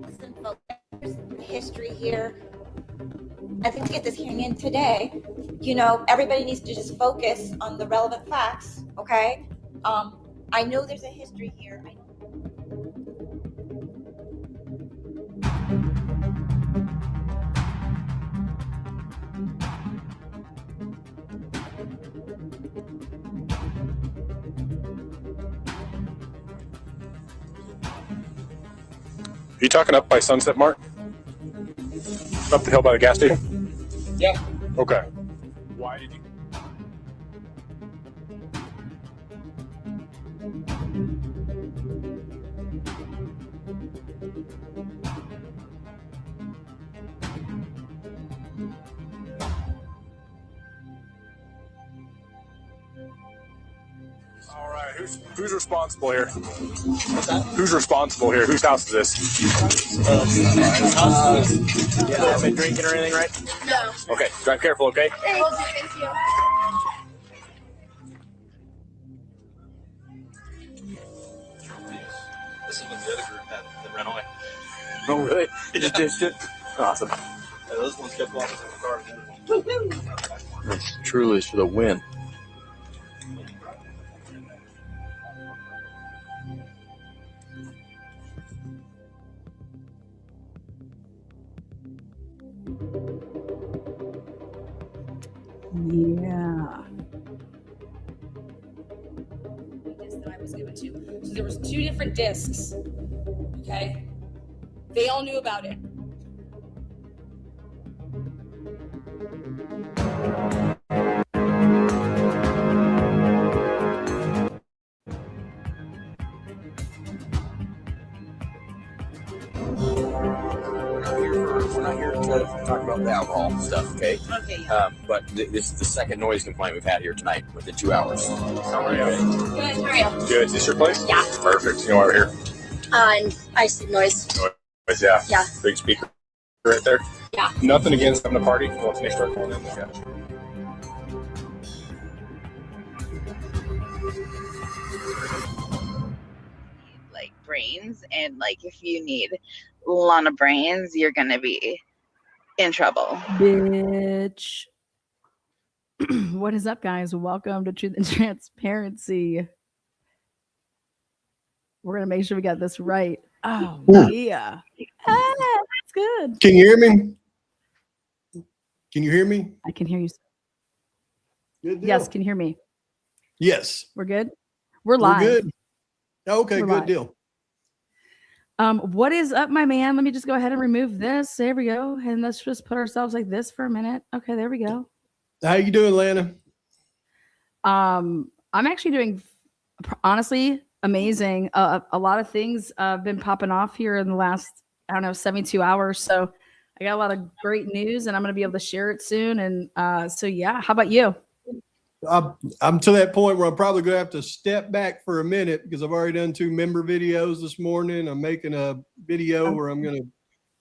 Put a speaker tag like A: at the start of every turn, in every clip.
A: Listen, folks, there's history here. I think to get this hearing in today, you know, everybody needs to just focus on the relevant facts, okay? I know there's a history here.
B: Are you talking up by Sunset Mart? Up the hill by the gas station?
C: Yeah.
B: Okay. Why did you? All right, who's responsible here?
C: What's that?
B: Who's responsible here? Whose house is this?
C: Yeah, haven't been drinking or anything, right?
D: No.
B: Okay, drive careful, okay?
D: Thank you.
C: This is what the other group had that ran away.
B: Oh, really? You just ditched it? Awesome.
C: Yeah, those ones kept walking to the car.
B: That's truly for the win.
E: Yeah.
F: Disc that I was given to. So there was 2 different discs. Okay. They all knew about it.
G: We're not here to talk about the alcohol stuff, okay?
F: Okay. Yeah.
G: But this is the second noise complaint we've had here tonight within 2 hours.
B: How are you?
F: Good. How are you?
B: Good. Is this your place?
D: Yeah.
B: Perfect. You know why we're here?
D: And I see noise.
B: Yeah.
D: Yeah.
B: Big speaker right there.
D: Yeah.
B: Nothing against having a party. Well, if they start calling in, yeah.
H: Like brains, and like if you need a lot of brains, you're gonna be in trouble.
E: Bitch. What is up, guys? Welcome to Truth and Transparency. We're gonna make sure we got this right. Oh yeah. That's good.
I: Can you hear me? Can you hear me?
E: I can hear you.
I: Good deal.
E: Yes, can you hear me?
I: Yes.
E: We're good. We're live.
I: We're good. Okay,
E: We're
I: good
E: live.
I: deal.
E: What is up, my man? Let me just go ahead and remove this. There we go. And let's just put ourselves like this for a minute. Okay, there we go.
I: How you doing, Lana?
E: I'm actually doing honestly amazing. A lot of things have been popping off here in the last, I don't know, 72 hours. So I got a lot of great news and I'm going to be able to share it soon. And so, yeah, how about you?
I: I'm to that point where I'm probably going to have to step back for a minute because I've already done 2 member videos this morning. I'm making a video where I'm going to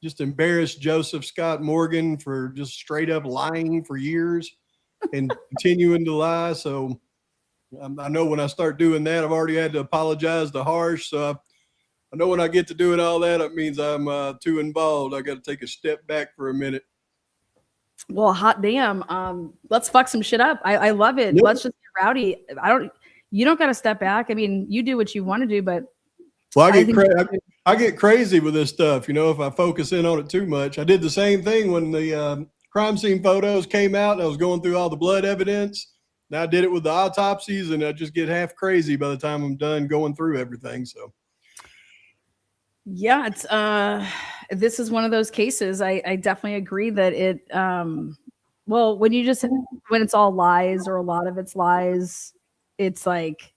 I: just embarrass Joseph Scott Morgan for just straight up lying for years and continuing to lie. So I know when I start doing that, I've already had to apologize to Harsh. So I know when I get to doing all that, it means I'm too involved. I got to take a step back for a minute.
E: Well, hot damn. Let's fuck some shit up. I love it.
I: Yep.
E: Let's just get rowdy. You don't got to step back. I mean, you do what you want to do, but
I: well, I get crazy with this stuff. You know, if I focus in on it too much. I did the same thing when the crime scene photos came out and I was going through all the blood evidence. Now I did it with the autopsies and I just get half crazy by the time I'm done going through everything. So
E: yeah, it's this is one of those cases. I definitely agree that it well, when it's all lies or a lot of it's lies, it's like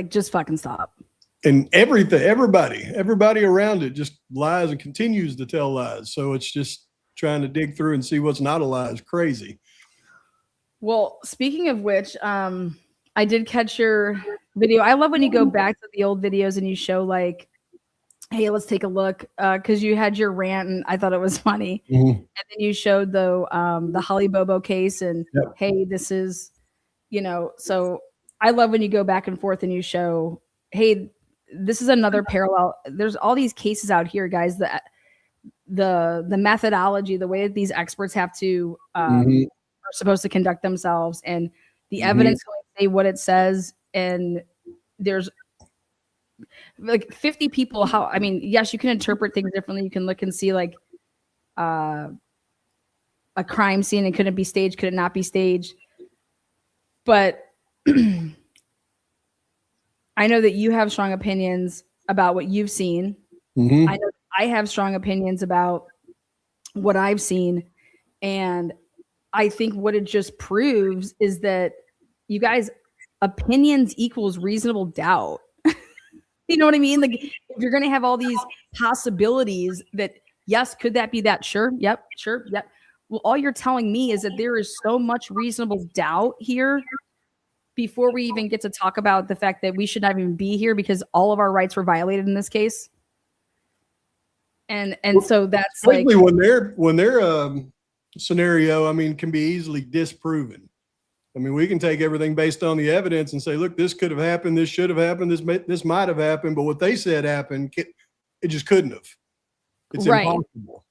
E: just fucking stop.
I: And everybody around it just lies and continues to tell lies. So it's just trying to dig through and see what's not a lie is crazy.
E: Well, speaking of which, I did catch your video. I love when you go back to the old videos and you show like, hey, let's take a look, because you had your rant and I thought it was funny.
I: Mhm.
E: And then you showed the Holly Bobo case and
I: Yep.
E: hey, this is, so I love when you go back and forth and you show, hey, this is another parallel. There's all these cases out here, guys, that the methodology, the way that these experts have to are supposed to conduct themselves, and the evidence going to say what it says. And there's like 50 people. Yes, you can interpret things differently. You can look and see like a crime scene, and could it be staged? Could it not be staged? But I know that you have strong opinions about what you've seen. I know I have strong opinions about what I've seen. And I think what it just proves is that you guys, opinions equals reasonable doubt. You know what I mean? Like, if you're going to have all these possibilities that, yes, could that be that? Sure. Yep. Sure. Yep. Well, all you're telling me is that there is so much reasonable doubt here before we even get to talk about the fact that we should not even be here because all of our rights were violated in this case. And so that's
I: especially
E: like
I: when their scenario, I mean, can be easily disproven. I mean, we can take everything based on the evidence and say, look, this could have happened, this should have happened, this might have happened, but what they said happened, it just couldn't have. It's
E: right.
I: impossible.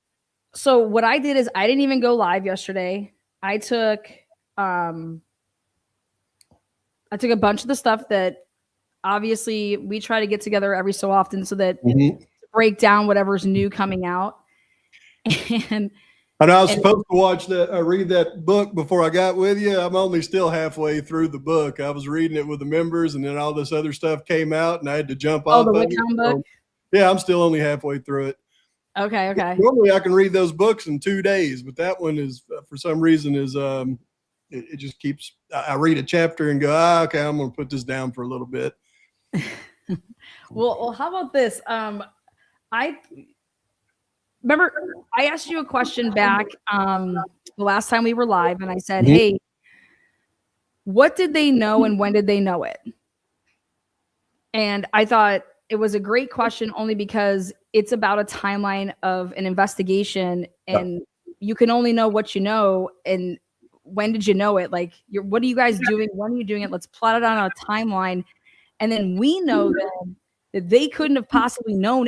E: So what I did is I didn't even go live yesterday. I took a bunch of the stuff that obviously we try to get together every so often so that to break down whatever's new coming out. And
I: I was supposed to watch that, read that book before I got with you. I'm only still halfway through the book. I was reading it with the members, and then all this other stuff came out, and I had to jump off.
E: The
I: of it.
E: Wickham book?
I: Yeah, I'm still only halfway through it.
E: Okay.
I: Normally, I can read those books in 2 days, but that one is, for some reason, it just keeps. I read a chapter and go, okay, I'm going to put this down for a little bit.
E: Well, how about this? I remember I asked you a question back the last time we were live, and I said, hey, what did they know and when did they know it? And I thought it was a great question only because it's about a timeline of an investigation, and you can only know what you know. And when did you know it? Like, what are you guys doing? When are you doing it? Let's plot it on a timeline. And then we know then that they couldn't have possibly known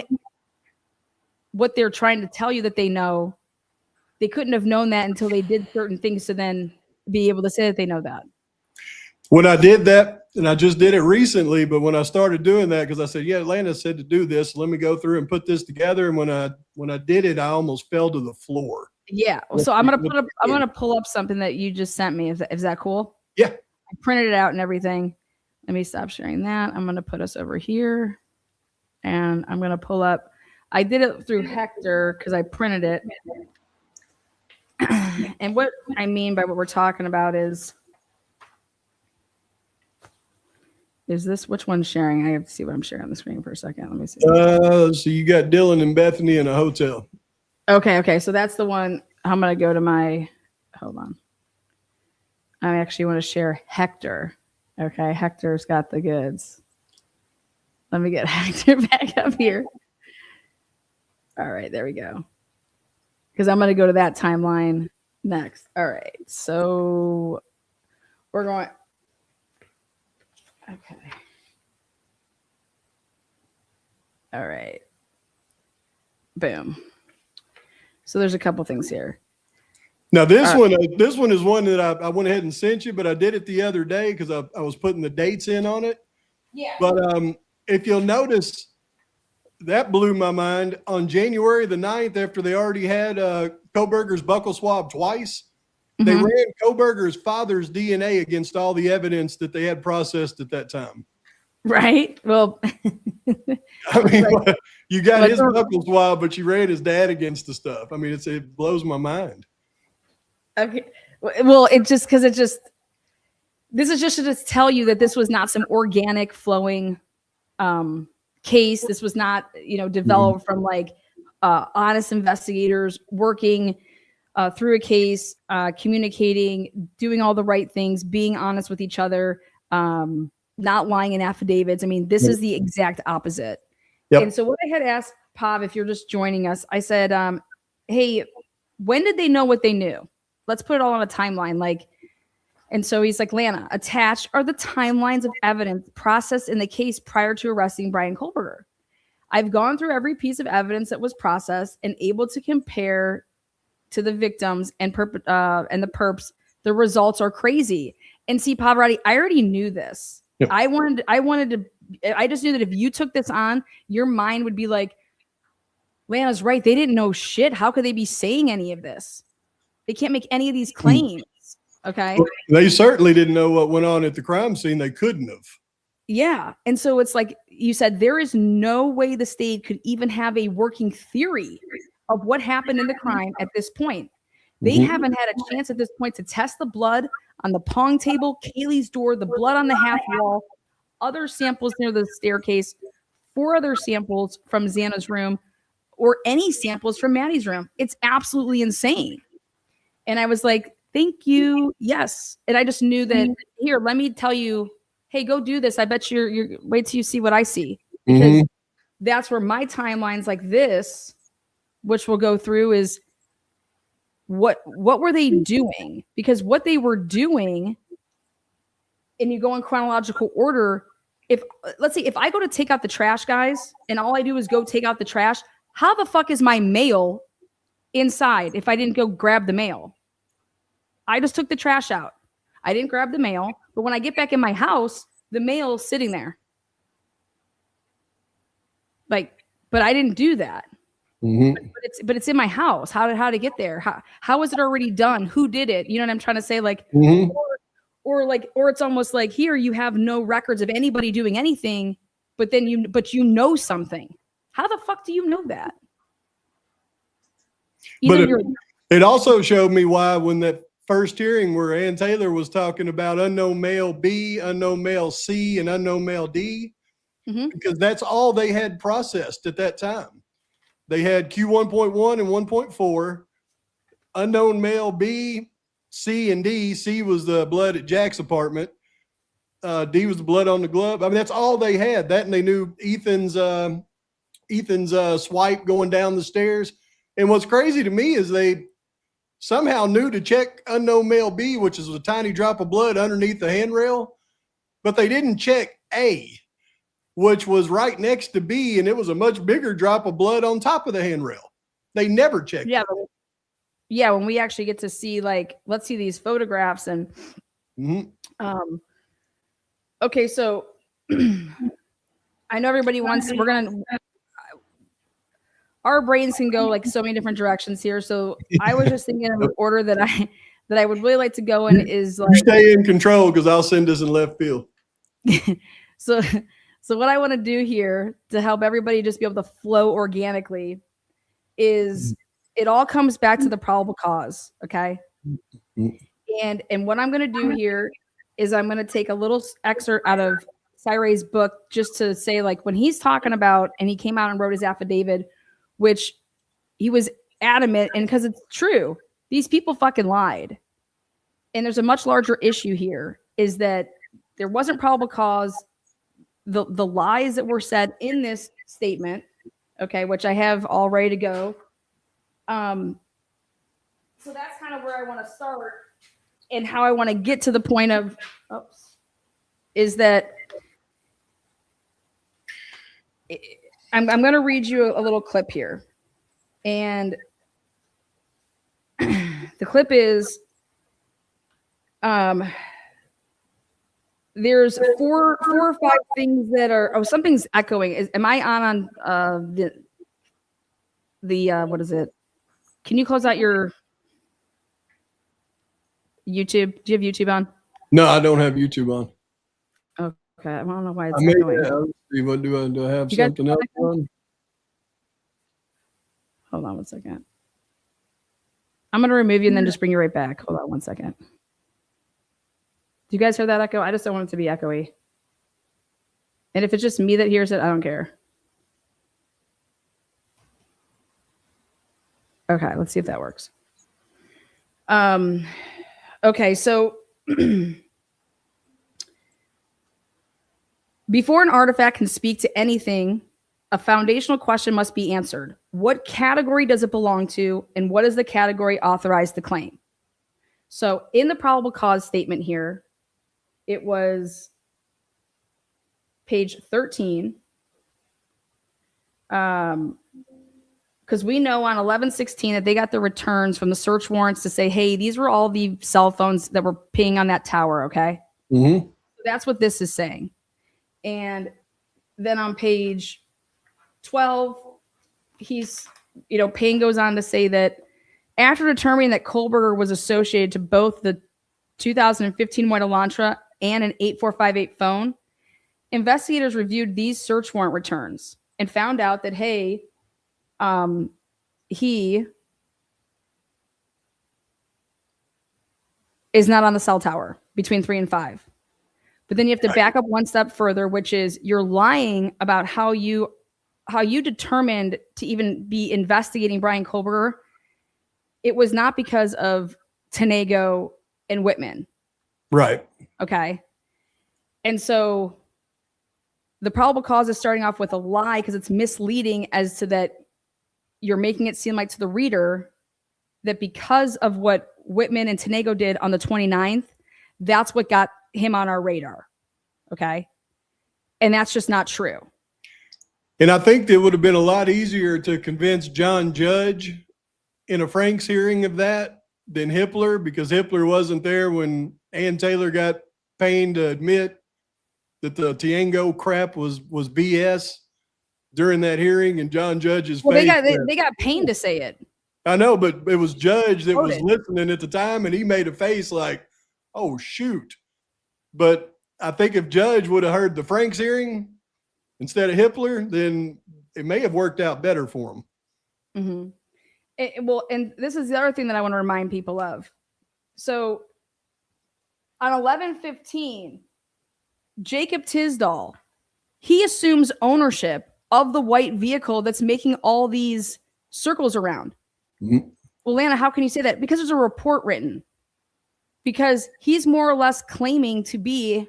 E: what they're trying to tell you that they know. They couldn't have known that until they did certain things to then be able to say that they know that.
I: When I did that, and I just did it recently, but when I started doing that, because I said, yeah, Atlanta said to do this, let me go through and put this together. And when I did it, I almost fell to the floor.
E: Yeah. So I'm gonna pull up something that you just sent me. Is that cool?
I: Yeah.
E: I printed it out and everything. Let me stop sharing that. I'm gonna put us over here, and I'm gonna pull up. I did it through Hector because I printed it. And what I mean by what we're talking about is this, which one's sharing? I have to see what I'm sharing on the screen for a second. Let me see.
I: So you got Dylan and Bethany in a hotel.
E: Okay. So that's the one. I'm going to go to my, hold on. I actually want to share Hector. Okay. Hector's got the goods. Let me get Hector back up here. All right. There we go. Because I'm going to go to that timeline next. All right. So we're going. Okay. All right. Boom. So there's a couple things here.
I: Now this one is one that I went ahead and sent you, but I did it the other day because I was putting the dates in on it.
E: Yeah.
I: But if you'll notice, that blew my mind. On January the 9th, after they already had Koberger's buccal swab twice, they ran Koberger's father's DNA against all the evidence that they had processed at that time.
E: Right. Well,
I: I mean, you got his buccal swab, but you ran his dad against the stuff. I mean, it blows my mind.
E: Okay. Well, this is just to tell you that this was not some organic flowing case. This was not, developed from like honest investigators working through a case, communicating, doing all the right things, being honest with each other, not lying in affidavits. I mean, this is the exact opposite.
I: Yep.
E: And so what I had asked Pav, if you're just joining us, I said, hey, when did they know what they knew? Let's put it all on a timeline. Like, and so he's like, Lana, attached are the timelines of evidence processed in the case prior to arresting Brian Kohlberger. I've gone through every piece of evidence that was processed and able to compare to the victims and the perps. The results are crazy. And see, Pavarotti, I already knew this.
I: Yep.
E: I just knew that if you took this on, your mind would be like, Lana's right. They didn't know shit. How could they be saying any of this? They can't make any of these claims. Okay.
I: They certainly didn't know what went on at the crime scene. They couldn't have.
E: Yeah. And so it's like you said, there is no way the state could even have a working theory of what happened in the crime at this point. They haven't had a chance at this point to test the blood on the pong table, Kaylee's door, the blood on the half wall, other samples near the staircase, 4 other samples from Xana's room, or any samples from Maddie's room. It's absolutely insane. And I was like, thank you. Yes. And I just knew that, here, let me tell you, hey, go do this. I bet you're wait till you see what I see. Because that's where my timelines like this, which we'll go through, is what were they doing? Because what they were doing, and you go in chronological order, let's say if I go to take out the trash, guys, and all I do is go take out the trash, how the fuck is my mail inside if I didn't go grab the mail? I just took the trash out. I didn't grab the mail, but when I get back in my house, the mail's sitting there. Like, but I didn't do that. But it's in my house. How did it get there? How was it already done? Who did it? You know what I'm trying to say? Like, or it's almost like, here you have no records of anybody doing anything, but you know something. How the fuck do you know that?
I: It also showed me why, when that first hearing where Ann Taylor was talking about unknown male B, unknown male C, and unknown male D, because that's all they had processed at that time. They had Q1.1 and 1.4, unknown male B, C, and D. C was the blood at Jack's apartment. D was the blood on the glove. I mean, that's all they had. That, and they knew Ethan's swipe going down the stairs. And what's crazy to me is they somehow knew to check unknown male B, which is a tiny drop of blood underneath the handrail, but they didn't check A, which was right next to B, and it was a much bigger drop of blood on top of the handrail. They never checked.
E: Yeah, when we actually get to see, like, let's see these photographs and okay, so I know everybody wants, our brains can go like so many different directions here. So I was just thinking of an order that I would really like to go in is like,
I: you stay in control, because I'll send this in left field.
E: So what I want to do here to help everybody just be able to flow organically is it all comes back to the probable cause. Okay. And what I'm going to do here is I'm going to take a little excerpt out of Cyray's book, just to say, like, when he's talking about, and he came out and wrote his affidavit, which he was adamant, and because it's true, these people fucking lied. And there's a much larger issue here, is that there wasn't probable cause. The lies that were said in this statement, okay, which I have all ready to go. So that's kind of where I want to start, and how I want to get to the point of, is that I'm going to read you a little clip here. And the clip is, there's four or five things that are, something's echoing. Am I on the what is it? Can you close out your YouTube? Do you have YouTube on?
I: No, I don't have YouTube on.
E: Okay, I don't know why it's echoing.
I: Let's see, what do I have something else on?
E: Hold on one second. I'm going to remove you and then just bring you right back. Hold on one second. Do you guys hear that echo? I just don't want it to be echoey. And if it's just me that hears it, I don't care. Okay, let's see if that works. Okay, so Before an artifact can speak to anything, a foundational question must be answered. What category does it belong to, and what is the category authorized to claim? So in the probable cause statement here, it was page 13. Because we know on 11/16 that they got the returns from the search warrants to say, hey, these were all the cell phones that were pinging on that tower, okay?
I: Mm-hmm.
E: So that's what this is saying. And then on page 12, Payne goes on to say that after determining that Kohlberger was associated to both the 2015 white Elantra and an 8458 phone, investigators reviewed these search warrant returns and found out that, hey, he is not on the cell tower between 3 and 5. But then you have to back up one step further, which is you're lying about how you determined to even be investigating Brian Kohlberger. It was not because of Tanego and Whitman.
I: Right.
E: Okay. And so the probable cause is starting off with a lie because it's misleading as to that you're making it seem like to the reader that because of what Whitman and Tanego did on the 29th, that's what got him on our radar. Okay. And that's just not true.
I: And I think it would have been a lot easier to convince John Judge in a Franks hearing of that than Hippler, because Hippler wasn't there when Ann Taylor got Payne to admit that the Tiango crap was BS during that hearing, and John Judge's
E: Well,
I: face.
E: they got Payne to say it.
I: I know, but it was Judge that was listening at the time, and he made a face like, oh, shoot. But I think if Judge would have heard the Franks hearing instead of Hippler, then it may have worked out better for him.
E: Mm-hmm. Well, and this is the other thing that I want to remind people of. So on 11/15, Jacob Tisdall, he assumes ownership of the white vehicle that's making all these circles around.
I: Mm-hmm.
E: Well, Lana, how can you say that? Because there's a report written. Because he's more or less claiming to be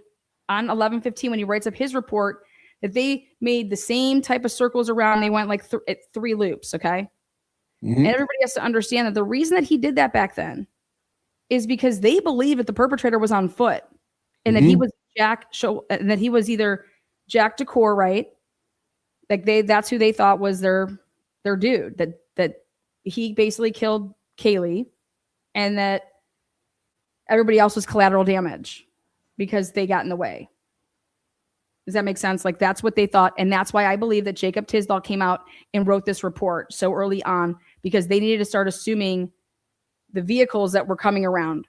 E: on 11/15 when he writes up his report that they made the same type of circles around. They went like 3 loops. Okay.
I: Mm-hmm.
E: And everybody has to understand that the reason that he did that back then is because they believe that the perpetrator was on foot and that he was and that he was either Jack Decor, right? Like that's who they thought was their dude, that he basically killed Kaylee, and that everybody else was collateral damage because they got in the way. Does that make sense? Like that's what they thought. And that's why I believe that Jacob Tisdall came out and wrote this report so early on, because they needed to start assuming the vehicles that were coming around.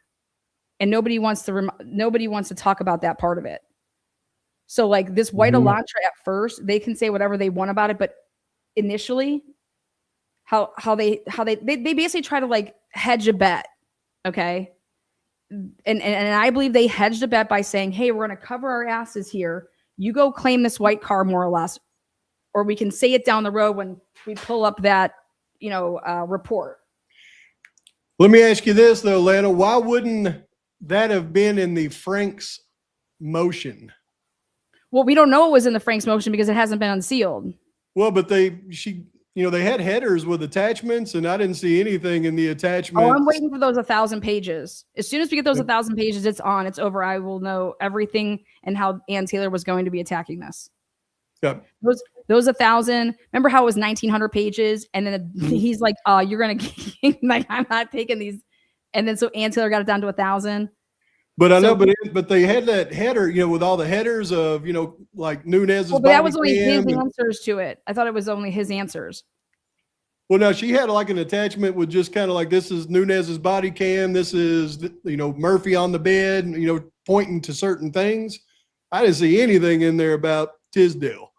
E: And nobody wants to talk about that part of it. So like this white Elantra at first, they can say whatever they want about it, but initially how they basically try to like hedge a bet. Okay. And I believe they hedged a bet by saying, hey, we're going to cover our asses here. You go claim this white car more or less, or we can say it down the road when we pull up that, report.
I: Let me ask you this though, Lana, why wouldn't that have been in the Franks motion?
E: Well, we don't know it was in the Franks motion because it hasn't been unsealed.
I: Well, but they had headers with attachments, and I didn't see anything in the attachments.
E: Oh, I'm waiting for those 1,000 pages. As soon as we get those 1,000 pages, it's over. I will know everything and how Ann Taylor was going to be attacking this.
I: Yep.
E: Those 1,000. Remember how it was 1,900 pages, and then he's like, "Oh, you're gonna like, I'm not taking these." And then so Ann Taylor got it down to 1,000.
I: But I know, but they had that header, with all the headers of, like Nunez's.
E: Well, but that was only his answers to it. I thought it was only his answers.
I: Well, no, she had like an attachment with just kind of like, this is Nunez's body cam. This is, Murphy on the bed, pointing to certain things. I didn't see anything in there about Tisdale.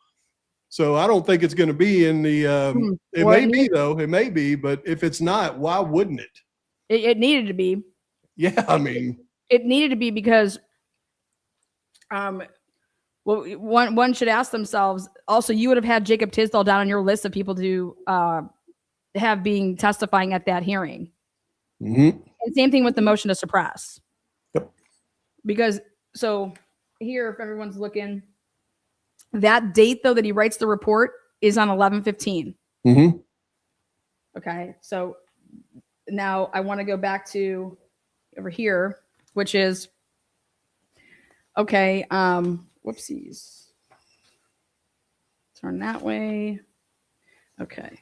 I: So I don't think it's going to be in the, it may be though. It may be, but if it's not, why wouldn't it?
E: It needed to be.
I: Yeah. I mean,
E: it needed to be because, one should ask themselves also, you would have had Jacob Tisdall down on your list of people to, have being testifying at that hearing.
I: Mm-hmm.
E: And same thing with the motion to suppress.
I: Yep.
E: Because so here, if everyone's looking, That date, though, that he writes the report is on 11/15.
I: Mm-hmm.
E: Okay. So now I want to go back to over here, which is, okay. Whoopsies. Turn that way. Okay.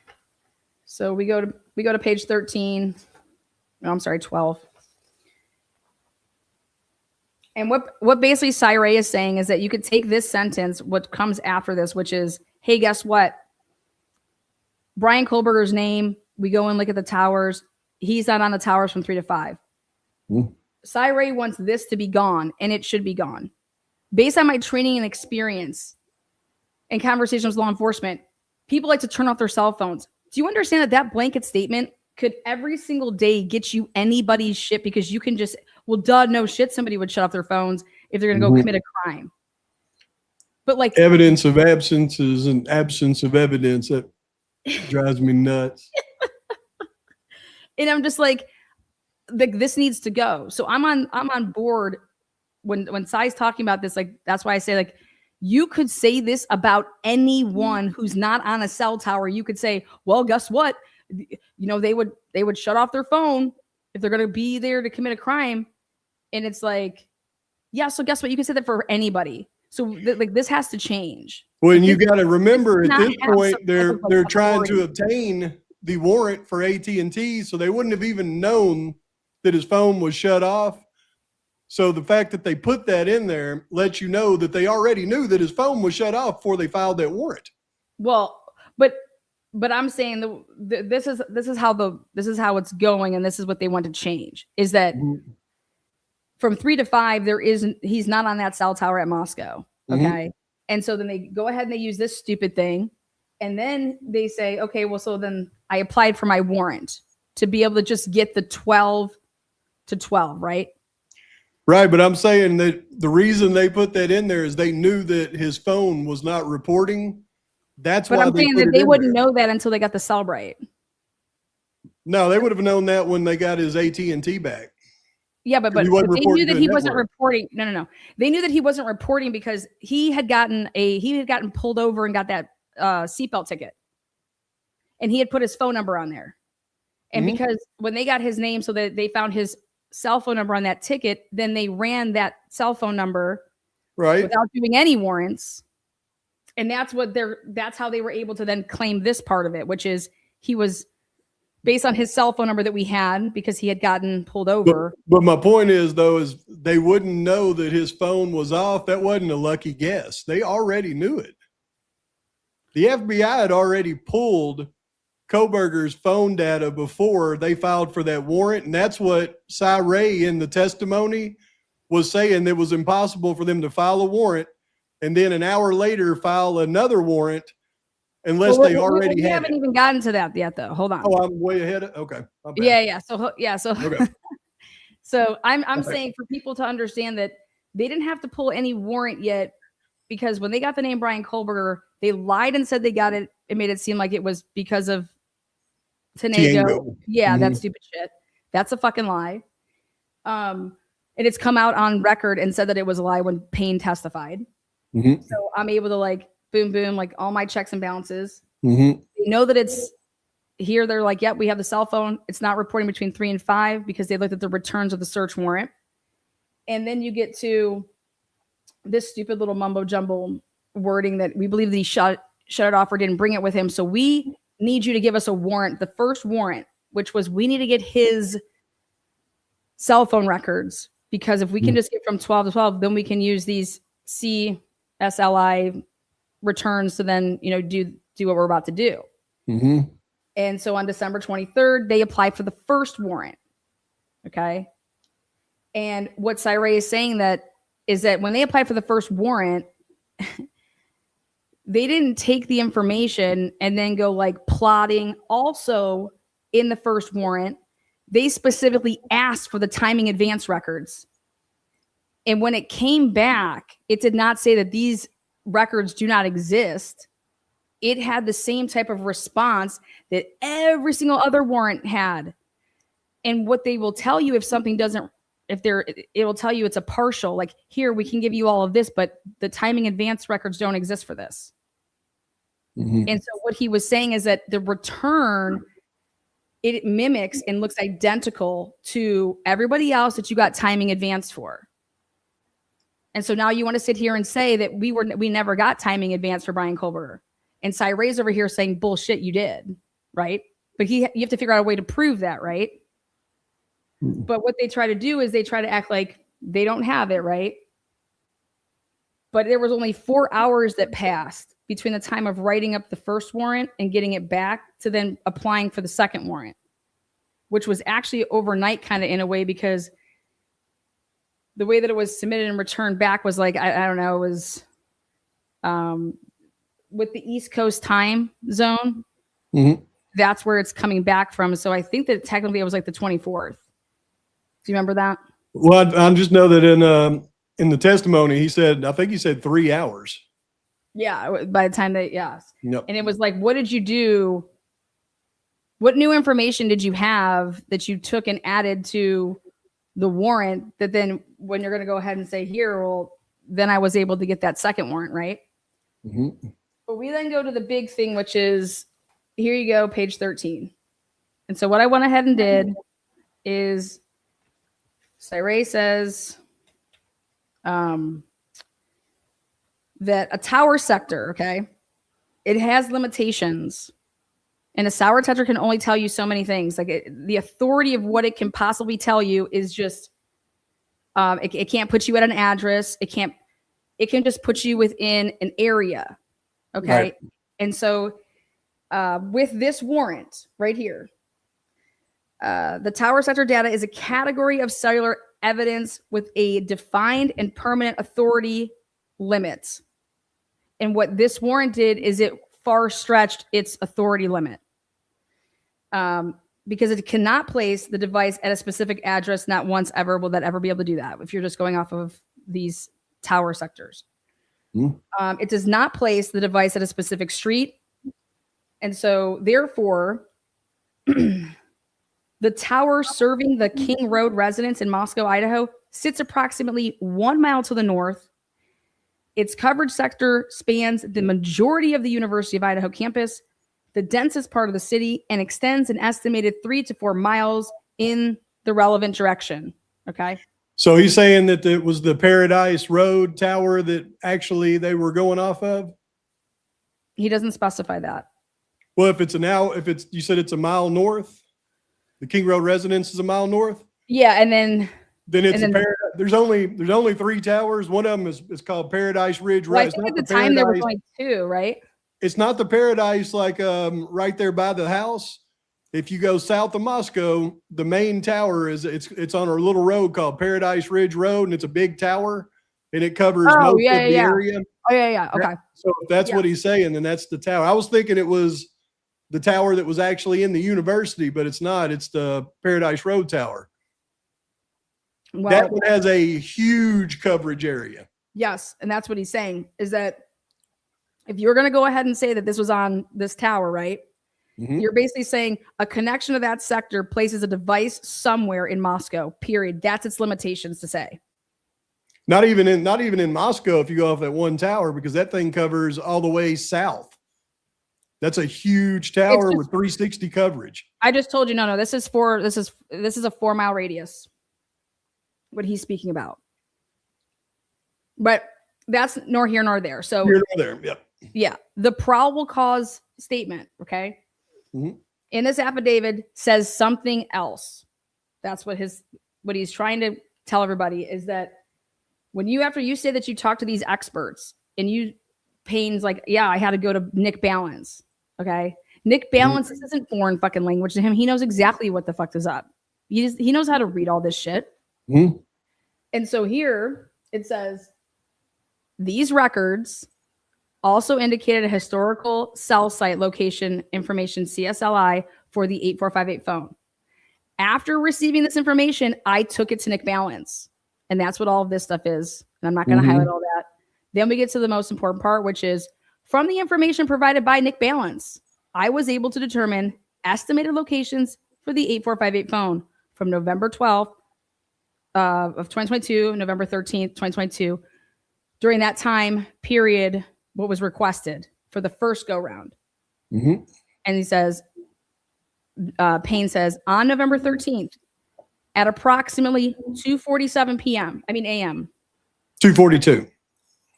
E: So we go to page 13. No, I'm sorry, 12. And what basically Cyree is saying is that you could take this sentence, what comes after this, which is, hey, guess what? Brian Kohlberger's name, we go and look at the towers. He's not on the towers from 3 to 5. Cyree wants this to be gone, and it should be gone. Based on my training and experience and conversations with law enforcement, people like to turn off their cell phones. Do you understand that that blanket statement could every single day get you anybody's shit because you can just, well, duh, no shit, somebody would shut off their phones if they're going to go commit a crime. But like
I: evidence of absence is an absence of evidence. That drives me nuts.
E: And I'm just like this needs to go. So I'm on board when Cy's talking about this. Like, that's why I say, like, you could say this about anyone who's not on a cell tower. You could say, well, guess what? You know, they would shut off their phone if they're going to be there to commit a crime. And it's like, yeah, so guess what? You can say that for anybody. So like this has to change.
I: Well, and you got to remember at this point,
E: some
I: they're
E: type of
I: trying to
E: authority.
I: obtain the warrant for AT&T, so they wouldn't have even known that his phone was shut off. So the fact that they put that in there lets you know that they already knew that his phone was shut off before they filed that warrant.
E: Well, but I'm saying this is how it's going, and this is what they want to change. Is that from 3 to 5, he's not on that cell tower at Moscow. Okay. And so then they go ahead and they use this stupid thing. And then they say, okay, well, so then I applied for my warrant to be able to just get the 12 to 12, right?
I: Right. But I'm saying that the reason they put that in there is they knew that his phone was not reporting. That's
E: but
I: why
E: I'm saying that they wouldn't know that until they got the cell right.
I: No, they would have known that when they got his AT&T back.
E: Yeah, but they knew that he wasn't reporting. No. They knew that he wasn't reporting because he had gotten pulled over and got that seatbelt ticket, and he had put his phone number on there. And because when they got his name, so that they found his cell phone number on that ticket, then they ran that cell phone number
I: right
E: without doing any warrants, and that's how they were able to then claim this part of it, which is he was based on his cell phone number that we had because he had gotten pulled over.
I: But my point is, though, is they wouldn't know that his phone was off. That wasn't a lucky guess. They already knew it. The FBI had already pulled Kohlberger's phone data before they filed for that warrant. And that's what Cyree in the testimony was saying. It was impossible for them to file a warrant and then an hour later file another warrant unless they already
E: we
I: had
E: haven't
I: it.
E: even gotten to that yet, though. Hold on.
I: Oh, I'm way ahead. Okay.
E: Yeah. So
I: Okay.
E: so I'm saying for people to understand that they didn't have to pull any warrant yet, because when they got the name Brian Kohlberger, they lied and said they got it. It made it seem like it was because of Tanego. Yeah, that stupid shit. That's a fucking lie. And it's come out on record and said that it was a lie when Payne testified. So I'm able to like boom, like all my checks and balances. They know that it's here. They're like, yep, we have the cell phone. It's not reporting between 3 and 5 because they looked at the returns of the search warrant. And then you get to this stupid little mumbo jumbo wording that we believe that he shut it off or didn't bring it with him. So we need you to give us a warrant, the first warrant, which was we need to get his cell phone records, because if we can just get from 12 to 12, then we can use these CSLI returns to then, do what we're about to do. And so on December 23rd, they applied for the first warrant. Okay. And what Cyree is saying is that when they applied for the first warrant, they didn't take the information and then go like plotting. Also in the first warrant, they specifically asked for the timing advance records. And when it came back, it did not say that these records do not exist. It had the same type of response that every single other warrant had. And what they will tell you if something doesn't it will tell you it's a partial, like here we can give you all of this, but the timing advance records don't exist for this.
I: Mhm.
E: And so what he was saying is that the return, it mimics and looks identical to everybody else that you got timing advance for. And so now you want to sit here and say that we never got timing advance for Brian Kohlberger. And Cyray's over here saying, bullshit, you did, right? But you have to figure out a way to prove that, right? But what they try to do is they try to act like they don't have it, right? But there was only 4 hours that passed between the time of writing up the first warrant and getting it back to then applying for the second warrant, which was actually overnight kind of in a way, because the way that it was submitted and returned back was like, I don't know, it was with the East Coast time zone.
I: Mhm.
E: That's where it's coming back from. So I think that technically it was like the 24th. Do you remember that?
I: Well, I just know that in the testimony, he said, I think he said 3 hours.
E: Yeah, by the time that, yes.
I: Yep.
E: And it was like, what did you do? What new information did you have that you took and added to the warrant that then when you're going to go ahead and say here, well, then I was able to get that second warrant, right?
I: Mm-hmm.
E: But we then go to the big thing, which is, here you go, page 13. And so what I went ahead and did is, Cyray says that a tower sector, okay, it has limitations. And a sour tetra can only tell you so many things. Like the authority of what it can possibly tell you is just, it can't put you at an address. It can just put you within an area. Okay.
I: Right.
E: And so with this warrant right here, the tower sector data is a category of cellular evidence with a defined and permanent authority limit. And what this warrant did is it far stretched its authority limit. Because it cannot place the device at a specific address. Not once ever will that ever be able to do that if you're just going off of these tower sectors. It does not place the device at a specific street. And so therefore, the tower serving the King Road residents in Moscow, Idaho, sits approximately 1 mile to the north. Its coverage sector spans the majority of the University of Idaho campus, the densest part of the city, and extends an estimated 3 to 4 miles in the relevant direction. Okay.
I: So he's saying that it was the Paradise Road tower that actually they were going off of?
E: He doesn't specify that.
I: Well, you said it's a mile north, the King Road residence is a mile north.
E: Yeah. And then
I: there's only 3 towers. One of them is called Paradise Ridge Road.
E: Well, I think at the time there was only 2, right?
I: It's not the Paradise like right there by the house. If you go south of Moscow, the main tower it's on a little road called Paradise Ridge Road, and it's a big tower, and it covers most of the area.
E: Oh yeah. Okay.
I: So if that's what he's saying, then that's the tower. I was thinking it was the tower that was actually in the university, but it's not. It's the Paradise Road tower.
E: Well,
I: that one has a huge coverage area.
E: Yes, and that's what he's saying, is that if you're going to go ahead and say that this was on this tower, right? Mm-hmm. You're basically saying a connection to that sector places a device somewhere in Moscow, period. That's its limitations to say.
I: Not even in Moscow if you go off that one tower, because that thing covers all the way south. That's a huge tower with 360 coverage.
E: I just told you, no, this is a 4 mile radius. What he's speaking about. But that's nor here nor there. So
I: here nor there. Yep.
E: Yeah. The probable cause statement. Okay. Mm-hmm. In this affidavit says something else. That's what he's trying to tell everybody is that after you say that you talk to these experts and you Payne's like, yeah, I had to go to Nick Balance. Okay. Nick Balance, this isn't foreign fucking language to him. He knows exactly what the fuck is up. He knows how to read all this shit. Mm-hmm. And so here it says, these records also indicated a historical cell site location information, CSLI, for the 8458 phone. After receiving this information, I took it to Nick Balance. And that's what all of this stuff is. And I'm not going to highlight all that. Then we get to the most important part, which is from the information provided by Nick Balance, I was able to determine estimated locations for the 8458 phone from November 12th of 2022, November 13th, 2022. During that time period, what was requested for the first go round.
I: Mm-hmm.
E: And he says, Payne says, on November 13th at approximately 2:47 p.m. I mean a.m.
I: 242.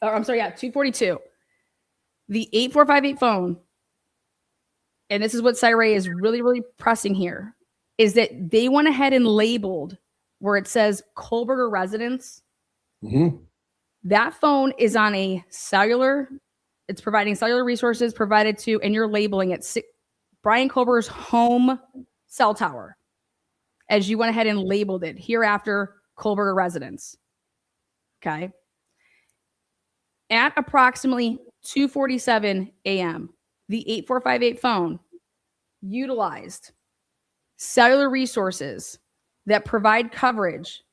E: Oh, I'm sorry, yeah, 2:42. The 8458 phone, and this is what Cyray is really, really pressing here, is that they went ahead and labeled where it says Kohlberger residence.
I: Mm-hmm.
E: That phone is on a cellular. It's providing cellular resources provided to, and you're labeling it Brian Kohlberger's home cell tower, as you went ahead and labeled it hereafter Kohlberger residence. Okay. At approximately 2:47 a.m., the 8458 phone utilized cellular resources that provide coverage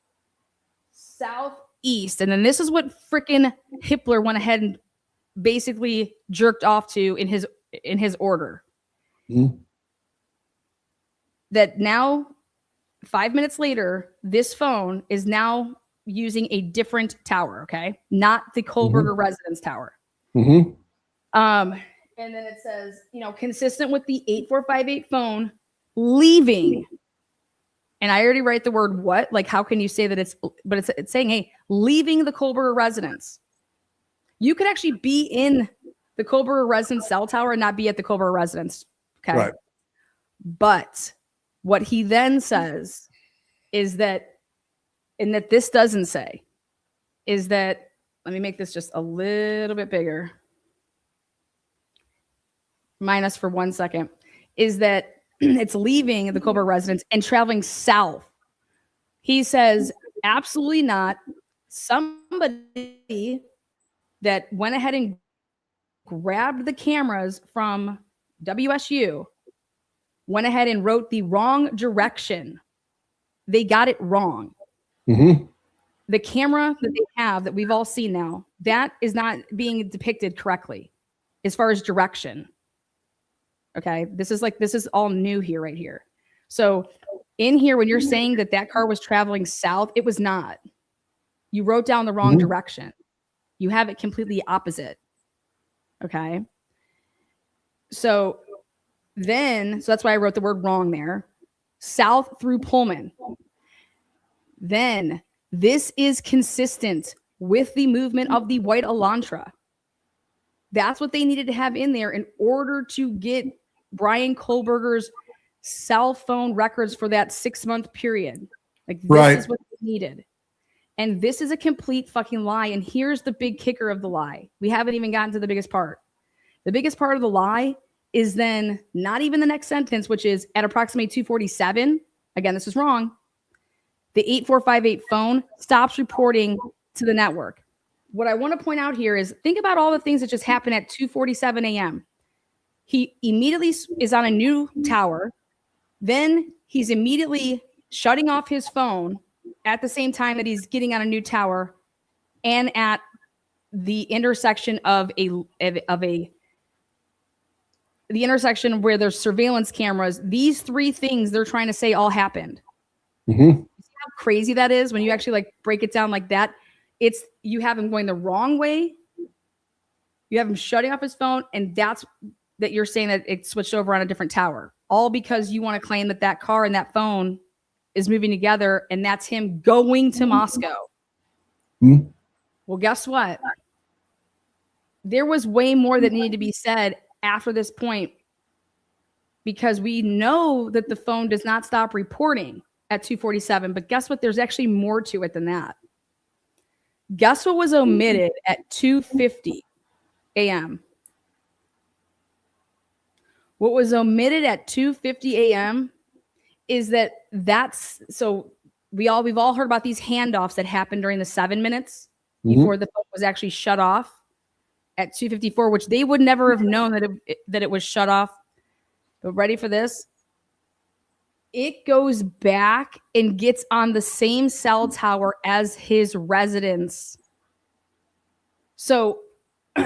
E: southeast. And then this is what frickin' Hippler went ahead and basically jerked off to in his order.
I: Mm-hmm.
E: That now, 5 minutes later, this phone is now using a different tower, okay? Not the Kohlberger residence tower.
I: Mm-hmm.
E: And then it says, consistent with the 8458 phone leaving. And I already write the word what? Like, how can you say that it's saying, hey, leaving the Kohlberger residence. You could actually be in the Kohlberger residence cell tower and not be at the Kohlberger residence. Okay.
I: Right.
E: But what he then says is that, and that this doesn't say, is that, let me make this just a little bit bigger. Minus for 1 second, is that it's leaving the Kohlberger residence and traveling south. He says, absolutely not. Somebody that went ahead and grabbed the cameras from WSU went ahead and wrote the wrong direction. They got it wrong.
I: Mm-hmm.
E: The camera that they have that we've all seen now, that is not being depicted correctly as far as direction. Okay, this is all new here, right here. So in here, when you're saying that car was traveling south, it was not. You wrote down the wrong direction. You have it completely opposite. Okay. So that's why I wrote the word wrong there. South through Pullman. Then this is consistent with the movement of the white Elantra. That's what they needed to have in there in order to get Brian Kohlberger's cell phone records for that 6-month period. Like, this is what they needed. And this is a complete fucking lie. And here's the big kicker of the lie. We haven't even gotten to the biggest part. The biggest part of the lie is then not even the next sentence, which is at approximately 2:47. Again, this is wrong. The 8458 phone stops reporting to the network. What I want to point out here is, think about all the things that just happened at 2:47 a.m. He immediately is on a new tower. Then he's immediately shutting off his phone at the same time that he's getting on a new tower and at the intersection the intersection where there's surveillance cameras. These three things they're trying to say all happened.
I: Mm-hmm.
E: See how crazy that is when you actually break it down like that? It's, you have him going the wrong way. You have him shutting off his phone, and that you're saying that it switched over on a different tower, all because you want to claim that car and that phone is moving together, and that's him going to Moscow.
I: Mm-hmm.
E: Well, guess what? There was way more that needed to be said after this point, because we know that the phone does not stop reporting at 2:47, but guess what? There's actually more to it than that. Guess what was omitted at 2:50 a.m.? What was omitted at 2:50 a.m. is so we've all heard about these handoffs that happened during the 7 minutes before the phone was actually shut off at 2:54, which they would never have known that it was shut off. But ready for this? It goes back and gets on the same cell tower as his residence. So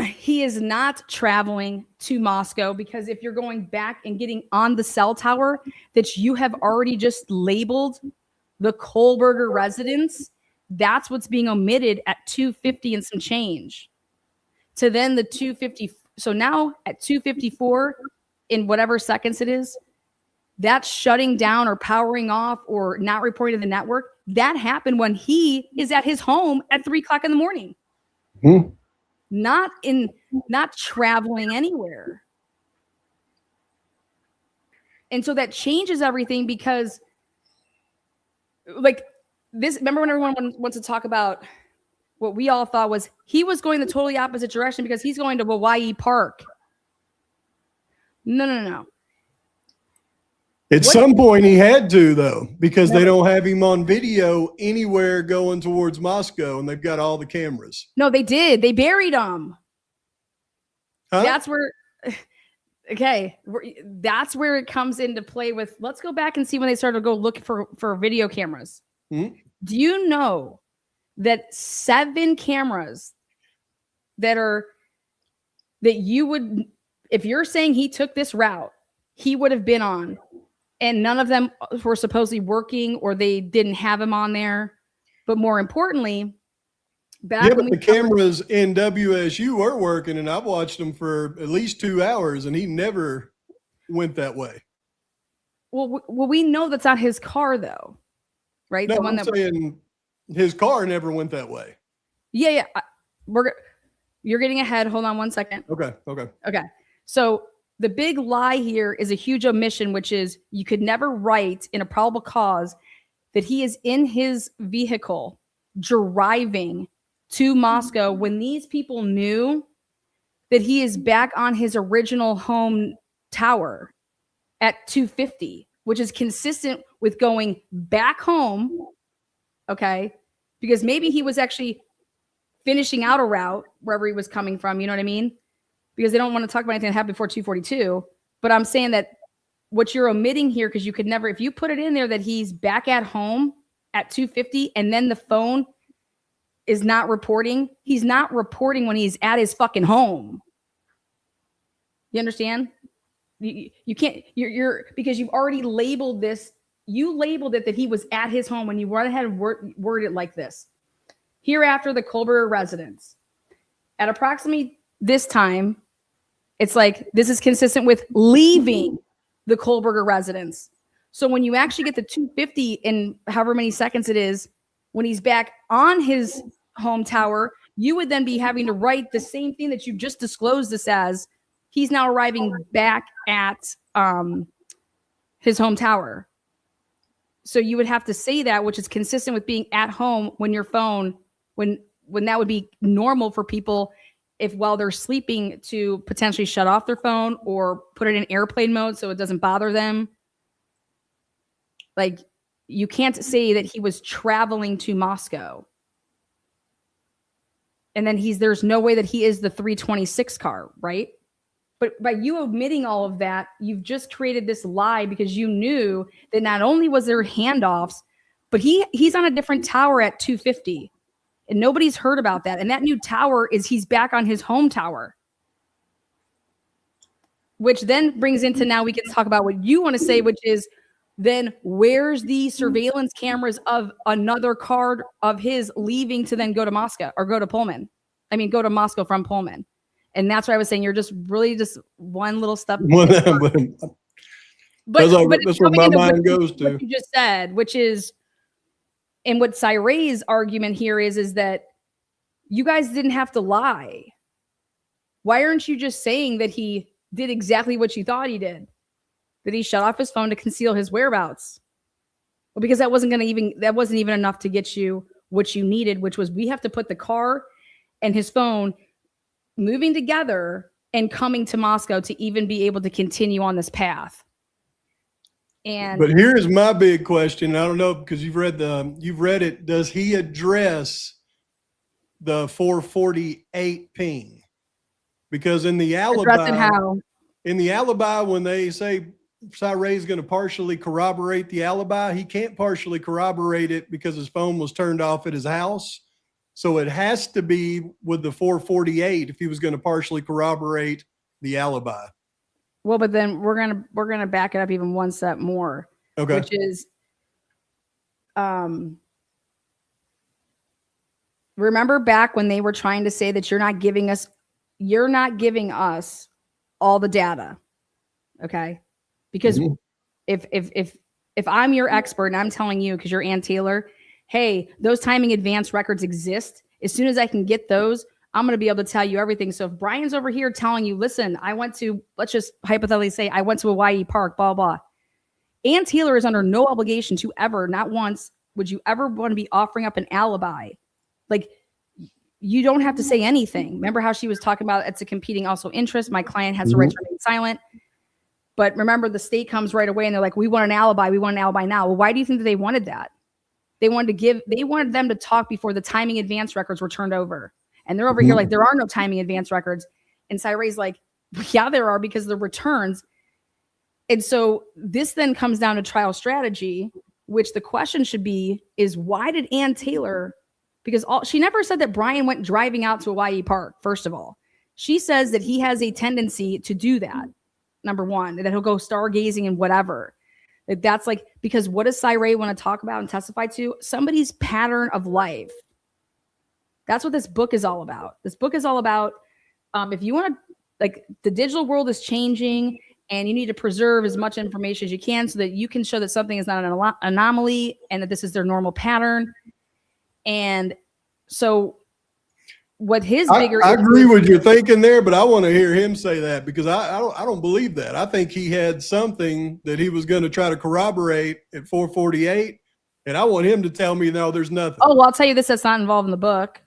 E: he is not traveling to Moscow, because if you're going back and getting on the cell tower that you have already just labeled the Kohlberger residence, That's what's being omitted at 2:50 and some change. To then the 2:50. So now at 2:54 in whatever seconds it is, that's shutting down or powering off or not reporting to the network. That happened when he is at his home at 3:00 in the morning.
I: Hmm.
E: Not traveling anywhere. And so that changes everything because like this, remember when everyone wants to talk about what we all thought was he was going the totally opposite direction because he's going to Hawaii Park. No.
I: At some point he had to, though, because they don't have him on video anywhere going towards Moscow, and they've got all the cameras.
E: No, they did. They buried him.
I: Huh?
E: That's where, okay, that's where it comes into play with, let's go back and see when they started to go look for video cameras.
I: Mm-hmm.
E: Do you know that 7 cameras that you would, if you're saying he took this route, he would have been on, and none of them were supposedly working or they didn't have him on there. But more importantly,
I: but the cameras in WSU were working, and I've watched them for at least 2 hours, and he never went that way.
E: Well, we know that's not his car, though, right?
I: No,
E: The one
I: I'm saying his car never went that way.
E: Yeah. You're getting ahead. Hold on one second.
I: Okay.
E: So the big lie here is a huge omission, which is you could never write in a probable cause that he is in his vehicle driving to Moscow when these people knew that he is back on his original home tower at 2:50, which is consistent with going back home. Okay. Because maybe he was actually finishing out a route wherever he was coming from. You know what I mean? Because they don't want to talk about anything that happened before 2:42. But I'm saying that what you're omitting here, because you could never, if you put it in there that he's back at home at 2:50 and then the phone is not reporting, he's not reporting when he's at his fucking home. You understand? You can't, you're because you've already labeled this. You labeled it that he was at his home when you went ahead and worded it like this. Hereafter, the Kohlberger residence. At approximately this time, it's like this is consistent with leaving the Kohlberger residence. So when you actually get the 2:50 in however many seconds it is, when he's back on his home tower, you would then be having to write the same thing that you just disclosed this as. He's now arriving back at his home tower. So you would have to say that, which is consistent with being at home when your phone, when that would be normal for people if while they're sleeping to potentially shut off their phone or put it in airplane mode so it doesn't bother them. Like, you can't say that he was traveling to Moscow. And then there's no way that he is the 326 car, right? But by you omitting all of that, you've just created this lie because you knew that not only was there handoffs, but he's on a different tower at 2:50. And nobody's heard about that. And that new tower is he's back on his home tower. Which then brings into now we can talk about what you want to say, which is then where's the surveillance cameras of another car of his leaving to then go to Moscow or go to Pullman? I mean, go to Moscow from Pullman. And that's what I was saying. You're just really just one little step.
I: But
E: that's
I: where my mind goes to.
E: What you just said, which is, and what Cyre's argument here is that you guys didn't have to lie. Why aren't you just saying that he did exactly what you thought he did? That he shut off his phone to conceal his whereabouts? Well, because that wasn't even enough to get you what you needed, which was we have to put the car and his phone moving together and coming to Moscow to even be able to continue on this path.
I: But here's my big question. I don't know, because you've read it. Does he address the 448 ping? Because in the alibi, when they say Cyre is going to partially corroborate the alibi, he can't partially corroborate it because his phone was turned off at his house. So it has to be with the 448 if he was going to partially corroborate the alibi.
E: Well, but then we're gonna back it up even one step more,
I: okay,
E: which is, remember back when they were trying to say that you're not giving us all the data. Okay. Because if I'm your expert and I'm telling you, because you're Ann Taylor, hey, those timing advance records exist. As soon as I can get those, I'm going to be able to tell you everything. So if Brian's over here telling you, listen, let's just hypothetically say I went to Hawaii Park, blah, blah. Ann Taylor is under no obligation to ever, not once, would you ever want to be offering up an alibi? Like, you don't have to say anything. Remember how she was talking about it's a competing also interest. My client has the right to remain silent. But remember, the state comes right away and they're like, we want an alibi. We want an alibi now. Well, why do you think that they wanted that? They wanted them to talk before the timing advance records were turned over. And they're over here like, there are no timing advance records. And Cyre's like, yeah, there are, because of the returns. And so this then comes down to trial strategy, which the question should be is, why did Ann Taylor, because she never said that Brian went driving out to Hawaii Park, first of all. She says that he has a tendency to do that, number one, that he'll go stargazing and whatever. That's like, because what does Cyre want to talk about and testify to? Somebody's pattern of life. That's what this book is all about. This book is all about, if you want to, like, the digital world is changing and you need to preserve as much information as you can so that you can show that something is not an anomaly and that this is their normal pattern. And so what his bigger
I: I agree with your thinking there, but I want to hear him say that, because I don't believe that. I think he had something that he was going to try to corroborate at 448, and I want him to tell me, no, there's nothing.
E: Oh, well, I'll tell you this, that's not involved in the book.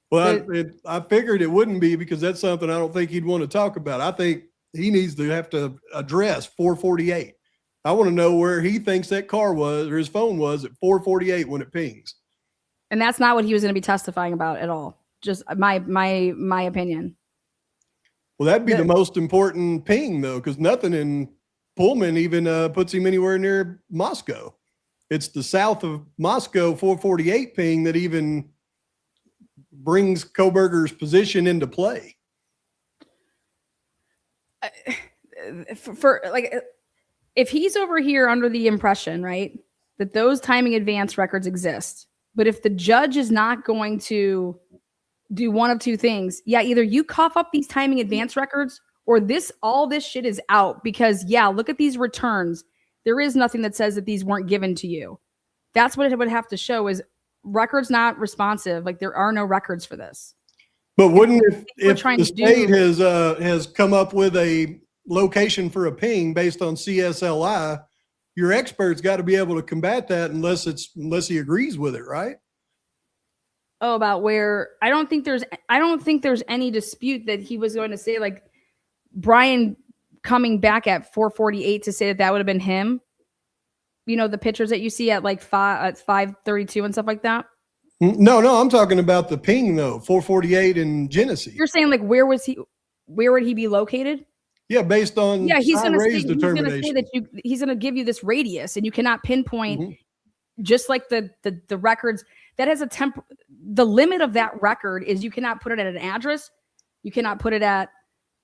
I: Well, I figured it wouldn't be, because that's something I don't think he'd want to talk about. I think he needs to have to address 448. I want to know where he thinks that car was, or his phone was, at 448 when it pings.
E: And that's not what he was going to be testifying about at all. Just my opinion.
I: Well, that'd be the most important ping, though, because nothing in Pullman even puts him anywhere near Moscow. It's the south of Moscow 448 ping that even brings Koberger's position into play.
E: For like, if he's over here under the impression, right, that those timing advance records exist, but if the judge is not going to do one of two things, yeah, either you cough up these timing advance records, or all this shit is out, because yeah, look at these returns. There is nothing that says that these weren't given to you. That's what it would have to show, is records not responsive. Like, there are no records for this.
I: But wouldn't, if the state has come up with a location for a ping based on CSLI, your expert's got to be able to combat that unless he agrees with it, right?
E: Oh, about where? I don't think there's any dispute that he was going to say, like, Brian coming back at 448 to say that would have been him. You know, the pictures that you see at like 532 and stuff like that.
I: No, I'm talking about the ping though, 448 in Genesee.
E: You're saying, like, where would he be located?
I: Yeah, based on
E: he's going to say
I: determination.
E: that he's going to give you this radius, and you cannot pinpoint, just like the records that has the limit of that record is you cannot put it at an address, you cannot put it at.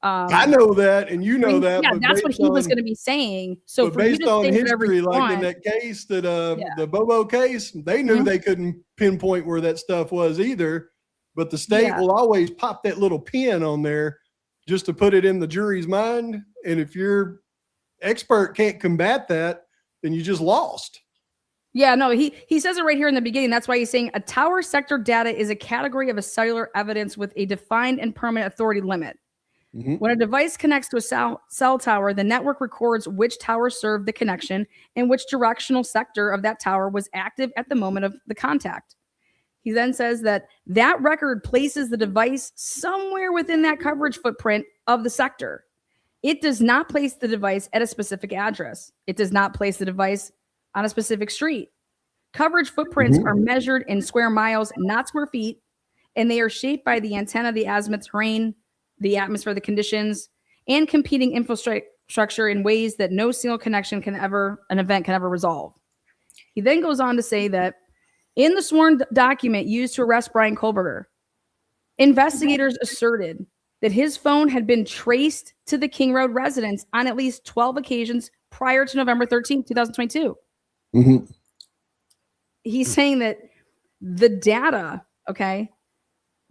I: I know that, and you know that.
E: Yeah, that's what he was going to be saying. So for
I: based
E: you to
I: on
E: say
I: history, like in that case, the Bobo case, they knew they couldn't pinpoint where that stuff was either. But the state will always pop that little pin on there just to put it in the jury's mind. And if your expert can't combat that, then you just lost.
E: Yeah, no, he says it right here in the beginning. That's why he's saying a tower sector data is a category of a cellular evidence with a defined and permanent authority limit. When a device connects to a cell tower, the network records which tower served the connection and which directional sector of that tower was active at the moment of the contact. He then says that record places the device somewhere within that coverage footprint of the sector. It does not place the device at a specific address. It does not place the device on a specific street. Coverage footprints are measured in square miles, not square feet, and they are shaped by the antenna, the azimuth, terrain, the atmosphere, the conditions, and competing infrastructure in ways that no single connection an event can ever resolve. He then goes on to say that in the sworn document used to arrest Brian Koberger, investigators asserted that his phone had been traced to the King Road residence on at least 12 occasions prior to November 13th, 2022. He's saying that the data Okay.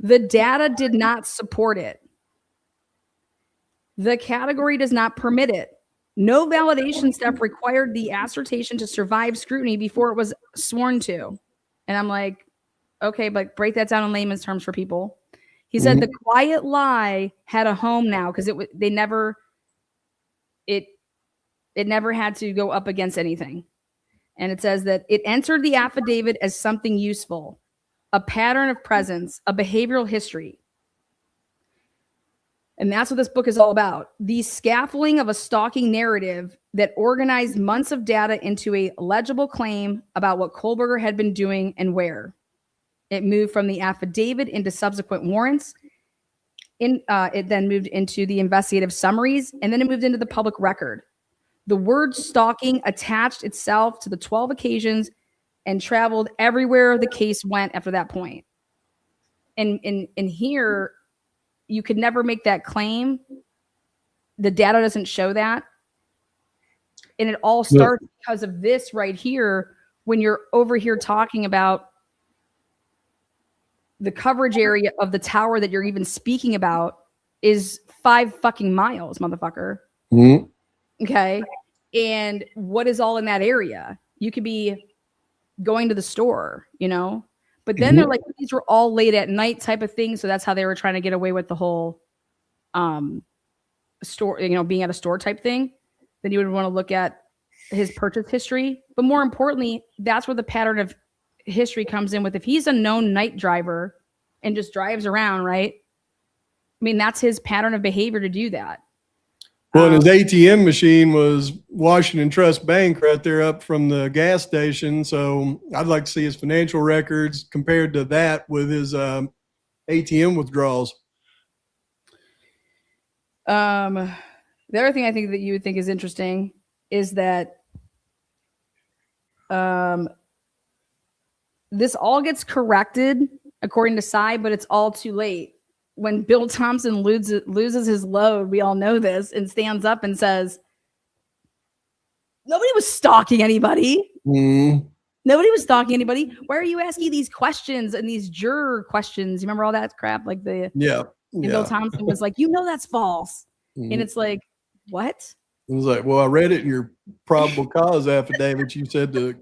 E: The data did not support it. The category does not permit it. No validation step required the assertion to survive scrutiny before it was sworn to. And I'm like, okay, but break that down in layman's terms for people. He said the quiet lie had a home now because it never had to go up against anything. And it says that it entered the affidavit as something useful, a pattern of presence, a behavioral history. And that's what this book is all about. The scaffolding of a stalking narrative that organized months of data into a legible claim about what Kohlberger had been doing and where. It moved from the affidavit into subsequent warrants. It then moved into the investigative summaries, and then it moved into the public record. The word stalking attached itself to the 12 occasions and traveled everywhere the case went after that point. And here, you could never make that claim. The data doesn't show that. And it all starts because of this right here, when you're over here talking about the coverage area of the tower that you're even speaking about is 5 fucking miles, motherfucker.
I: Mm-hmm.
E: Okay. And what is all in that area? You could be going to the store, you know? But then they're like, these were all late at night type of thing. So that's how they were trying to get away with the whole store, you know, being at a store type thing. Then you would want to look at his purchase history. But more importantly, that's where the pattern of history comes in with if he's a known night driver and just drives around, right? I mean, that's his pattern of behavior to do that.
I: Well, his ATM machine was Washington Trust Bank right there up from the gas station. So I'd like to see his financial records compared to that with his ATM withdrawals.
E: The other thing I think that you would think is interesting is that this all gets corrected according to Cy, but it's all too late. When Bill Thompson loses his load, we all know this, and stands up and says, nobody was stalking anybody. Nobody was stalking anybody. Why are you asking these questions and these juror questions? You remember all that crap? Like Bill Thompson was like, you know, that's false. And it's like, what?
I: It was like, well, I read it in your probable cause affidavit. You said to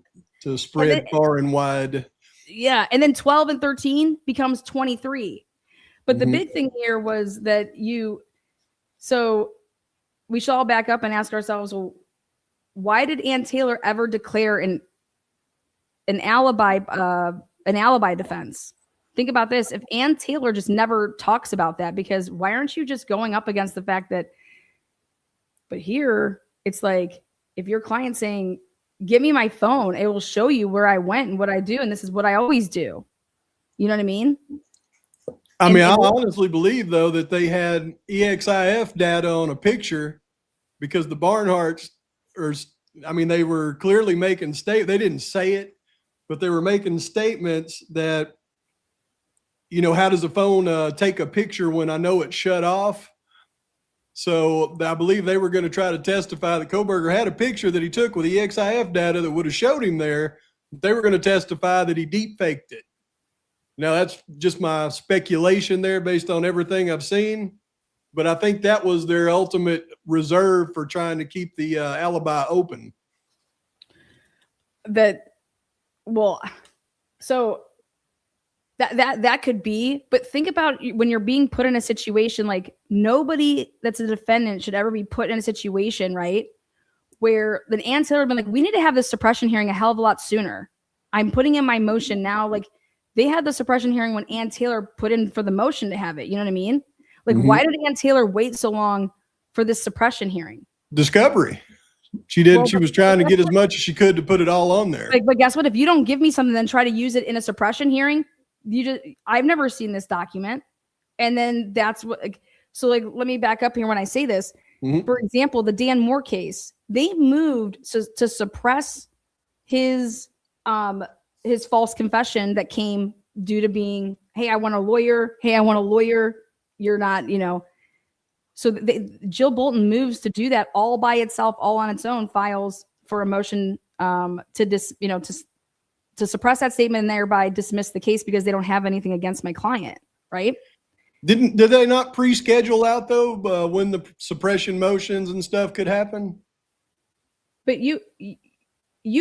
I: spread far and wide.
E: Yeah. And then 12 and 13 becomes 23. But the big thing here was that so we should all back up and ask ourselves, well, why did Ann Taylor ever declare an alibi defense? Think about this. If Ann Taylor just never talks about that, because why aren't you just going up against the fact that, but here it's like, if your client's saying, give me my phone, it will show you where I went and what I do. And this is what I always do. You know what I mean?
I: I mean, I honestly believe, though, that they had EXIF data on a picture because the Barnharts they were clearly making they didn't say it, but they were making statements that, you know, how does a phone take a picture when I know it's shut off? So I believe they were going to try to testify that Kohlberger had a picture that he took with the EXIF data that would have showed him there. They were going to testify that he deep faked it. Now, that's just my speculation there based on everything I've seen. But I think that was their ultimate reserve for trying to keep the alibi open.
E: So that could be. But think about when you're being put in a situation, like nobody that's a defendant should ever be put in a situation, right, where the Ann Taylor would have been like, we need to have this suppression hearing a hell of a lot sooner. I'm putting in my motion now. Like, they had the suppression hearing when Ann Taylor put in for the motion to have it. You know what I mean? Like, why did Ann Taylor wait so long for this suppression hearing?
I: Discovery. She did. She was trying to get as much as she could to put it all on there.
E: But guess what? If you don't give me something, then try to use it in a suppression hearing. I've never seen this document. And then that's what. So, like, let me back up here when I say this. For example, the Dan Moore case, they moved to suppress his false confession that came due to being, hey, I want a lawyer. Hey, I want a lawyer. You're not, you know. So Jill Bolton moves to do that all by itself, all on its own, files for a motion to to suppress that statement and thereby dismiss the case because they don't have anything against my client, right?
I: Did they not pre-schedule out though when the suppression motions and stuff could happen?
E: But you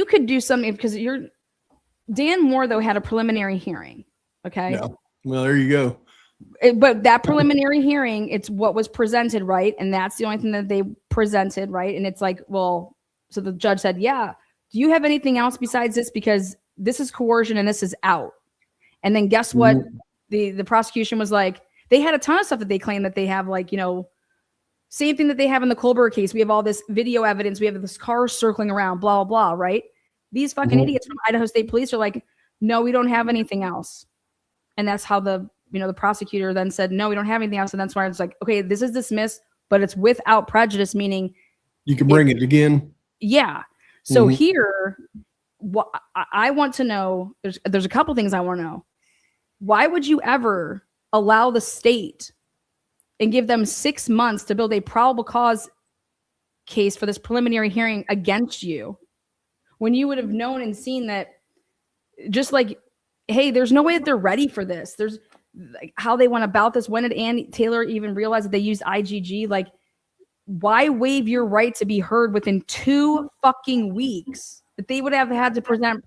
E: could do something because Dan Moore though had a preliminary hearing. Okay.
I: Yeah. Well, there you go.
E: But that preliminary hearing, it's what was presented, right? And that's the only thing that they presented, right? And it's like, well, so the judge said, yeah, do you have anything else besides this? Because this is coercion and this is out. And then guess what? The prosecution was like, they had a ton of stuff that they claim that they have, like, you know, same thing that they have in the Colbert case. We have all this video evidence. We have this car circling around, blah, blah, blah, right? These fucking idiots from Idaho State Police are like, no, we don't have anything else. And that's how the prosecutor then said, no, we don't have anything else. And that's why it's like, okay, this is dismissed, but it's without prejudice, meaning
I: you can bring it again.
E: Yeah. So here, what I want to know, there's a couple things I want to know. Why would you ever allow the state and give them 6 months to build a probable cause case for this preliminary hearing against you when you would have known and seen that just like, hey, there's no way that they're ready for this. There's like how they went about this. When did Annie Taylor even realize that they used IgG? Like, why waive your right to be heard within 2 fucking weeks that they would have had to present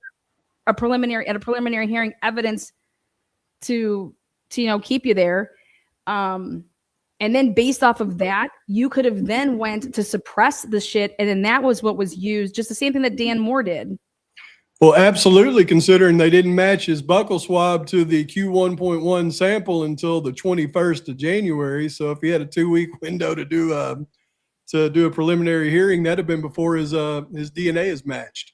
E: a preliminary hearing evidence to keep you there. And then based off of that, you could have then went to suppress the shit. And then that was what was used. Just the same thing that Dan Moore did.
I: Well, absolutely, considering they didn't match his buccal swab to the Q1.1 sample until the 21st of January. So if he had a 2-week window to do a preliminary hearing, that'd have been before his DNA is matched.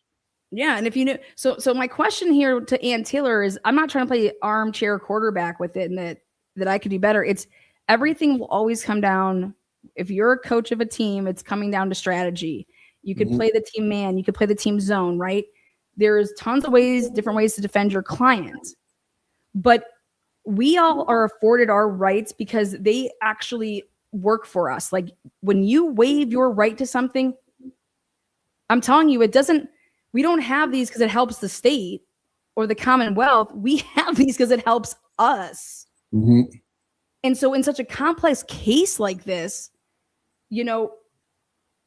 E: Yeah, and if you knew, so my question here to Ann Taylor is, I'm not trying to play armchair quarterback with it, and that I could do better. It's everything will always come down. If you're a coach of a team, it's coming down to strategy. You could play the team man, you could play the team zone, right? There's tons of different ways to defend your client, but we all are afforded our rights because they actually work for us. Like when you waive your right to something, I'm telling you, we don't have these because it helps the state or the Commonwealth. We have these because it helps us. And so in such a complex case like this,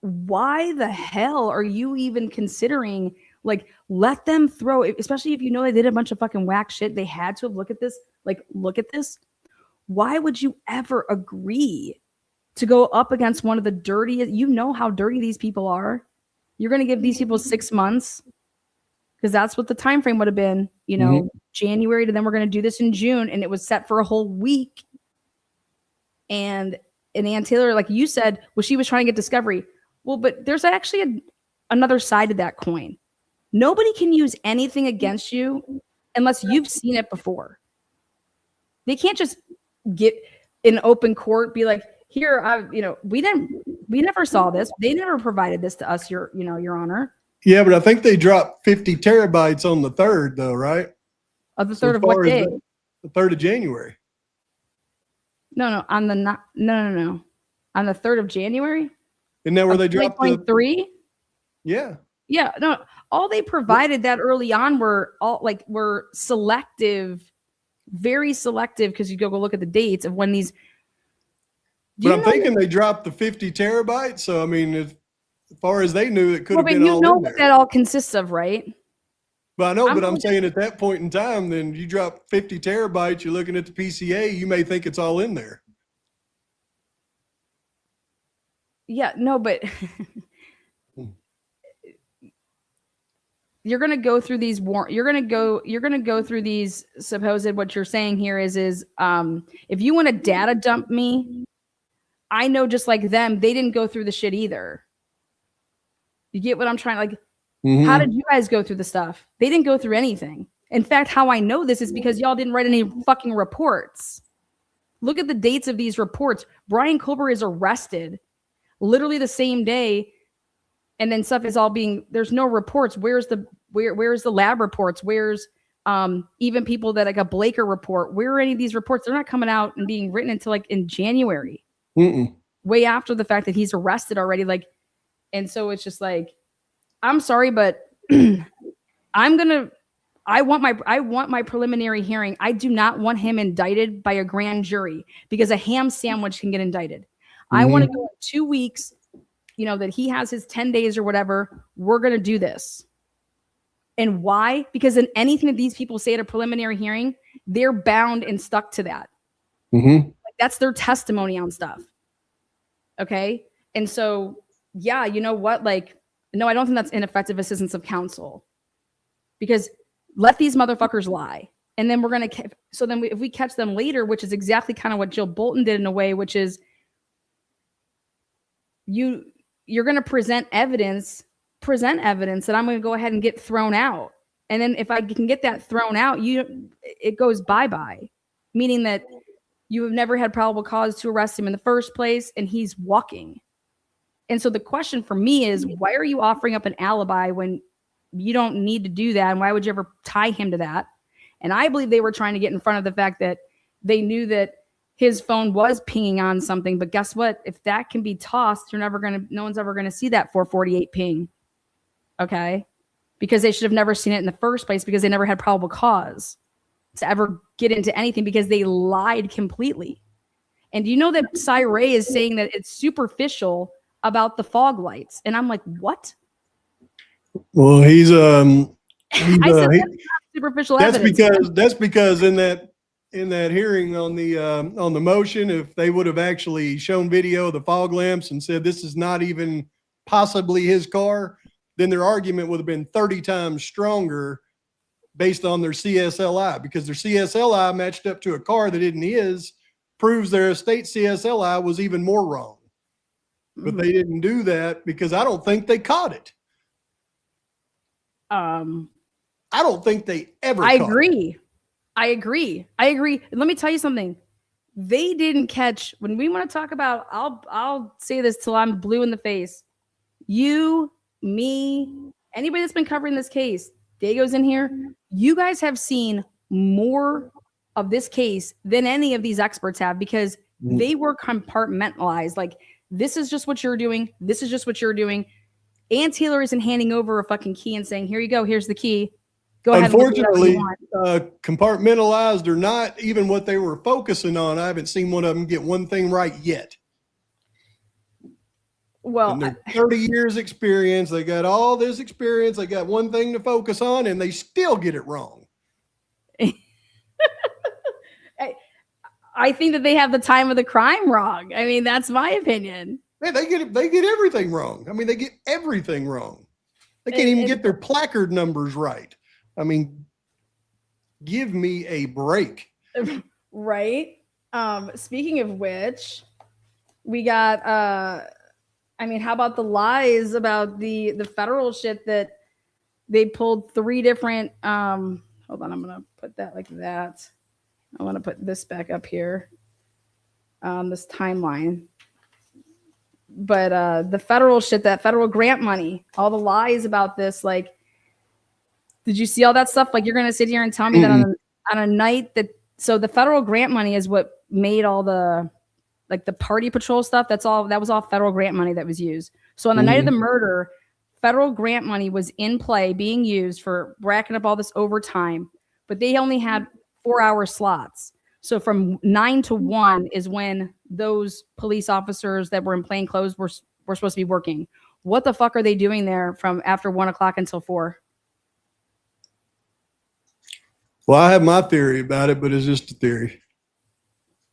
E: why the hell are you even considering, like, let them throw it, especially if they did a bunch of fucking whack shit. They had to look at this. Why would you ever agree to go up against one of the dirtiest? You know how dirty these people are. You're going to give these people 6 months because that's what the time frame would have been, January to then we're going to do this in June, and it was set for a whole week. And Ann Taylor, like you said, she was trying to get discovery. Well, but there's actually another side to that coin. Nobody can use anything against you unless you've seen it before. They can't just get in open court, be like, here, we never saw this. They never provided this to us, Your Honor.
I: Yeah, but I think they dropped 50 terabytes on the 3rd, though, right?
E: Of the 3rd of what day?
I: The 3rd of January.
E: No. On the no. On the 3rd of January?
I: Isn't that where they dropped
E: 3?
I: Yeah.
E: Yeah, no. All they provided that early on were selective, very selective, because you go look at the dates of when these.
I: But I'm thinking they dropped the 50 terabytes. So I mean, as far as they knew, it could have been all in there.
E: What that all consists of, right?
I: But I know, I'm saying at that point in time, then you drop 50 terabytes, you're looking at the PCA, you may think it's all in there.
E: Yeah, no, but you're going to go through these you're going to go through these supposed, what you're saying here is if you want to data dump me, I know just like them, they didn't go through the shit either. You get what I'm trying, like, how did you guys go through the stuff? They didn't go through anything. In fact, how I know this is because y'all didn't write any fucking reports. Look at the dates of these reports. Brian Colbert is arrested literally the same day. And then stuff is all there's no reports. Where's the lab reports? Where's even people that like a Blaker report? Where are any of these reports? They're not coming out and being written until like in January, way after the fact that he's arrested already. Like, and so it's just like, I'm sorry, but I'm going to I want my preliminary hearing. I do not want him indicted by a grand jury because a ham sandwich can get indicted. I want to go in 2 weeks, you know, that he has his 10 days or whatever. We're going to do this. And why? Because in anything that these people say at a preliminary hearing, they're bound and stuck to that. Like, that's their testimony on stuff. Okay. And so, yeah, you know what? Like, no, I don't think that's ineffective assistance of counsel, because let these motherfuckers lie. And then we're going to, so then if we catch them later, which is exactly kind of what Jill Bolton did in a way, which is you're going to present evidence that I'm going to go ahead and get thrown out. And then if I can get that thrown out, it goes bye-bye, meaning that you have never had probable cause to arrest him in the first place, and he's walking. And so the question for me is, why are you offering up an alibi when you don't need to do that? And why would you ever tie him to that? And I believe they were trying to get in front of the fact that they knew that his phone was pinging on something. But guess what? If that can be tossed, no one's ever going to see that 448 ping. Okay. Because they should have never seen it in the first place, because they never had probable cause to ever get into anything, because they lied completely. And you know that Cy Ray is saying that it's superficial about the fog lights. And I'm like, what?
I: Well, I
E: said that's not superficial evidence.
I: That's because in that hearing on the motion, if they would have actually shown video of the fog lamps and said this is not even possibly his car, then their argument would have been 30 times stronger based on their CSLI, because their CSLI matched up to a car that isn't his, proves their state CSLI was even more wrong. But they didn't do that because I don't think they caught it. I don't think they ever caught it.
E: I agree. Let me tell you something. They didn't catch, when we want to talk about, I'll say this till I'm blue in the face. You, me, anybody that's been covering this case, Dago's in here. You guys have seen more of this case than any of these experts have, because they were compartmentalized. Like, this is just what you're doing. This is just what you're doing. Ann Taylor isn't handing over a fucking key and saying, here you go, here's the key. Go ahead.
I: Unfortunately, compartmentalized or not, even what they were focusing on, I haven't seen one of them get one thing right yet.
E: Well,
I: 30 years experience, they got all this experience, they got one thing to focus on, and they still get it wrong.
E: I think that they have the time of the crime wrong. I mean, that's my opinion.
I: Yeah, they get everything wrong. I mean, they get everything wrong. They can't even get their placard numbers right. I mean, give me a break.
E: Right. Speaking of which, we got I mean, how about the lies about the federal shit that they pulled 3 different hold on, I'm gonna put that like that. I want to put this back up here on this timeline. But the federal shit, that federal grant money, all the lies about this, like, did you see all that stuff? Like, you're going to sit here and tell me that on a night that, so the federal grant money is what made all the, like, the party patrol stuff. That was all federal grant money that was used. So on the night of the murder, federal grant money was in play, being used for racking up all this overtime, but they only had 4-hour slots. So from 9 to 1 is when those police officers that were in plain clothes were supposed to be working. What the fuck are they doing there from after 1 o'clock until 4?
I: Well, I have my theory about it, but it's just a theory.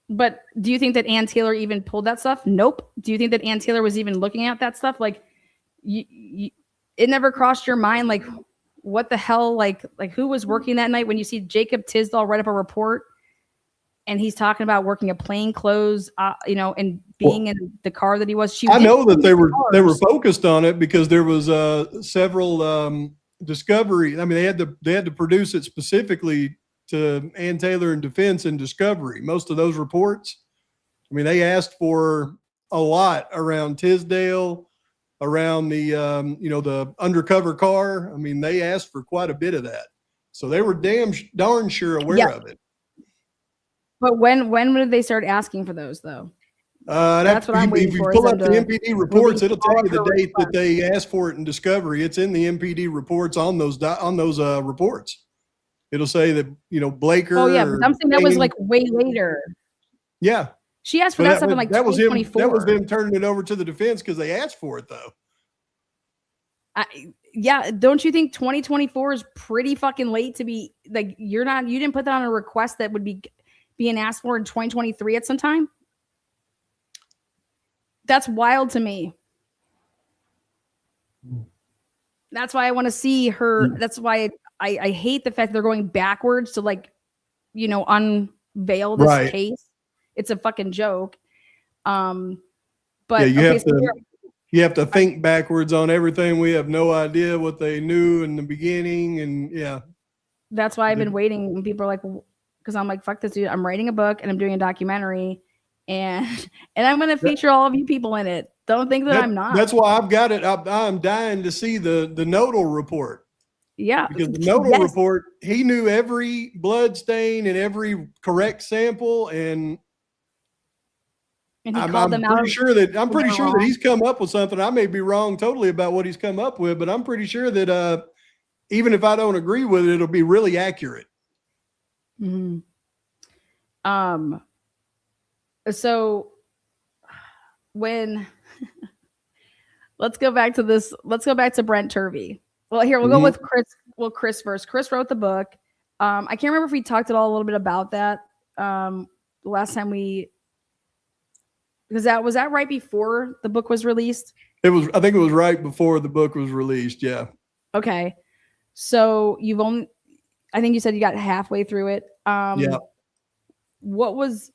E: But do you think that Ann Taylor even pulled that stuff? Nope. Do you think that Ann Taylor was even looking at that stuff? Like, it never crossed your mind, like, what the hell, like who was working that night when you see Jacob Tisdall write up a report and he's talking about working a plain clothes, and being in the car that he was.
I: I know that they were focused on it because there was several discovery. I mean, they had to produce it specifically to Ann Taylor and defense and discovery. Most of those reports, I mean, they asked for a lot around Tisdale, around the the undercover car. I mean, they asked for quite a bit of that, so they were darn sure aware of it.
E: But when did they start asking for those, though?
I: That's what I'm waiting for. If you pull up the MPD reports, it'll tell you the date that they asked for it in discovery. It's in the MPD reports on those reports. It'll say that, Blaker.
E: Oh yeah, but I'm saying that was
I: Payne.
E: like way later.
I: Yeah.
E: She asked for
I: But
E: that stuff in like
I: that was him.
E: 2024.
I: That was them turning it over to the defense because they asked for it, though.
E: Yeah, don't you think 2024 is pretty fucking late to be like you didn't put that on a request that would be being asked for in 2023 at some time? That's wild to me. That's why I want to see her. That's why I hate the fact they're going backwards to like, unveil this case. It's a fucking joke. But
I: yeah, you have to think backwards on everything. We have no idea what they knew in the beginning, and yeah.
E: That's why I've been waiting when people are like, because I'm like, fuck this dude. I'm writing a book and I'm doing a documentary, and I'm going to feature all of you people in it. Don't think that I'm not.
I: That's why I've got it. I'm dying to see the nodal report.
E: Yeah,
I: because the nodal report, he knew every blood stain and every correct sample, and
E: he
I: I'm
E: called them out.
I: pretty sure that he's come up with something. I may be wrong totally about what he's come up with, but I'm pretty sure that even if I don't agree with it, it'll be really accurate.
E: Mm-hmm. So when let's go back to this. Let's go back to Brent Turvey. Well, here we'll go with Chris. Well, Chris first. Chris wrote the book. I can't remember if we talked at all a little bit about that the last time because was that right before the book was released?
I: It was. I think it was right before the book was released. Yeah.
E: Okay. So I think you said you got halfway through it.
I: Yeah.
E: What was,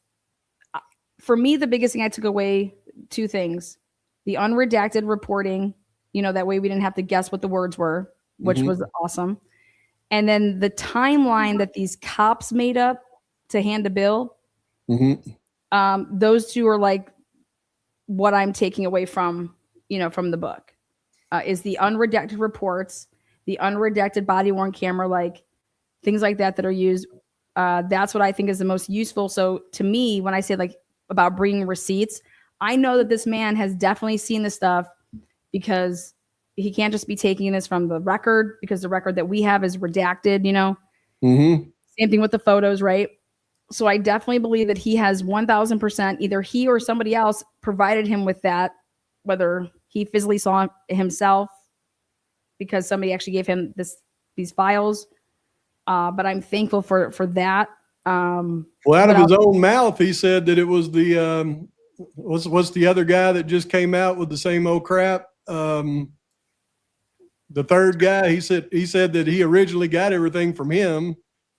E: for me, the biggest thing I took away, two things: the unredacted reporting, that way we didn't have to guess what the words were, which was awesome. And then the timeline that these cops made up to hand a bill. Those two are like what I'm taking away from the book, is the unredacted reports, the unredacted body worn camera, like things like that are used. That's what I think is the most useful. So to me, when I say like about bringing receipts, I know that this man has definitely seen this stuff, because he can't just be taking this from the record, because the record that we have is redacted, Same thing with the photos, right? So I definitely believe that he has 1000%, either he or somebody else provided him with that, whether he physically saw it himself because somebody actually gave him these files. But I'm thankful for that.
I: Well, out of his own mouth, he said that it was the what's the other guy that just came out with the same old crap? The third guy, he said that he originally got everything from him.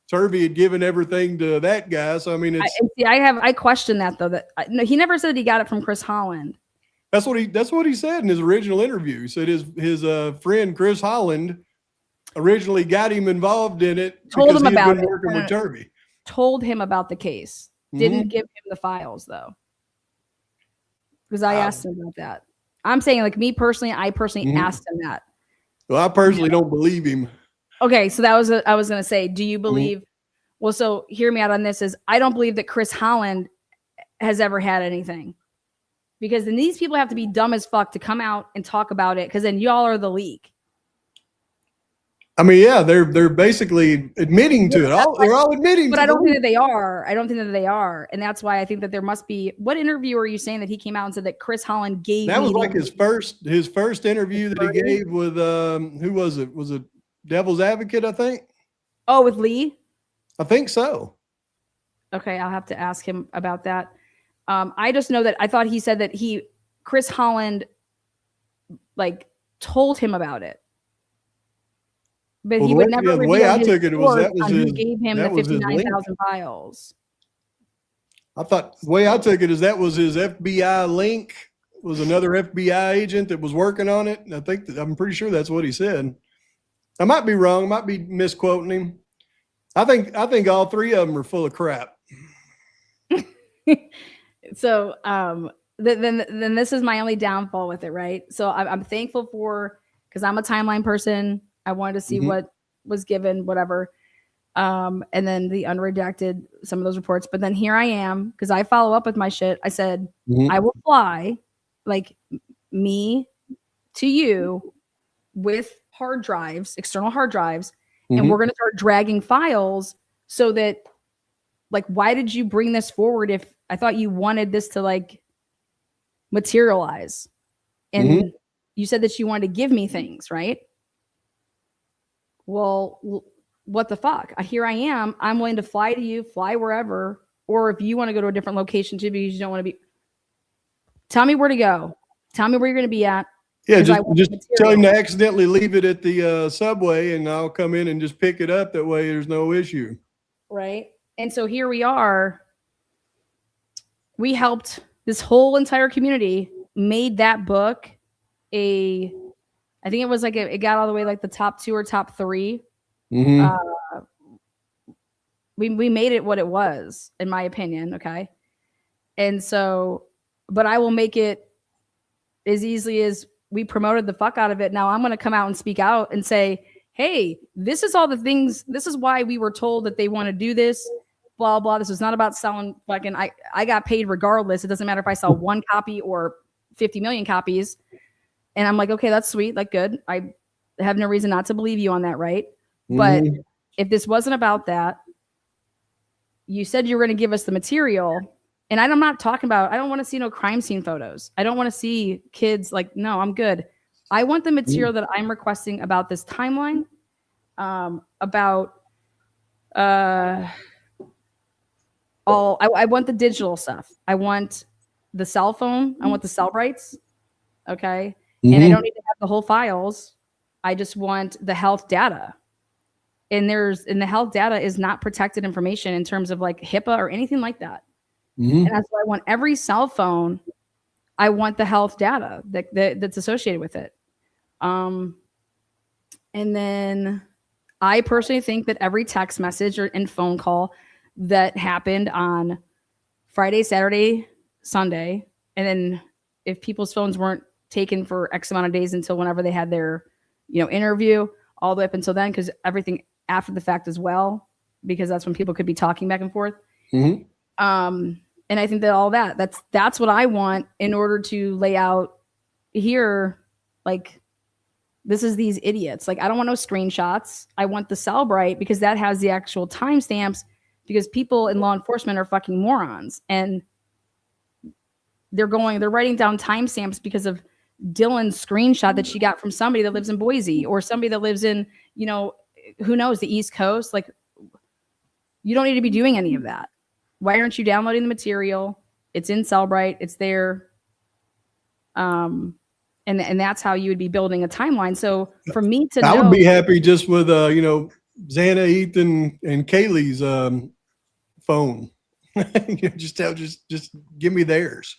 I: Turvey had given everything to that guy. So I mean,
E: I question that though. No, he never said he got it from Chris Holland.
I: That's what he said in his original interview. He said his friend Chris Holland originally got him involved in it.
E: Told him about it.
I: Working with Turvey.
E: Told him about the case. Didn't give him the files though, because I asked him about that. I'm saying, like, me personally, I personally asked him that.
I: Well, I personally don't believe him.
E: Okay, so that was I was going to say, do you believe? Well, so hear me out on this. Is I don't believe that Chris Holland has ever had anything, because then these people have to be dumb as fuck to come out and talk about it, because then y'all are the leak.
I: I mean, yeah, they're basically admitting to it. They're all admitting.
E: But I don't think that they are. I don't think that they are, and that's why I think that there must be. What interview are you saying that he came out and said that Chris Holland gave?
I: That was like his first interview that he gave with who was it? Was it Devil's Advocate? I think.
E: Oh, with Lee.
I: I think so.
E: Okay, I'll have to ask him about that. I just know that I thought he said that Chris Holland, like, told him about it. But he would never.
I: The way I took it was that was
E: who gave him the 59,000 files.
I: I thought the way I took it is that was his FBI link. Was another FBI agent that was working on it. And I'm pretty sure that's what he said. I might be wrong. I might be misquoting him. I think all three of them are full of crap.
E: So then this is my only downfall with it, right? So I'm thankful because I'm a timeline person. I wanted to see what was given, whatever. And then the unredacted, some of those reports. But then here I am, because I follow up with my shit. I said, I will fly, like, me to you with hard drives, external hard drives, and we're going to start dragging files so that, like, why did you bring this forward if I thought you wanted this to like materialize? And you said that you wanted to give me things, right? Well, what the fuck? Here I am. I'm willing to fly to you, fly wherever, or if you want to go to a different location too because you don't want to be. Tell me where to go. Tell me where you're going to be at.
I: Yeah, just tell him to accidentally leave it at the subway, and I'll come in and just pick it up. That way, there's no issue.
E: Right. And so here we are. We helped this whole entire community, made that book I think it was like it got all the way like the top 2 or top 3. We made it what it was, in my opinion. Okay. And so, but I will make it as easily as we promoted the fuck out of it. Now I'm going to come out and speak out and say, hey, this is all the things. This is why we were told that they want to do this. Blah, blah. This is not about selling fucking, I got paid regardless. It doesn't matter if I sell 1 copy or 50 million copies. And I'm like, okay, that's sweet. Like, good. I have no reason not to believe you on that. Right. But if this wasn't about that, you said you were going to give us the material. And I'm not talking about, I don't want to see no crime scene photos. I don't want to see kids like, no, I'm good. I want the material that I'm requesting about this timeline, about I want the digital stuff. I want the cell phone. I want the cell rights. Okay. And I don't need to have the whole files. I just want the health data. And the health data is not protected information in terms of like HIPAA or anything like that. And that's why I want every cell phone. I want the health data that's associated with it. And then I personally think that every text message and phone call that happened on Friday, Saturday, Sunday, and then if people's phones weren't taken for X amount of days until whenever they had their, interview, all the way up until then, because everything after the fact as well, because that's when people could be talking back and forth. And I think that all that's what I want in order to lay out here, like, this is these idiots. Like, I don't want no screenshots. I want the Cellbrite because that has the actual timestamps, because people in law enforcement are fucking morons. And they're writing down timestamps because of Dylan's screenshot that she got from somebody that lives in Boise or somebody that lives in, who knows, the East Coast. Like, you don't need to be doing any of that. Why aren't you downloading the material? It's in Cellbrite. It's there. And that's how you would be building a timeline. So for me to
I: I would be happy just with, Xana, Ethan, and Kaylee's phone. just give me theirs.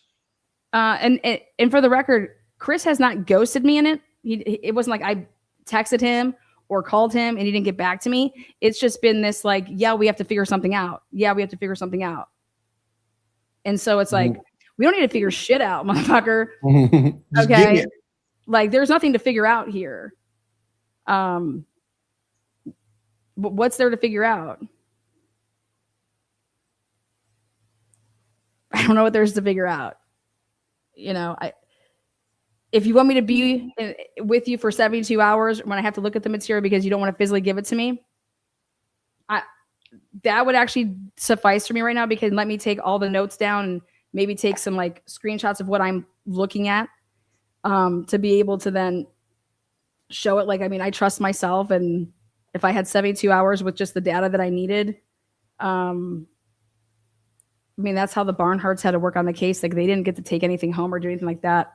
E: And for the record, Chris has not ghosted me in it. It wasn't like I texted him or called him and he didn't get back to me. It's just been this like, yeah, we have to figure something out. Yeah, we have to figure something out. And so it's like, we don't need to figure shit out, motherfucker. Okay. Like, there's nothing to figure out here. But what's there to figure out? I don't know what there's to figure out. If you want me to be with you for 72 hours when I have to look at the material because you don't want to physically give it to me, that would actually suffice for me right now, because let me take all the notes down and maybe take some like screenshots of what I'm looking at, to be able to then show it. Like, I mean, I trust myself. And if I had 72 hours with just the data that I needed, I mean, that's how the Barnharts had to work on the case. Like, they didn't get to take anything home or do anything like that.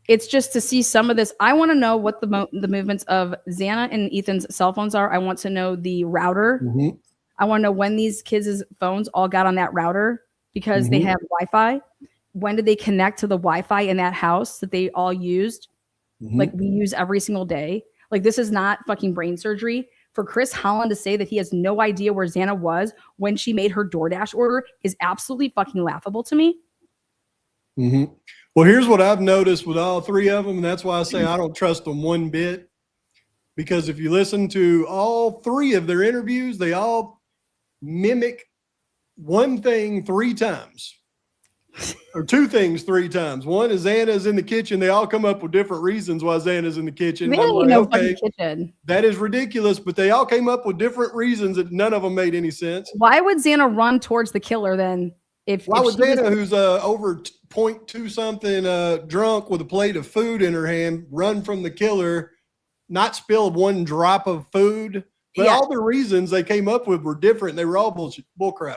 E: It's just to see some of this. I want to know what the movements of Xana and Ethan's cell phones are. I want to know the router. I want to know when these kids' phones all got on that router, because they have Wi-Fi. When did they connect to the Wi-Fi in that house that they all used? Like, we use every single day. Like, this is not fucking brain surgery. For Chris Holland to say that he has no idea where Xana was when she made her DoorDash order is absolutely fucking laughable to me.
I: Well, here's what I've noticed with all 3 of them, and that's why I say I don't trust them one bit. Because if you listen to all 3 of their interviews, they all mimic one thing 3 times. or two things 3 times. One is Xana's in the kitchen. They all come up with different reasons why Xana's in the kitchen.
E: Man,
I: I'm
E: ain't
I: like,
E: no
I: okay,
E: fucking kitchen.
I: that is ridiculous, but they all came up with different reasons that none of them made any sense.
E: Why would Xana run towards the killer then?
I: Why would
E: she was-
I: Xana, who's over 0.2 something drunk with a plate of food in her hand, run from the killer, not spill one drop of food? But
E: Yeah.
I: all the reasons they came up with were different. They were all bullcrap.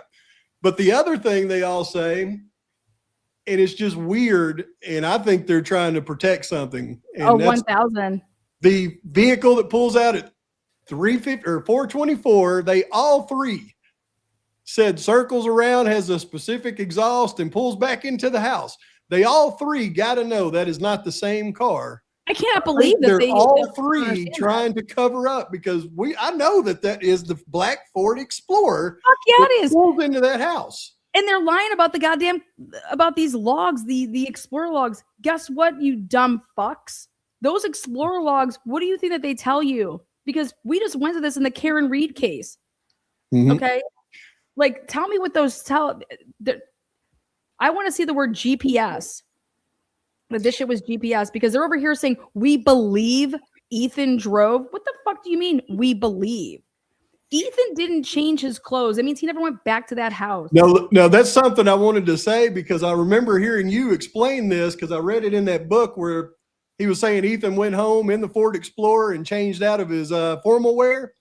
I: But the other thing they all say, and it's just weird, and I think they're trying to protect something. And that's
E: 1,000.
I: the vehicle that pulls out at 350 or 424. They all 3 said circles around, has a specific exhaust, and pulls back into the house. They all 3 got to know that is not the same car.
E: I cannot believe that
I: They're all
E: that
I: 3
E: understand
I: trying to cover up because I know that is the black Ford Explorer.
E: Fuck yeah,
I: that
E: it is.
I: pulled into that house.
E: And they're lying about about these logs, the Explorer logs. Guess what, you dumb fucks? Those Explorer logs, what do you think that they tell you? Because we just went to this in the Karen Reed case.
I: Mhm.
E: Okay. Like, tell me what those tell. I want to see the word GPS. That this shit was GPS because they're over here saying, we believe Ethan drove. What the fuck do you mean, we believe? Ethan didn't change his clothes. That means he never went back to that house.
I: No, that's something I wanted to say because I remember hearing you explain this because I read it in that book where he was saying Ethan went home in the Ford Explorer and changed out of his formal wear.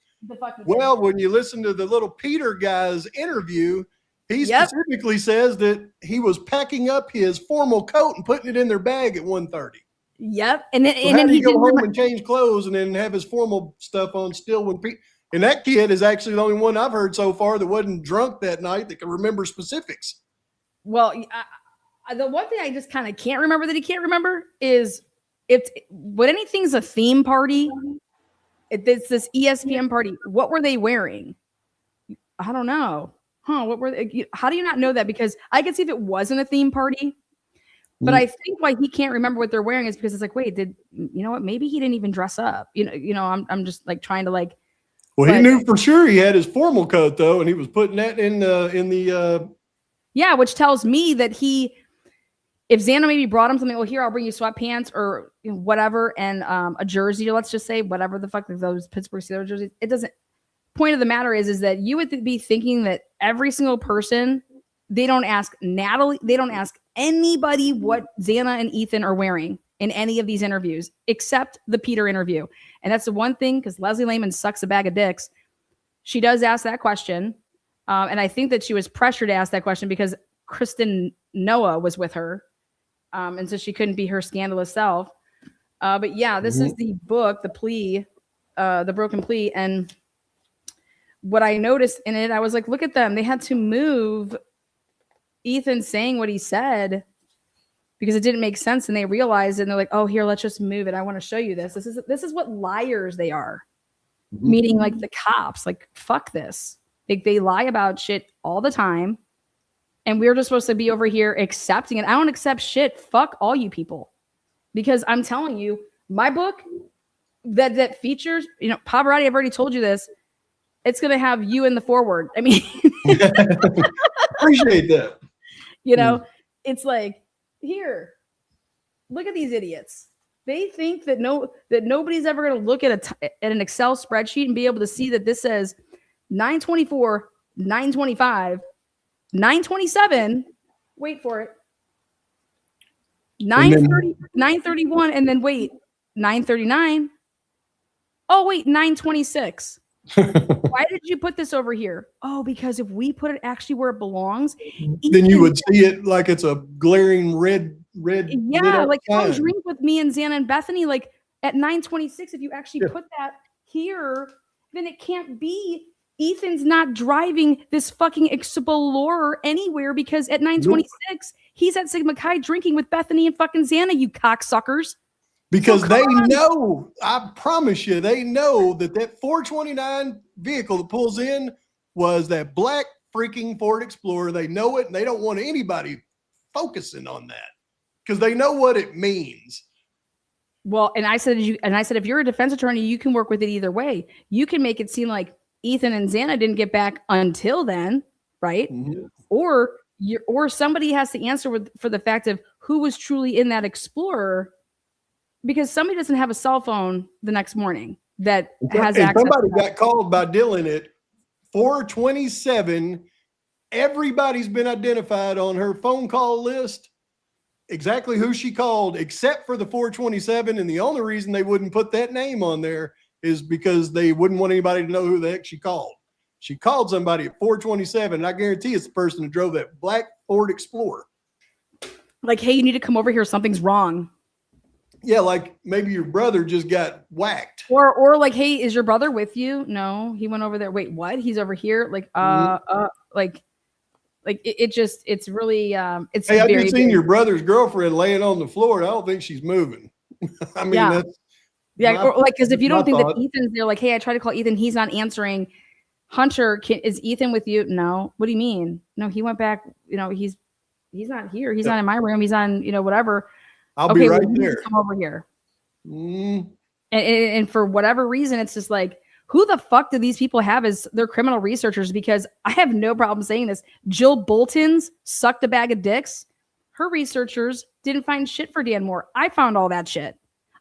I: Well, when you listen to the little Peter guy's interview, he specifically says that he was packing up his formal coat and putting it in their bag at 1:30.
E: Yep. And then,
I: So then he go home and change clothes and then have his formal stuff on still when and that kid is actually the only one I've heard so far that wasn't drunk that night that can remember specifics.
E: Well, the one thing I just kind of can't remember that he can't remember is when anything's a theme party, it's this ESPN party. What were they wearing? I don't know. What were they? How do you not know that? Because I could see if it wasn't a theme party, but I think why he can't remember what they're wearing is because it's like, wait, you know what? Maybe he didn't even dress up. I'm just like trying to like.
I: Well, he knew for sure he had his formal coat though, and he was putting that in the.
E: Yeah, which tells me that if Xana maybe brought him something, well, here I'll bring you sweatpants or whatever, and a jersey. Let's just say whatever the fuck those Pittsburgh Steelers jerseys. It doesn't. Point of the matter is that you would be thinking that every single person, they don't ask Natalie, they don't ask anybody what Xana and Ethan are wearing in any of these interviews, except the Peter interview. And that's the one thing, because Leslie Lehman sucks a bag of dicks. She does ask that question. And I think that she was pressured to ask that question because Kristen Noah was with her. And so she couldn't be her scandalous self. But yeah, this is the book, The Plea, The Broken Plea. And what I noticed in it, I was like, look at them. They had to move Ethan saying what he said because it didn't make sense. And they realized it and they're like, oh, here, let's just move it. I want to show you this. This is what liars they are. Meaning like the cops, like, fuck this. They lie about shit all the time. And we're just supposed to be over here accepting it. I don't accept shit. Fuck all you people. Because I'm telling you, my book that features, Pavarotti, I've already told you this. It's going to have you in the foreword. I mean,
I: appreciate that.
E: It's like, here, look at these idiots. They think that nobody's ever going to look at an Excel spreadsheet and be able to see that this says 924, 925, 927. Wait for it. 930, 931, and then wait, 939. Oh, wait, 926. Why did you put this over here? Oh, because if we put it actually where it belongs,
I: then you would see it like it's a glaring red.
E: Yeah, like come drink with me and Xana and Bethany. Like at 926, if you actually put that here, then it can't be. Ethan's not driving this fucking Explorer anywhere because at 926, he's at Sigma Chi drinking with Bethany and fucking Xana, you cocksuckers.
I: Because they know, I promise you, they know that 429 vehicle that pulls in was that black freaking Ford Explorer. They know it, and they don't want anybody focusing on that because they know what it means.
E: Well, and I said, if you're a defense attorney, you can work with it either way. You can make it seem like Ethan and Xana didn't get back until then, right? Or or somebody has to answer for the fact of who was truly in that Explorer, because somebody doesn't have a cell phone the next morning that has access.
I: Somebody got called by Dylan at 4:27. Everybody's been identified on her phone call list, exactly who she called, except for the 427. And the only reason they wouldn't put that name on there is because they wouldn't want anybody to know who the heck she called. She called somebody at 427, and I guarantee it's the person who drove that black Ford Explorer.
E: Like, hey, you need to come over here. Something's wrong.
I: Yeah, like maybe your brother just got whacked.
E: Or like, hey, is your brother with you? No, he went over there. Wait, what? He's over here? Like, it's really, it's
I: hey, I've
E: very,
I: just seen your brother's girlfriend laying on the floor, and I don't think she's moving. I mean,
E: yeah.
I: that's
E: or like, because if you don't think
I: thought.
E: that Ethan's there, like, hey, I tried to call Ethan, he's not answering. Hunter, is Ethan with you? No. What do you mean? No, he went back. You know, he's not here. He's not in my room. He's on, whatever.
I: I'll be right there.
E: Come over here. And for whatever reason, it's just like, who the fuck do these people have as their criminal researchers? Because I have no problem saying this. Jill Bolton's sucked a bag of dicks. Her researchers didn't find shit for Dan Moore. I found all that shit.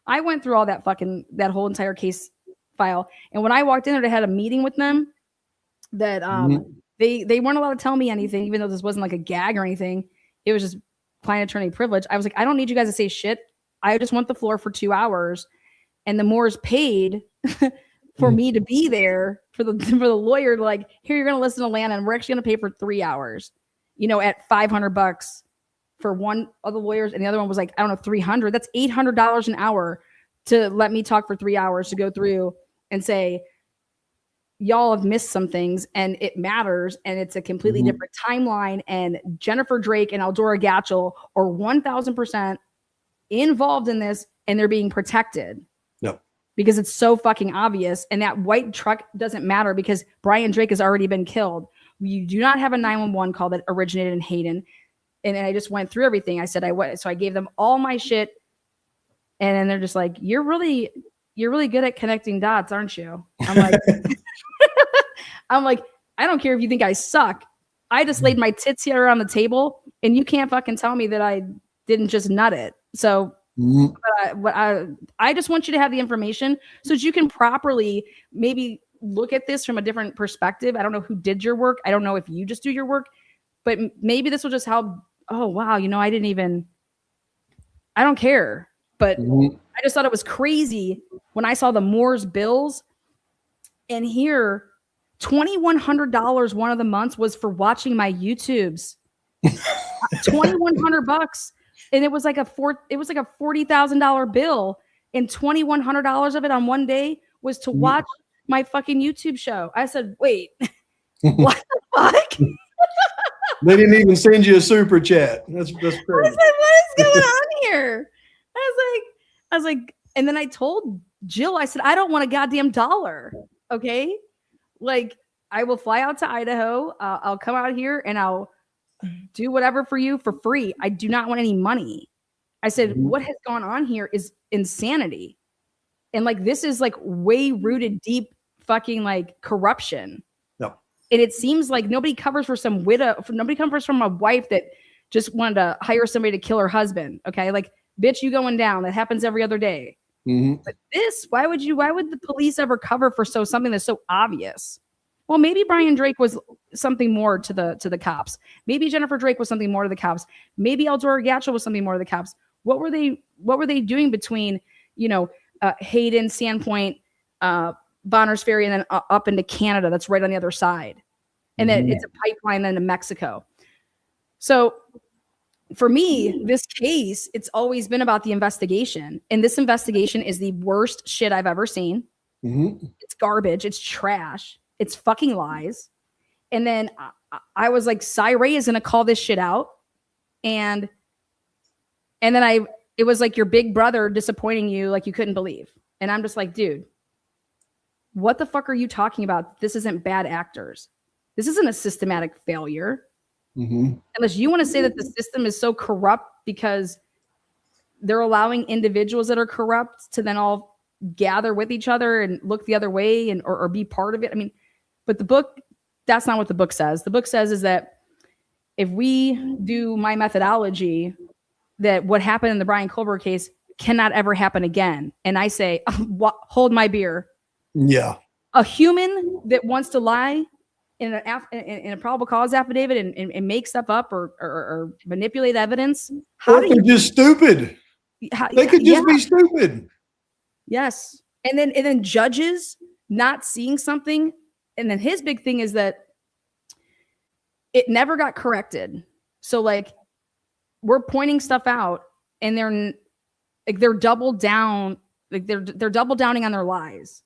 E: I went through all that whole entire case file. And when I walked in there, they had a meeting with them that they weren't allowed to tell me anything, even though this wasn't like a gag or anything. It was just client attorney privilege. I was like, I don't need you guys to say shit. I just want the floor for 2 hours. And the Moores paid for me to be there for the lawyer, like, here, you're going to listen to Lana, and we're actually going to pay for 3 hours, at $500 for one of the lawyers. And the other one was like, I don't know, $300. That's $800 an hour to let me talk for 3 hours to go through and say, y'all have missed some things and it matters. And it's a completely different timeline. And Jennifer Drake and Eldora Gatchel are 1000% involved in this, and they're being protected.
I: No.
E: Because it's so fucking obvious. And that white truck doesn't matter because Brian Drake has already been killed. You do not have a 911 call that originated in Hayden. And I just went through everything. I said so I gave them all my shit. And then they're just like, you're really good at connecting dots, aren't you? I'm like, I don't care if you think I suck. I just laid my tits here on the table, and you can't fucking tell me that I didn't just nut it. So I just want you to have the information so that you can properly maybe look at this from a different perspective. I don't know who did your work. I don't know if you just do your work, but maybe this will just help. Oh, wow. I don't care. But I just thought it was crazy when I saw the Moore's bills, and here $2,100 one of the months was for watching my YouTubes. $2,100. And it was like a $40,000 bill, and $2,100 of it on one day was to watch my fucking YouTube show. I said, wait, what the fuck?
I: They didn't even send you a super chat. That's crazy.
E: I said, what is going on here? I was like, and then I told Jill, I said, I don't want a goddamn dollar. Okay. Like, I will fly out to Idaho. I'll come out here and I'll do whatever for you for free. I do not want any money. I said, what has gone on here is insanity. And like, this is like way rooted deep fucking like corruption.
I: No.
E: And it seems like nobody covers for some widow. Nobody covers from a wife that just wanted to hire somebody to kill her husband. Okay. Like, bitch, you going down. That happens every other day. But this, why would the police ever cover for something that's so obvious? Well, maybe Brian Drake was something more to the cops. Maybe Jennifer Drake was something more to the cops. Maybe Eldora Gatchel was something more to the cops. What were they doing between, Hayden, Sandpoint, Bonners Ferry, and then up into Canada? That's right on the other side. And then it's a pipeline then to Mexico. So for me, this case, it's always been about the investigation. And this investigation is the worst shit I've ever seen. It's garbage. It's trash. It's fucking lies. And then I was like, Cy Ray is going to call this shit out. And then it was like your big brother disappointing you like you couldn't believe. And I'm just like, dude, what the fuck are you talking about? This isn't bad actors. This isn't a systematic failure. Unless you want to say that the system is so corrupt because they're allowing individuals that are corrupt to then all gather with each other and look the other way or be part of it. I mean, but the book, that's not what the book says. The book says is that if we do my methodology, that what happened in the Brian Colbert case cannot ever happen again. And I say, hold my beer.
I: Yeah.
E: A human that wants to lie in a probable cause affidavit and make stuff up or manipulate evidence.
I: Or they're just stupid. They could just be stupid.
E: Yes. And then judges not seeing something. And then his big thing is that it never got corrected. So like we're pointing stuff out and they're double down, like they're double downing on their lies.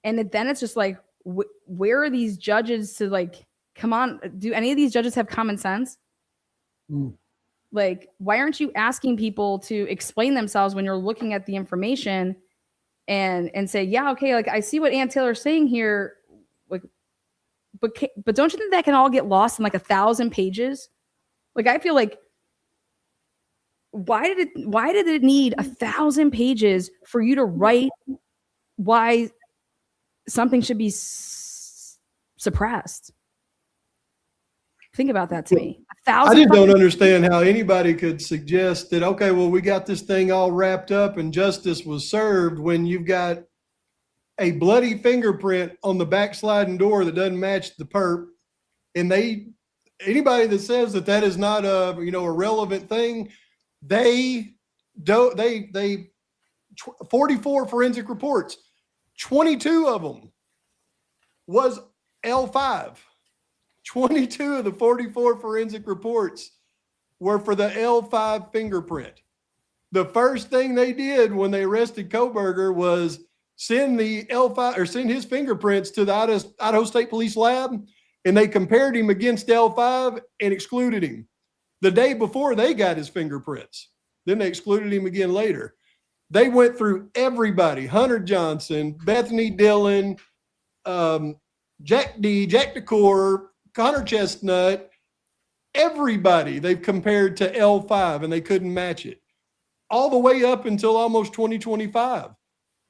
E: And then it's just like, where are these judges to like, come on, do any of these judges have common sense? Like, why aren't you asking people to explain themselves when you're looking at the information and say, yeah, okay, like I see what Ann Taylor's saying here, like, but don't you think that can all get lost in like 1,000 pages? Like, I feel like, why did it need 1,000 pages for you to write why something should be suppressed? Think about that to me. 1,000.
I: I just don't understand how anybody could suggest that, okay, well, we got this thing all wrapped up and justice was served when you've got a bloody fingerprint on the back sliding door that doesn't match the perp. And anybody that says that that is not a relevant thing, they 44 forensic reports, 22 of them was L5. 22 of the 44 forensic reports were for the L5 fingerprint. The first thing they did when they arrested Kohberger was send the L5 or send his fingerprints to the Idaho State Police lab, and they compared him against L5 and excluded him the day before they got his fingerprints. Then they excluded him again later. They went through everybody: Hunter Johnson, Bethany Dillon, Jack DeCour, Connor Chestnut, everybody they've compared to L5 and they couldn't match it all the way up until almost 2025.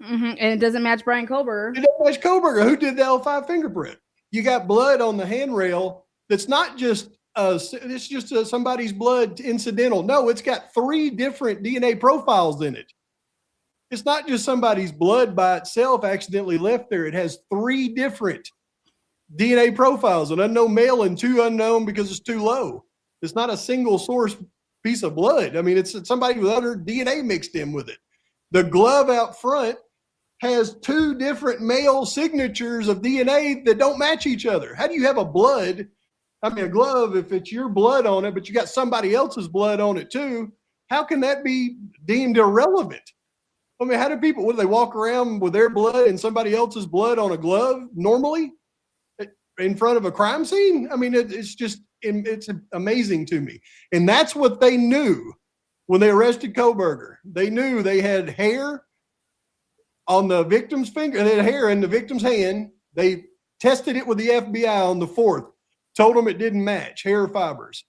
E: And it doesn't match Brian Kohberger.
I: It doesn't match Kohberger. Who did the L5 fingerprint? You got blood on the handrail that's not just it's just somebody's blood incidental. No, it's got 3 different DNA profiles in it. It's not just somebody's blood by itself accidentally left there. It has 3 different DNA profiles, an unknown male and 2 unknown because it's too low. It's not a single source piece of blood. I mean, it's somebody with other DNA mixed in with it. The glove out front has 2 different male signatures of DNA that don't match each other. How do you have a glove, if it's your blood on it, but you got somebody else's blood on it too? How can that be deemed irrelevant? I mean, how do people, they walk around with their blood and somebody else's blood on a glove normally in front of a crime scene? I mean, it's amazing to me. And that's what they knew when they arrested Kohberger. They knew they had hair on the victim's finger, they had hair in the victim's hand. They tested it with the FBI on the 4th, told them it didn't match, hair fibers.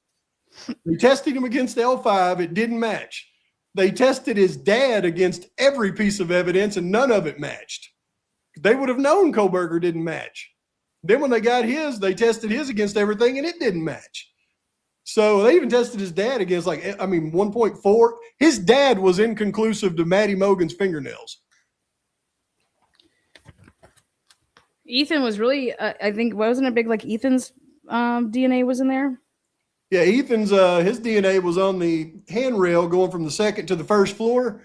I: They tested him against L5, it didn't match. They tested his dad against every piece of evidence and none of it matched. They would have known Kohberger didn't match. Then when they got his, they tested his against everything and it didn't match. So they even tested his dad against 1.4. His dad was inconclusive to Maddie Mogan's fingernails.
E: Ethan was really, I think, wasn't it big like Ethan's DNA was in there?
I: Yeah, Ethan's, his DNA was on the handrail going from the 2nd to the 1st floor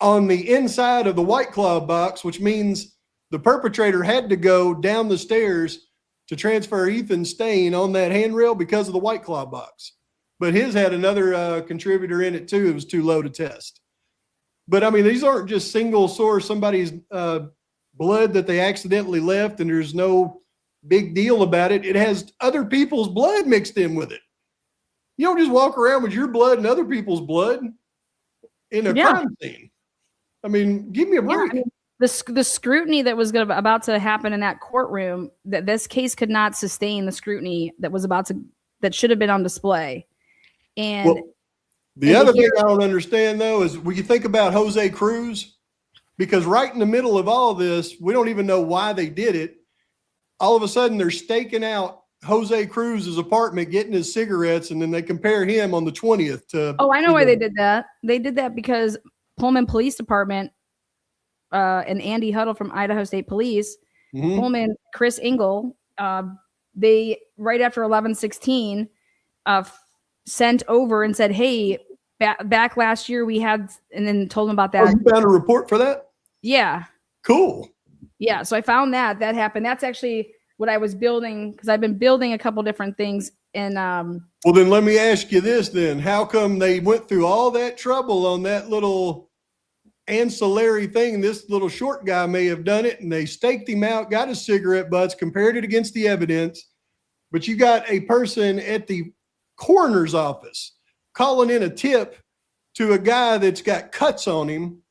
I: on the inside of the White Claw box, which means the perpetrator had to go down the stairs to transfer Ethan's stain on that handrail because of the White Claw box. But his had another contributor in it too. It was too low to test. But I mean, these aren't just single source, somebody's blood that they accidentally left and there's no big deal about it. It has other people's blood mixed in with it. You don't just walk around with your blood and other people's blood in a crime scene. I mean, give me a break.
E: Yeah, the scrutiny that was about to happen in that courtroom, that this case could not sustain the scrutiny that should have been on display. And
I: the other thing I don't understand though is when you think about Jose Cruz, because right in the middle of all this, we don't even know why they did it. All of a sudden they're staking out Jose Cruz's apartment getting his cigarettes, and then they compare him on the 20th to.
E: Oh, I know why they did that. They did that because Pullman Police Department and Andy Huddle from Idaho State Police,
I: Mhm.
E: Pullman, Chris Engel, they right after 11/16 sent over and said, hey, back last year we had, and then told them about that.
I: Oh, you found a report for that?
E: Yeah.
I: Cool.
E: Yeah. So I found that happened. That's actually what I was building, because I've been building a couple different things. And
I: well, then let me ask you this then. How come they went through all that trouble on that little ancillary thing? This little short guy may have done it, and they staked him out, got his cigarette butts, compared it against the evidence. But you got a person at the coroner's office calling in a tip to a guy that's got cuts on him.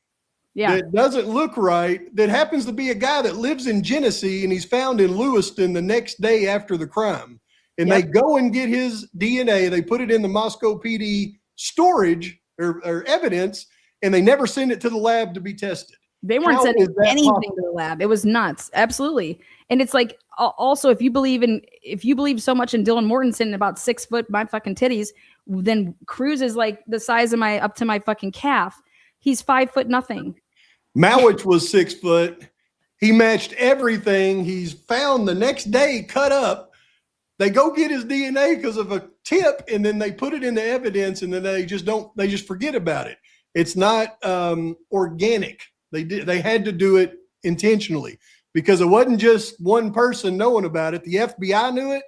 E: Yeah.
I: That doesn't look right, that happens to be a guy that lives in Genesee, and he's found in Lewiston the next day after the crime. And
E: Yep.
I: they go and get his DNA, they put it in the Moscow PD storage or evidence, and they never send it to the lab to be tested.
E: They weren't
I: How
E: sending
I: is that
E: anything
I: possible?
E: to the lab. It was nuts. Absolutely. And it's like, also, if you believe so much in Dylan Mortensen, about 6 foot, my fucking titties, then Cruz is like the size of up to my fucking calf. He's 5 foot nothing.
I: Mowich was 6 foot. He matched everything. He's found the next day cut up. They go get his DNA because of a tip, and then they put it into evidence, and then they just forget about it. It's not organic. They had to do it intentionally, because it wasn't just one person knowing about it. The FBI knew it,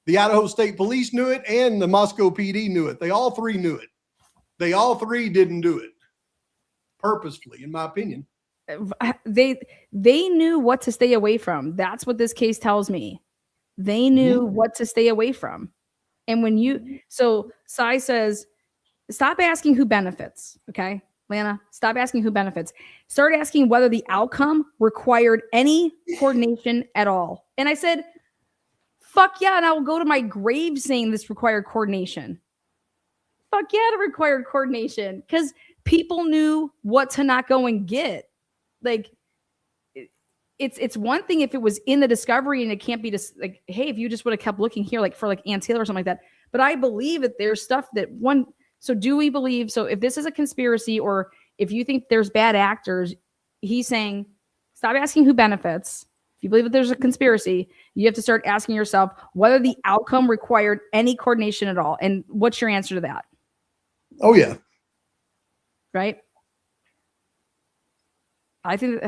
I: the Idaho State Police knew it, and the Moscow PD knew it. They all three knew it. They all three didn't do it purposefully, in my opinion.
E: They knew what to stay away from. That's what this case tells me. They knew what to stay away from. And so Sai says, stop asking who benefits. Okay, Lana, stop asking who benefits. Start asking whether the outcome required any coordination at all. And I said, fuck yeah. And I will go to my grave saying this required coordination. Fuck yeah, it required coordination, because people knew what to not go and get. Like, it's one thing if it was in the discovery and it can't be just like, hey, if you just would have kept looking here, like for like Ann Taylor or something like that. But I believe that there's stuff that so do we believe, so if this is a conspiracy, or if you think there's bad actors, he's saying, stop asking who benefits. If you believe that there's a conspiracy, you have to start asking yourself whether the outcome required any coordination at all. And what's your answer to that?
I: Oh yeah.
E: Right. I think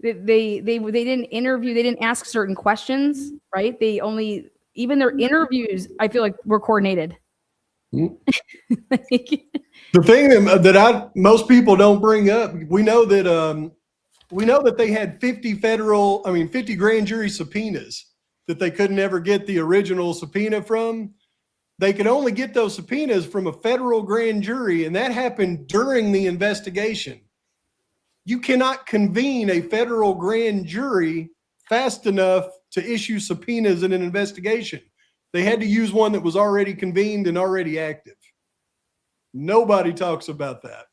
E: they didn't interview, they didn't ask certain questions, right? Even their interviews, I feel like, were coordinated.
I: The thing that most people don't bring up, we know that they had 50 grand jury subpoenas that they could never get the original subpoena from. They could only get those subpoenas from a federal grand jury, and that happened during the investigation. You cannot convene a federal grand jury fast enough to issue subpoenas in an investigation. They had to use one that was already convened and already active. Nobody talks about that.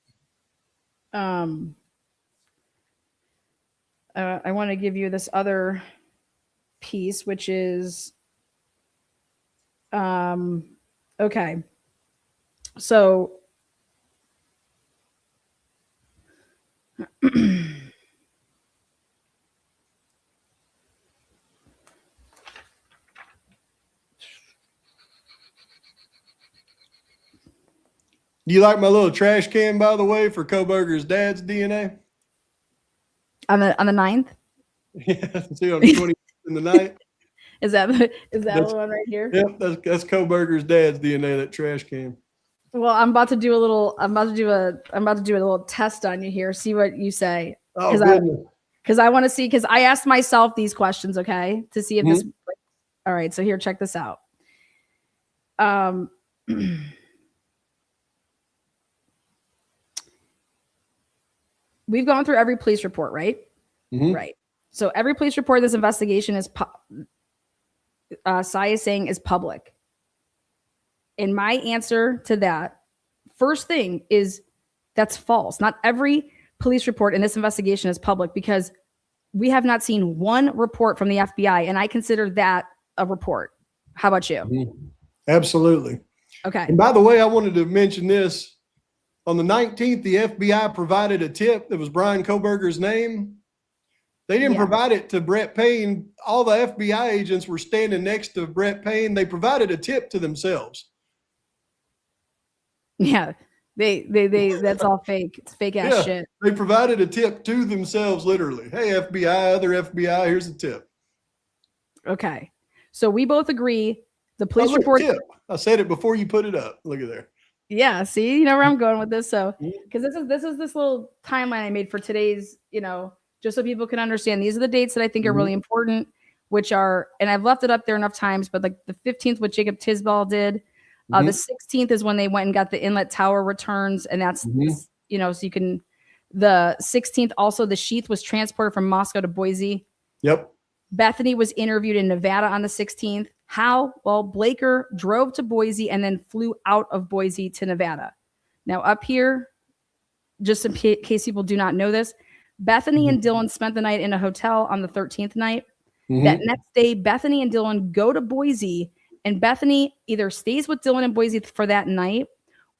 E: I want to give you this other piece, which is, okay. So,
I: Do you like my little trash can, by the way, for Koberger's dad's DNA?
E: on the 9th?
I: Yeah, see on the 20th and the 9th.
E: Is that the one right here?
I: Yep, that's Koberger's dad's DNA, that trash can.
E: Well, I'm about to do a little test on you here. See what you say.
I: Oh, goodness.
E: Because I want to see, because I asked myself these questions, okay, to see if this. All right, so here, check this out. We've gone through every police report, right? Right. So every police report, this investigation is, Sai is saying, is public. And my answer to that, first thing is, that's false. Not every police report in this investigation is public, because we have not seen one report from the FBI, and I consider that a report. How about you?
I: Absolutely.
E: Okay.
I: And by the way, I wanted to mention this. On the 19th, the FBI provided a tip that was Brian Koberger's name. They didn't provide it to Brett Payne. All the FBI agents were standing next to Brett Payne. They provided a tip to themselves.
E: Yeah. They that's all fake. It's fake ass shit.
I: They provided a tip to themselves, literally. Hey, FBI, other FBI, here's a tip.
E: Okay. So we both agree the police report.
I: Tip. I said it before you put it up. Look at there.
E: Yeah. See, you know where I'm going with this. So, because this is this little timeline I made for today's, just so people can understand. These are the dates that I think are really important, which are, and I've left it up there enough times, but like the 15th, what Jacob Tisball did. The 16th is when they went and got the inlet tower returns. And that's, so you can, the 16th, also the sheath was transported from Moscow to Boise.
I: Yep.
E: Bethany was interviewed in Nevada on the 16th. How? Well, Blaker drove to Boise and then flew out of Boise to Nevada. Now up here, just in case people do not know this, Bethany and Dylan spent the night in a hotel on the 13th night. That next day, Bethany and Dylan go to Boise, and Bethany either stays with Dylan in Boise for that night,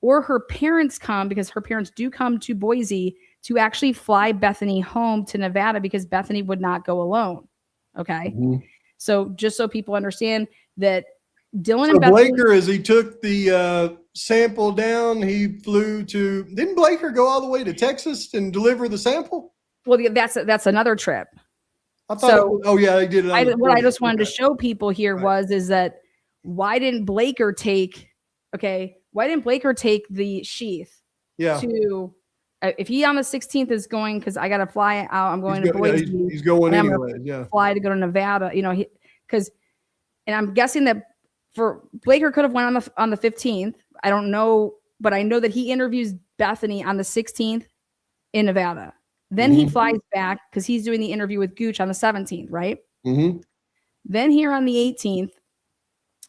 E: or her parents come, because her parents do come to Boise to actually fly Bethany home to Nevada because Bethany would not go alone. Okay. So just so people understand that Dylan and Bethany.
I: Blaker, as he took the sample down, he flew to, didn't Blaker go all the way to Texas and deliver the sample?
E: Well, that's another trip.
I: I thought, they did it.
E: What I just wanted to show people here is that why didn't Blaker take the sheath to, if he on the 16th is going, because I got to fly out, I'm going to Boise.
I: He's going anyway.
E: Fly to go to Nevada, and I'm guessing that for Blaker could have went on the 15th. I don't know, but I know that he interviews Bethany on the 16th in Nevada. Then he flies back because he's doing the interview with Gooch on the 17th, right? Then here on the 18th,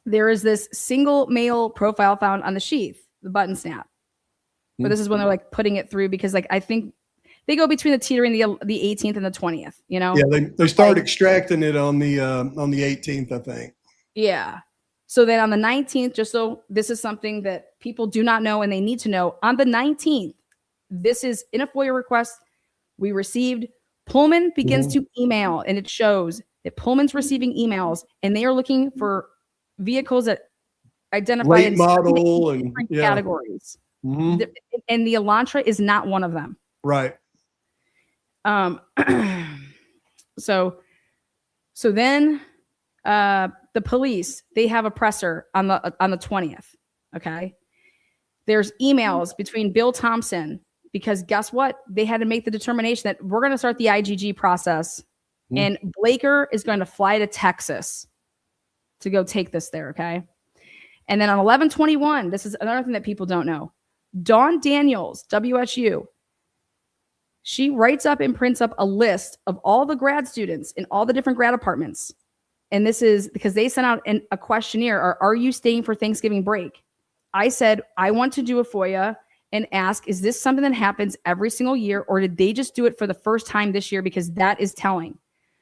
E: there is this single male profile found on the sheath, the button snap. But this is when they're like putting it through, because like I think they go between the teetering the 18th and the 20th, Yeah,
I: they start extracting it on the 18th, I think.
E: Yeah. So then on the 19th, just so this is something that people do not know and they need to know, on the 19th, this is in a FOIA request we received. Pullman begins to email, and it shows that Pullman's receiving emails, and they are looking for vehicles that identify
I: late
E: in
I: model and
E: categories. And the Elantra is not one of them.
I: Right.
E: So then the police, they have a presser on the 20th. Okay. There's emails between Bill Thompson, because guess what? They had to make the determination that we're going to start the IGG process, and Blaker is going to fly to Texas to go take this there. Okay. And then on 11/21, this is another thing that people don't know. Dawn Daniels, WSU, she writes up and prints up a list of all the grad students in all the different grad apartments. And this is because they sent out a questionnaire. Are you staying for Thanksgiving break? I said, I want to do a FOIA and ask, is this something that happens every single year, or did they just do it for the first time this year? Because that is telling.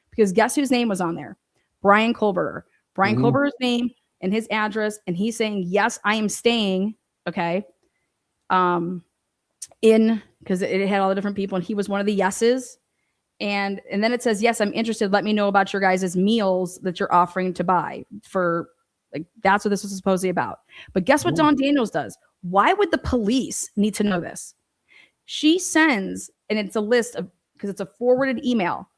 E: Because guess whose name was on there? Brian Kohlberger. Brian Kohlberger's name and his address. And he's saying, yes, I am staying. Okay. Because it had all the different people, and he was one of the yeses. And then it says, yes, I'm interested. Let me know about your guys' meals that you're offering to buy for, like, that's what this was supposedly about. But guess what Dawn Daniels does? Why would the police need to know this? She sends, and it's a list of, because it's a forwarded email.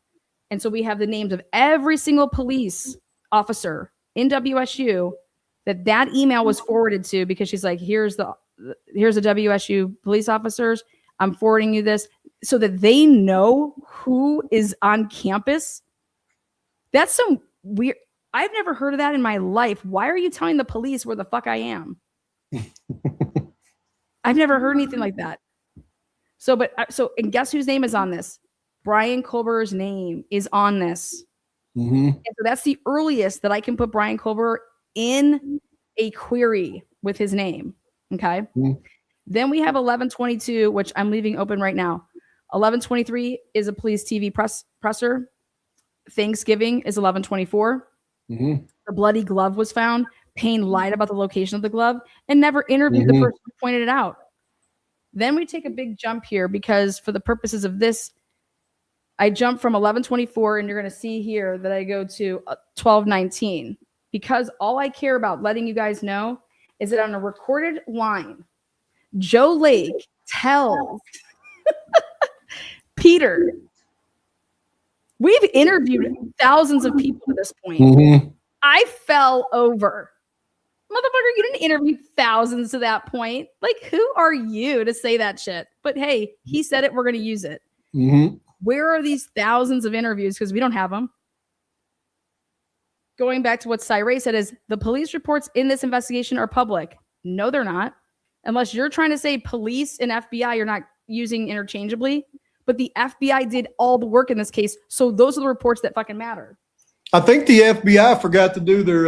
E: And so we have the names of every single police officer in WSU that email was forwarded to, because she's like, here's the WSU police officers. I'm forwarding you this so that they know who is on campus. That's some weird. I've never heard of that in my life. Why are you telling the police where the fuck I am? I've never heard anything like that. And guess whose name is on this? Brian Kohlberger's name is on this. And so that's the earliest that I can put Brian Kohlberger in a query with his name. Okay. Then we have 11/22, which I'm leaving open right now. 11/23 is a police TV presser. Thanksgiving is 11/24.
I: Mm-hmm.
E: The bloody glove was found. Payne lied about the location of the glove and never interviewed the person who pointed it out. Then we take a big jump here because for the purposes of this, I jump from 1124 and you're going to see here that I go to 1219 because all I care about letting you guys know is that on a recorded line, Joe Lake tells Peter, we've interviewed thousands of people at this point.
I: Mm-hmm.
E: I fell over. Motherfucker, you didn't interview thousands to that point. Like, who are you to say that shit? But hey, he said it. We're going to use it.
I: Mm-hmm.
E: Where are these thousands of interviews? Because we don't have them. Going back to what Cyree said is the police reports in this investigation are public. No, they're not. Unless you're trying to say police and FBI you're not using interchangeably. But the FBI did all the work in this case. So those are the reports that fucking matter.
I: I think the FBI forgot to do their,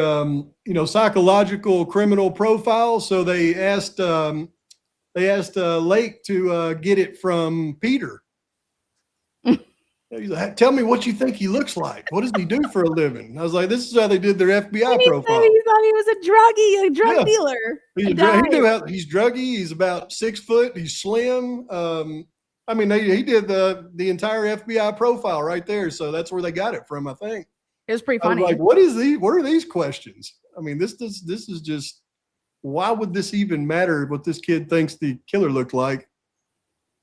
I: psychological criminal profile. So they asked Lake to get it from Peter. He's like, tell me what you think he looks like. What does he do for a living? I was like, this is how they did their FBI profile.
E: He thought he was a drug dealer.
I: He knew how he's druggy. He's about 6 foot. He's slim. He did the entire FBI profile right there. So that's where they got it from, I think.
E: It was pretty funny.
I: I was like, what are these questions? I mean, this is just, why would this even matter what this kid thinks the killer looked like?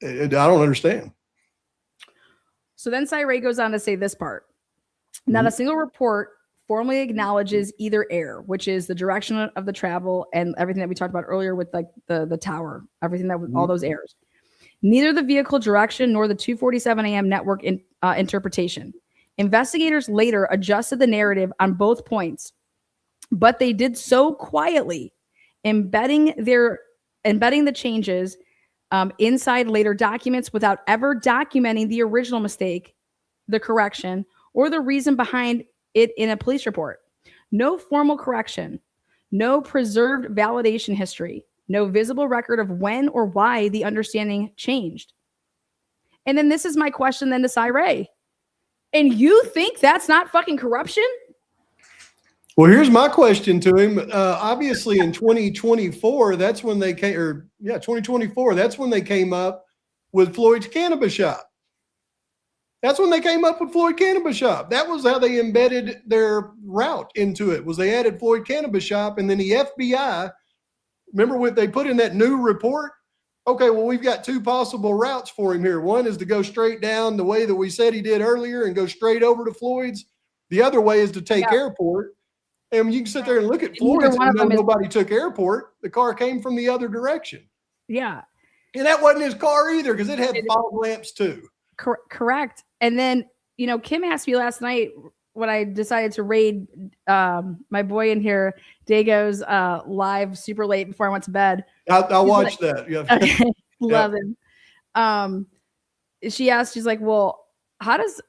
I: I don't understand.
E: So then Cyree goes on to say this part. Not a single report formally acknowledges either error, which is the direction of the travel and everything that we talked about earlier with like the tower, everything that was all those errors. Neither the vehicle direction nor the 2:47 a.m. network interpretation. Investigators later adjusted the narrative on both points, but they did so quietly, embedding the changes inside later documents without ever documenting the original mistake, the correction, or the reason behind it in a police report. No formal correction, no preserved validation history, no visible record of when or why the understanding changed. And then this is my question then to Cyree. And you think that's not fucking corruption?
I: Well, here's my question to him. Obviously, in 2024, that's when they came, 2024, that's when they came up with Floyd's Cannabis Shop. That's when they came up with Floyd Cannabis Shop. That was how they embedded their route into it, was they added Floyd Cannabis Shop, and then the FBI, remember what they put in that new report? Okay, well, we've got two possible routes for him here. One is to go straight down the way that we said he did earlier and go straight over to Floyd's. The other way is to take Airport. And you can sit there and look at Floyd's and know nobody took Airport. The car came from the other direction.
E: Yeah.
I: And that wasn't his car either because it had fog lamps too.
E: Correct. And then, Kim asked me last night when I decided to raid my boy in here, Dago's live super late before I went to bed.
I: I'll watch that. Yeah.
E: Okay. Love him. She asked, she's like, well, how does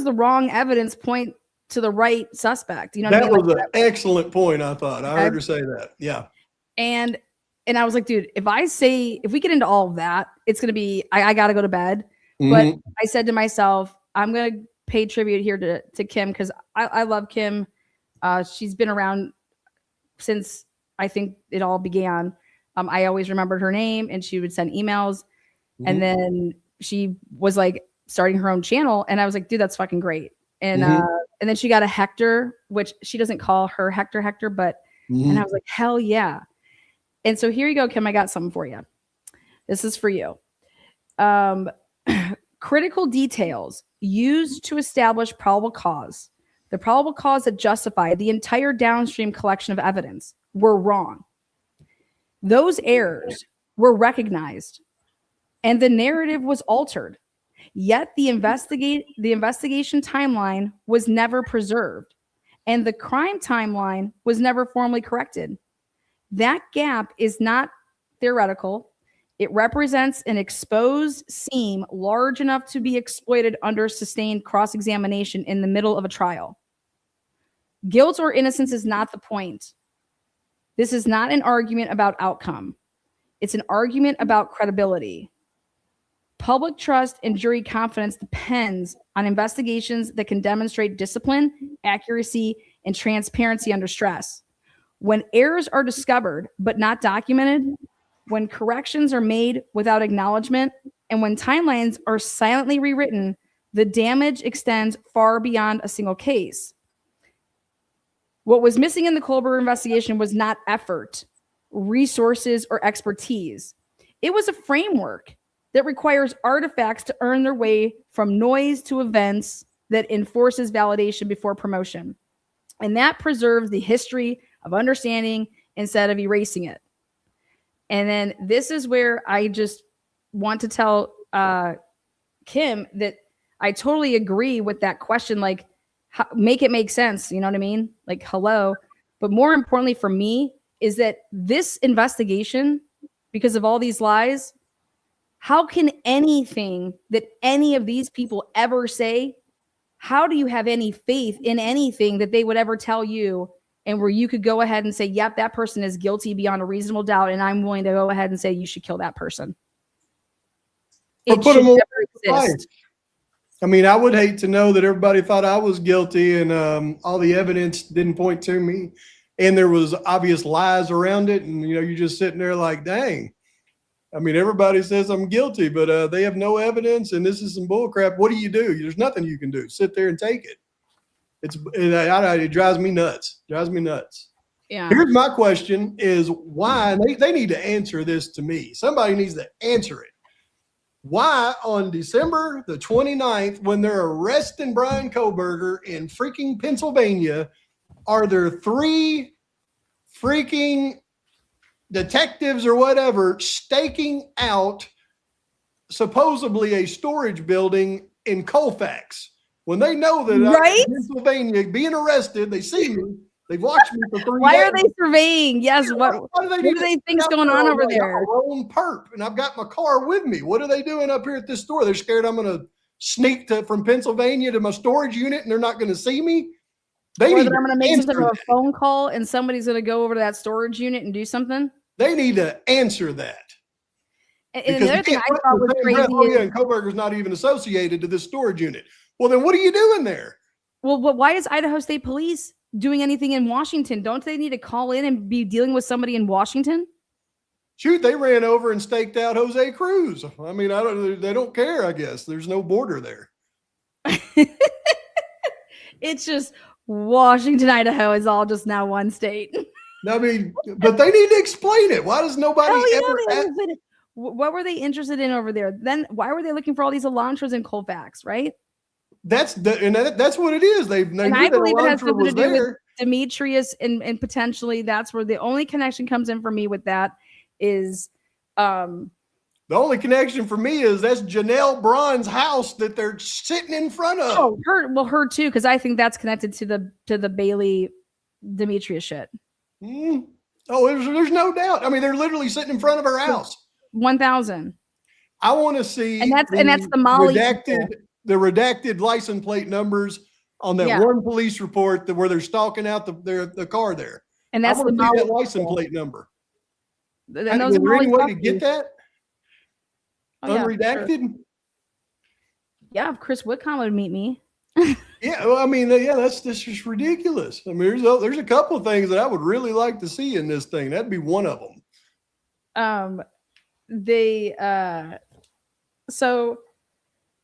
E: the wrong evidence point to the right suspect? You know what I mean?
I: That was an excellent point, I thought. I heard her say that. Yeah.
E: And I was like, dude, if we get into all of that, it's going to be, I got to go to bed. But I said to myself, I'm going to pay tribute here to Kim because I love Kim. She's been around since I think it all began. I always remembered her name and she would send emails. And then she was like starting her own channel. And I was like, dude, that's fucking great. And then she got a Hector, which she doesn't call her Hector, but, and I was like, hell yeah. And so here you go, Kim, I got something for you. This is for you. Critical details used to establish probable cause, the probable cause that justified the entire downstream collection of evidence, were wrong. Those errors were recognized and the narrative was altered. Yet the investigation timeline was never preserved and the crime timeline was never formally corrected. That gap is not theoretical. It represents an exposed seam large enough to be exploited under sustained cross-examination in the middle of a trial. Guilt or innocence is not the point. This is not an argument about outcome. It's an argument about credibility. Public trust and jury confidence depends on investigations that can demonstrate discipline, accuracy, and transparency under stress. When errors are discovered but not documented, when corrections are made without acknowledgement, and when timelines are silently rewritten, the damage extends far beyond a single case. What was missing in the Colbert investigation was not effort, resources, or expertise. It was a framework that requires artifacts to earn their way from noise to events that enforces validation before promotion. And that preserves the history of understanding instead of erasing it. And then this is where I just want to tell Kim that I totally agree with that question. Like, make it make sense. You know what I mean? Like, hello. But more importantly for me is that this investigation, because of all these lies, how can anything that any of these people ever say, how do you have any faith in anything that they would ever tell you, and where you could go ahead and say, yep, that person is guilty beyond a reasonable doubt, and I'm willing to go ahead and say you should kill that person? It should never exist.
I: I mean, I would hate to know that everybody thought I was guilty and all the evidence didn't point to me, and there was obvious lies around it, and you're just sitting there like, dang. I mean, everybody says I'm guilty, but they have no evidence, and this is some bull crap. What do you do? There's nothing you can do. Sit there and take it. It drives me nuts. Drives me nuts.
E: Yeah.
I: Here's my question: is why they need to answer this to me? Somebody needs to answer it. Why on December the 29th, when they're arresting Brian Koberger in freaking Pennsylvania, are there 3 freaking detectives or whatever staking out supposedly a storage building in Colfax when they know that I'm in Pennsylvania being arrested? They see me. They've watched me for 3 days.
E: Why are they surveying? Yes. What do they think's going on over there?
I: I'm a lone perp, and I've got my car with me. What are they doing up here at this store? They're scared I'm going to sneak from Pennsylvania to my storage unit, and they're not going to see me. I'm
E: going to make some sort of a phone call, and somebody's going to go over to that storage unit and do something.
I: They need to answer that.
E: And the other thing I thought was crazy
I: and Koberger's not even associated to this storage unit. Well, then what are you doing there?
E: Well, but why is Idaho State Police doing anything in Washington? Don't they need to call in and be dealing with somebody in Washington?
I: Shoot, they ran over and staked out Jose Cruz. I mean, they don't care, I guess. There's no border there.
E: It's just Washington, Idaho is all just now one state.
I: I mean, but they need to explain it. Why does nobody
E: What were they interested in over there? Then why were they looking for all these Elantras in Colfax, right?
I: That's what it is. They
E: and I believe it has something to do with Demetrius, and potentially that's where the only connection comes in for me with that is
I: the only connection for me is that's Janelle Braun's house that they're sitting in front of.
E: Oh, her too, because I think that's connected to the Bailey Demetrius shit.
I: Oh, there's no doubt. I mean, they're literally sitting in front of her house.
E: 1,000.
I: I want to see,
E: and that's the Molly
I: redacted license plate numbers on that one police report where they're stalking out the car there.
E: And that's the
I: Molly license plate number.
E: And those
I: is there any way to get that? Unredacted?
E: Sure. Yeah, if Chris Whitcomb would meet me.
I: Yeah, well, I mean, that's just ridiculous. I mean, there's a couple of things that I would really like to see in this thing. That'd be one of them.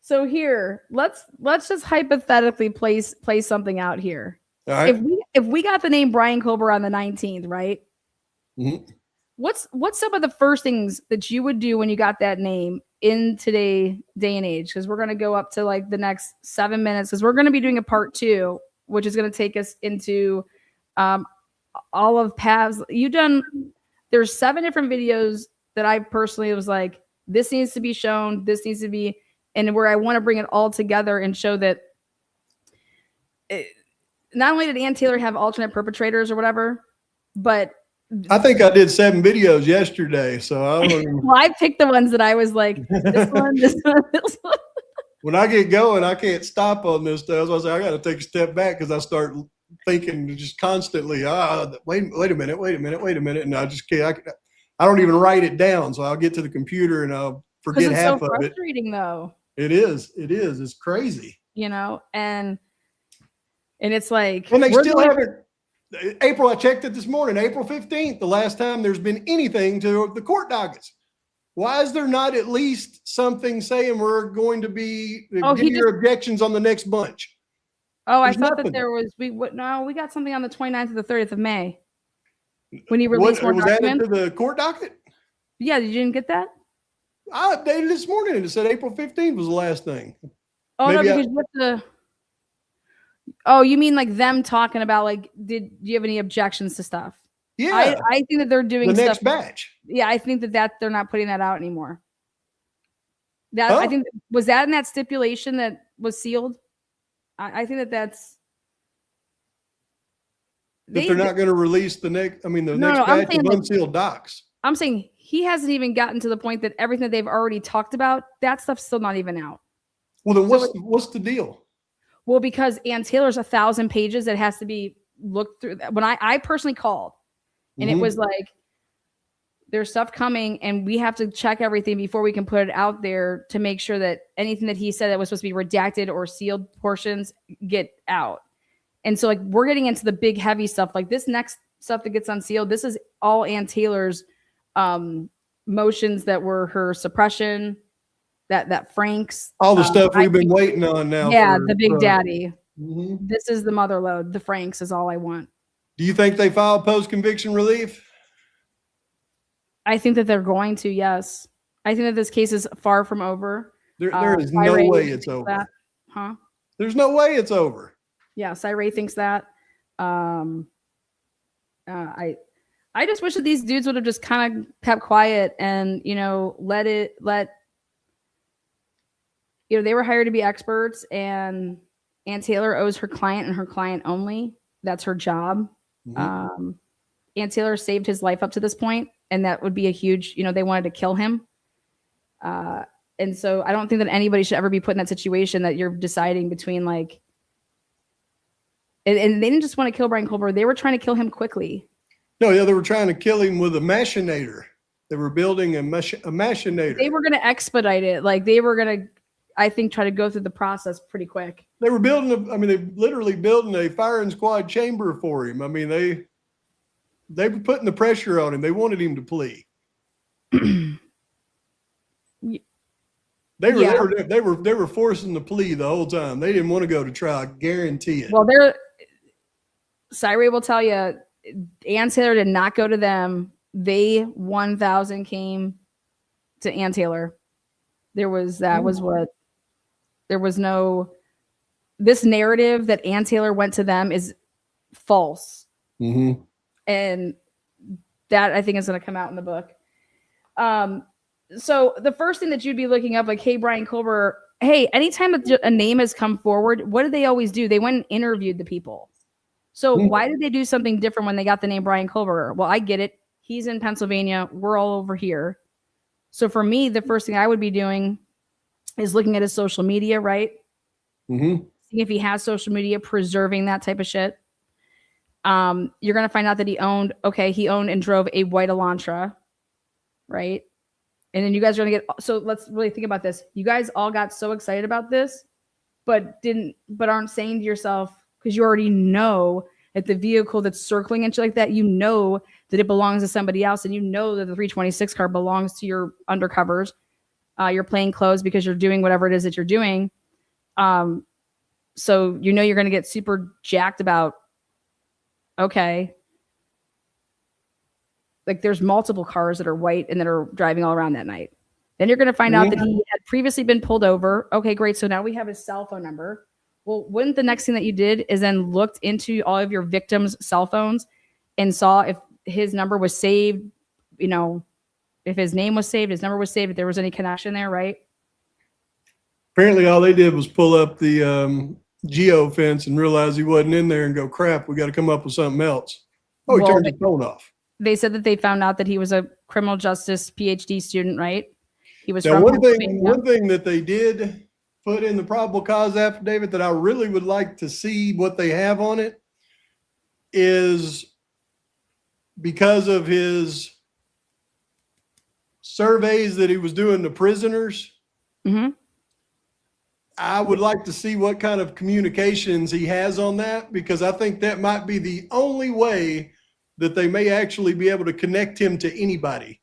E: So here, let's just hypothetically place something out here.
I: All right.
E: If we got the name Brian Kober on the 19th, right?
I: Mm-hmm.
E: What's some of the first things that you would do when you got that name in day and age? Because we're going to go up to like the next 7 minutes, because we're going to be doing a part 2, which is going to take us into all of Pav's. There's 7 different videos that I personally was like, this needs to be shown, this needs to be, and where I want to bring it all together and show that not only did Ann Taylor have alternate perpetrators or whatever, but
I: I think I did 7 videos yesterday, so I don't even...
E: Well, I picked the ones that I was like, this one, this one, this one.
I: When I get going, I can't stop on this stuff. So I say I got to take a step back because I start thinking just constantly, wait a minute, and I just can't. I don't even write it down, so I'll get to the computer and I'll forget half of it.
E: It's frustrating, though.
I: It is. It's crazy.
E: And And it's like,
I: And they
E: we're
I: still
E: the-
I: haven't. April, I checked it this morning, April 15th, the last time there's been anything to the court dockets. Why is there not at least something saying we're going to be, give your objections on the next bunch?
E: Oh,
I: There's
E: I thought
I: nothing.
E: that there was, we got something on the 29th or the 30th of May. When he released more
I: was added
E: documents.
I: to the court docket?
E: Yeah, you didn't get that?
I: I updated this morning and it said April 15th was the last thing.
E: Oh,
I: Maybe
E: no, because you have to. Oh, you mean like them talking about like, do you have any objections to stuff?
I: Yeah.
E: I think that they're doing
I: the next
E: stuff.
I: batch.
E: Yeah, I think that they're not putting that out anymore. That
I: Oh.
E: I think was that in that stipulation that was sealed. I think that's.
I: They're not going to release the next. I mean, the next
E: I'm
I: batch
E: saying
I: of
E: like-
I: unsealed docs.
E: I'm saying he hasn't even gotten to the point that everything that they've already talked about, that stuff's still not even out.
I: Well, then what's the deal?
E: Well, because Ann Taylor's 1,000 pages that has to be looked through. When I personally called, and it was like, there's stuff coming, and we have to check everything before we can put it out there to make sure that anything that he said that was supposed to be redacted or sealed portions get out. And so, like, we're getting into the big, heavy stuff. Like this next stuff that gets unsealed, this is all Ann Taylor's motions that were her suppression, that Frank's
I: All the stuff we've been waiting on now.
E: Yeah, the Big Daddy.
I: Mm-hmm.
E: This is the mother load. The Franks is all I want.
I: Do you think they filed post-conviction relief?
E: I think that they're going to, yes. I think that this case is far from over.
I: There is no way it's over.
E: That. Huh?
I: There's no way it's over.
E: Yeah, Cyree thinks that. I just wish that these dudes would have just kind of kept quiet and, let they were hired to be experts, and Ann Taylor owes her client and her client only. That's her job.
I: Mm-hmm.
E: Ann Taylor saved his life up to this point, and that would be a huge, they wanted to kill him. And so I don't think that anybody should ever be put in that situation that you're deciding between like, and they didn't just want to kill Brian Culver. They were trying to kill him quickly.
I: No, yeah, they were trying to kill him with a machinator. They were building a machinator.
E: They were going to expedite it. Like they were going to, I think, try to go through the process pretty quick.
I: They were building they literally building a firing squad chamber for him. I mean, they were putting the pressure on him. They wanted him to plea. They were forcing the plea the whole time. They didn't want to go to trial. I guarantee it.
E: Well, Cyree will tell you, Ann Taylor did not go to them. They 1,000 came to Ann Taylor. There was no, this narrative that Ann Taylor went to them is false.
I: Mm-hmm.
E: And that I think is going to come out in the book. So the first thing that you'd be looking up, like, hey, Brian Culver, hey, anytime that a name has come forward, what did they always do? They went and interviewed the people. So why did they do something different when they got the name Brian Culver? Well, I get it. He's in Pennsylvania. We're all over here. So for me, the first thing I would be doing is looking at his social media, right?
I: Mm-hmm.
E: Seeing if he has social media, preserving that type of shit. You're going to find out that he owned and drove a white Elantra, right? And then you guys are going to get, so let's really think about this. You guys all got so excited about this, but aren't saying to yourself, because you already know that the vehicle that's circling and shit like that, that it belongs to somebody else. And that the 326 car belongs to your undercovers, your plain clothes, because you're doing whatever it is that you're doing. So you're going to get super jacked about, okay, like there's multiple cars that are white and that are driving all around that night. Then you're going to find out that he had previously been pulled over. Okay, great. So now we have his cell phone number. Well, wouldn't the next thing that you did is then looked into all of your victims' cell phones and saw if his number was saved, if his name was saved, his number was saved, if there was any connection there, right?
I: Apparently all they did was pull up the geo fence and realize he wasn't in there and go, crap, we got to come up with something else. Oh, he turned his phone off.
E: They said that they found out that he was a criminal justice PhD student, right? He was
I: now,
E: from
I: one thing that they did put in the probable cause affidavit that I really would like to see what they have on it is because of his surveys that he was doing to prisoners.
E: Mm-hmm.
I: I would like to see what kind of communications he has on that, because I think that might be the only way that they may actually be able to connect him to anybody.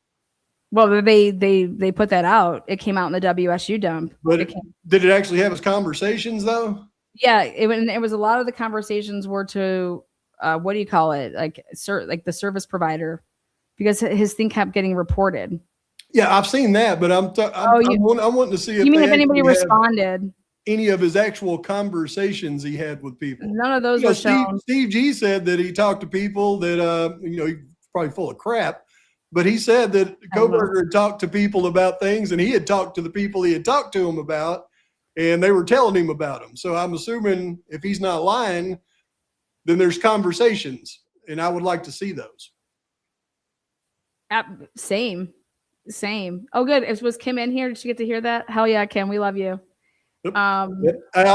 E: Well, they put that out. It came out in the WSU dump.
I: But did it actually have his conversations though?
E: Yeah, it was a lot of the conversations were to what do you call it? Like the service provider, because his thing kept getting reported.
I: Yeah, I've seen that, but I'm wanting to see if
E: you mean if anybody responded.
I: Any of his actual conversations he had with people.
E: None of those were shown.
I: Steve G said that he talked to people that he's probably full of crap, but he said that Kohberger had talked to people about things, and he had talked to the people he had talked to him about, and they were telling him about them. So I'm assuming if he's not lying, then there's conversations, and I would like to see those.
E: Same. Oh, good. Was Kim in here? Did she get to hear that? Hell yeah, Kim. We love you.
I: I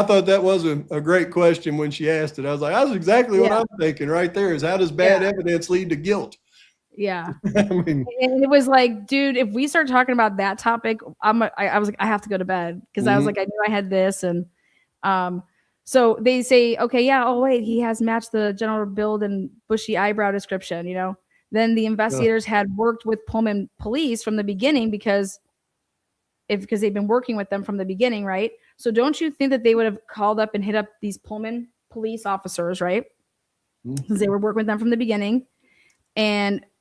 I: thought that was a great question when she asked it. I was like, that's exactly what I'm thinking right there, is how does bad evidence lead to guilt?
E: Yeah.
I: I mean,
E: and it was like, dude, if we start talking about that topic, I was like, I have to go to bed, because I was like, I knew I had this. And so they say, okay, yeah, oh wait, he has matched the general build and bushy eyebrow description, Then the investigators had worked with Pullman police from the beginning because they've been working with them from the beginning, right? So don't you think that they would have called up and hit up these Pullman police officers, right? Because they were working with them from the beginning.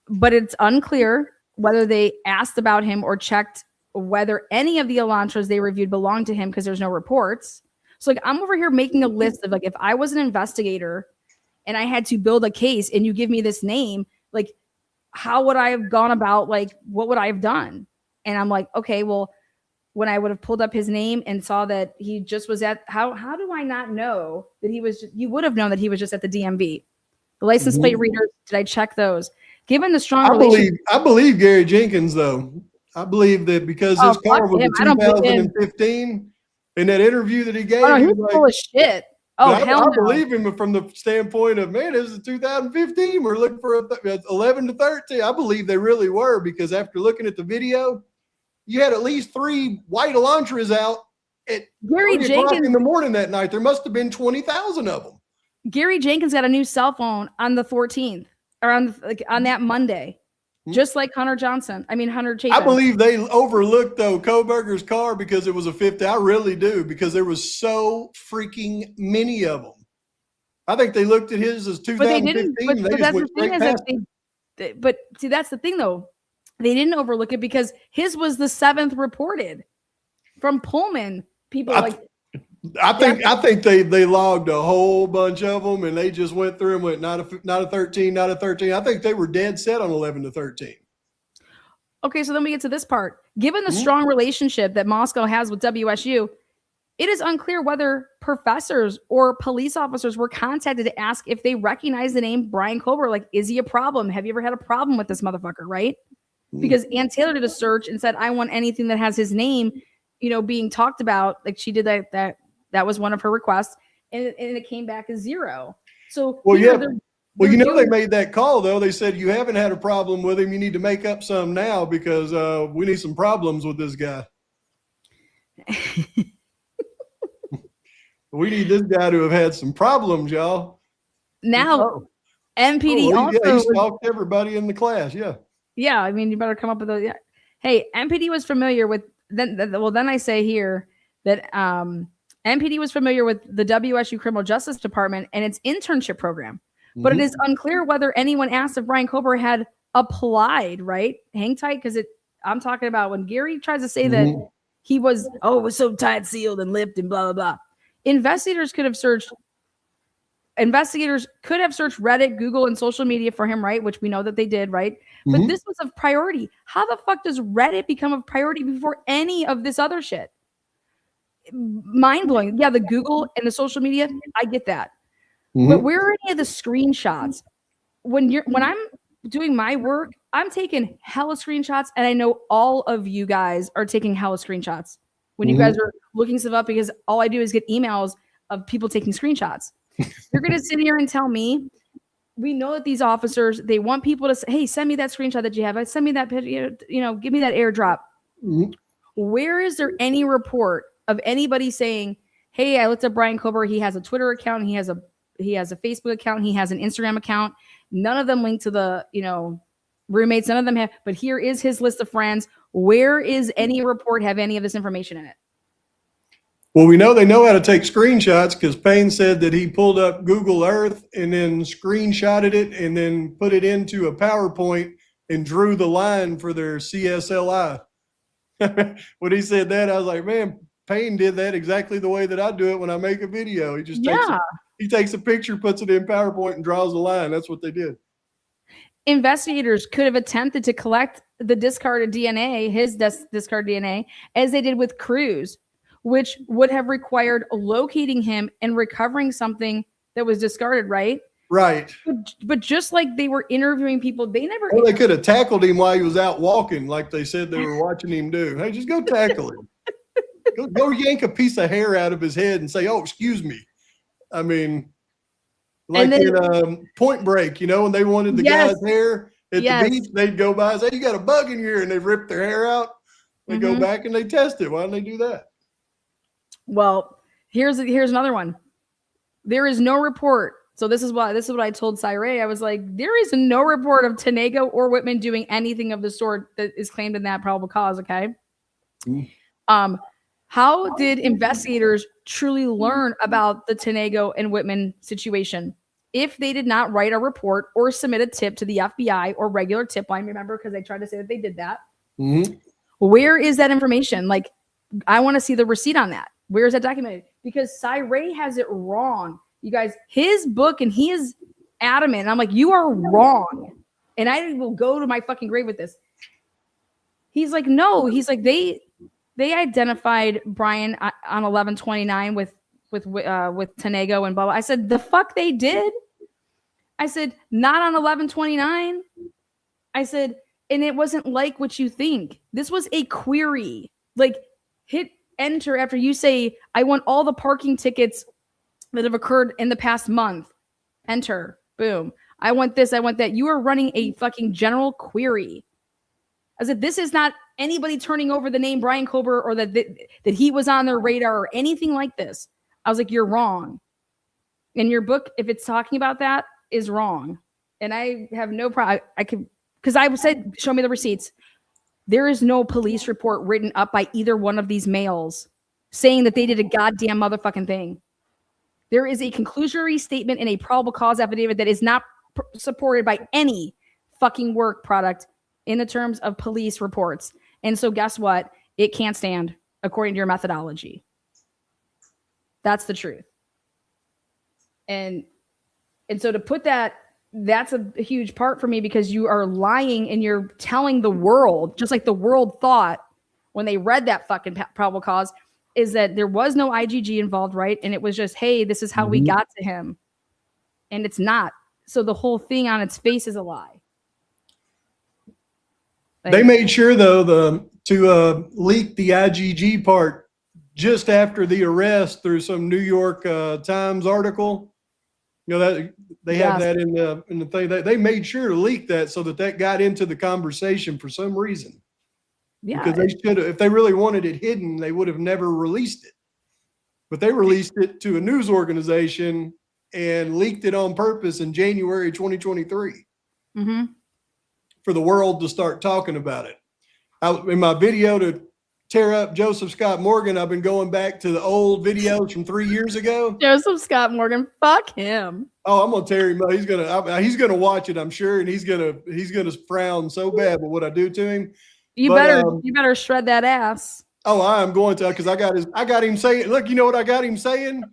E: But it's unclear whether they asked about him or checked whether any of the Elantras they reviewed belonged to him, because there's no reports. So like, I'm over here making a list of like, if I was an investigator and I had to build a case and you give me this name, like, how would I have gone about, like, what would I have done? And I'm like, okay, well, when I would have pulled up his name and saw that he just was at, how do I not know that he was, you would have known that he was just at the DMV. The license plate readers, did I check those? Given the strong
I: I believe Gary Jenkins, though. I believe that because his car was in 2015, in that interview that he gave.
E: Oh, no, he was full of shit. Oh, hell no.
I: I believe him from the standpoint of, man, this is 2015. We're looking for 11 to 13. I believe they really were, because after looking at the video, you had at least 3 white Elantras out at
E: Gary Jenkins
I: in the morning that night. There must have been 20,000 of them.
E: Gary Jenkins got a new cell phone on the 14th, or on that Monday, just like Hunter Chapin.
I: I believe they overlooked, though, Kohberger's car because it was a 50. I really do, because there was so freaking many of them. I think they looked at his as 2015. But that's the thing, is
E: but see, that's the thing, though. They didn't overlook it because his was the 7th reported from Pullman. People
I: I think they logged a whole bunch of them, and they just went through and went not a 13, not a 13. I think they were dead set on 11 to 13.
E: Okay, so then we get to this part. Given the strong relationship that Moscow has with WSU, it is unclear whether professors or police officers were contacted to ask if they recognize the name Brian Kohberger. Like, is he a problem? Have you ever had a problem with this motherfucker, right? Because Ann Taylor did a search and said, I want anything that has his name, being talked about. Like, she did that was one of her requests, and it came back as 0. So
I: they made that call, though. They said, you haven't had a problem with him. You need to make up some now, because we need some problems with this guy. We need this guy to have had some problems, y'all.
E: Now, MPD also
I: he stalked everybody in the class. Yeah,
E: you better come up with a. Hey, MPD was familiar with then I say here that MPD was familiar with the WSU Criminal Justice Department and its internship program, but it is unclear whether anyone asked if Brian Kohberger had applied. Right, hang tight, because I'm talking about when Gary tries to say that he was so tight sealed and lipped and blah blah blah. Investigators could have searched Reddit, Google, and social media for him, right? Which we know that they did, right? But this was of priority. How the fuck does Reddit become a priority before any of this other shit? Mind blowing. Yeah, the Google and the social media, I get that. But where are any of the screenshots? When I'm doing my work, I'm taking hella screenshots, and I know all of you guys are taking hella screenshots when you guys are looking stuff up, because all I do is get emails of people taking screenshots. You're going to sit here and tell me, we know that these officers, they want people to say, hey, send me that screenshot that you have. Send me that picture, give me that airdrop. Where is there any report of anybody saying, hey, I looked at Brian Kober. He has a Twitter account. He has a Facebook account. He has an Instagram account. None of them link to the, roommates. None of them have, but here is his list of friends. Where is any report have any of this information in it?
I: Well, we know they know how to take screenshots because Payne said that he pulled up Google Earth and then screenshotted it and then put it into a PowerPoint and drew the line for their CSLI. When he said that, I was like, man, Payne did that exactly the way that I do it when I make a video. He just takes a picture, puts it in PowerPoint, and draws a line. That's what they did.
E: Investigators could have attempted to collect the discarded DNA, his discarded DNA, as they did with Cruz, which would have required locating him and recovering something that was discarded, right?
I: Right.
E: But just like they were interviewing people, they never.
I: Well, they could have tackled him while he was out walking, like they said they were watching him do. Hey, just go tackle him. Go yank a piece of hair out of his head and say, "Oh, excuse me." I mean, like in Point Break, when they wanted the guy's hair at the beach, they'd go by and say, "You got a bug in here," and they rip their hair out. They go back and they test it. Why don't they do that?
E: Well, here's another one. There is no report. So this is what I told Cyree. I was like, there is no report of Tanego or Whitman doing anything of the sort that is claimed in that probable cause. Okay. How did investigators truly learn about the Tanego and Whitman situation if they did not write a report or submit a tip to the FBI or regular tip line? Remember, because they tried to say that they did that. Where is that information? Like, I want to see the receipt on that. Where is that documented? Because Cyree has it wrong. You guys, his book, and he is adamant. And I'm like, you are wrong. And I will go to my fucking grave with this. He's like, no. He's like, they identified Brian on 11/29 with Tanego and blah, blah. I said, the fuck they did? I said, not on 11/29. I said, and it wasn't like what you think. This was a query. Like, hit enter after you say, I want all the parking tickets that have occurred in the past month. Enter. Boom. I want this. I want that. You are running a fucking general query. I said, this is not anybody turning over the name Brian Kober or that he was on their radar or anything like this. I was like, you're wrong. And your book, if it's talking about that, is wrong. And I have no problem. I could, because I said, show me the receipts. There is no police report written up by either one of these males saying that they did a goddamn motherfucking thing. There is a conclusory statement in a probable cause affidavit that is not supported by any fucking work product in the terms of police reports. And so guess what? It can't stand according to your methodology. That's the truth. And so to put that's a huge part for me, because you are lying and you're telling the world, just like the world thought when they read that fucking probable cause, is that there was no IGG involved, right? And it was just, hey, this is how we got to him. And it's not. So the whole thing on its face is a lie.
I: They made sure, though, to leak the IGG part just after the arrest through some New York Times article. That they have that in the thing. They made sure to leak that so that got into the conversation for some reason. Yeah, because they should have. If they really wanted it hidden, they would have never released it. But they released it to a news organization and leaked it on purpose in January 2023 for the world to start talking about it. In my video to tear up Joseph Scott Morgan, I've been going back to the old videos from 3 years ago.
E: Joseph Scott Morgan, fuck him. Oh,
I: I'm gonna tear him up. He's gonna watch it, I'm sure, and he's gonna frown so bad with what I do to him.
E: You better shred that ass.
I: Oh, I'm going to, because I got him saying, look, you know what I got him saying?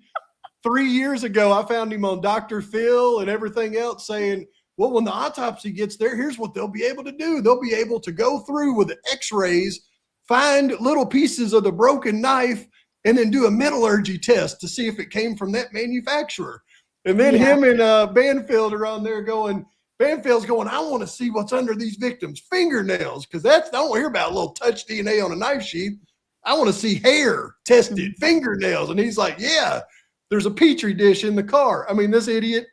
I: 3 years ago, I found him on Dr. Phil and everything else saying, well, when the autopsy gets there, here's what they'll be able to do. They'll be able to go through with the x-rays, find little pieces of the broken knife, and then do a metallurgy test to see if it came from that manufacturer. And then him and Banfield are on there going, Banfield's going, I want to see what's under these victims' fingernails, because I don't hear about a little touch DNA on a knife sheath. I want to see hair tested, fingernails. And he's like, yeah, there's a Petri dish in the car. I mean, this idiot.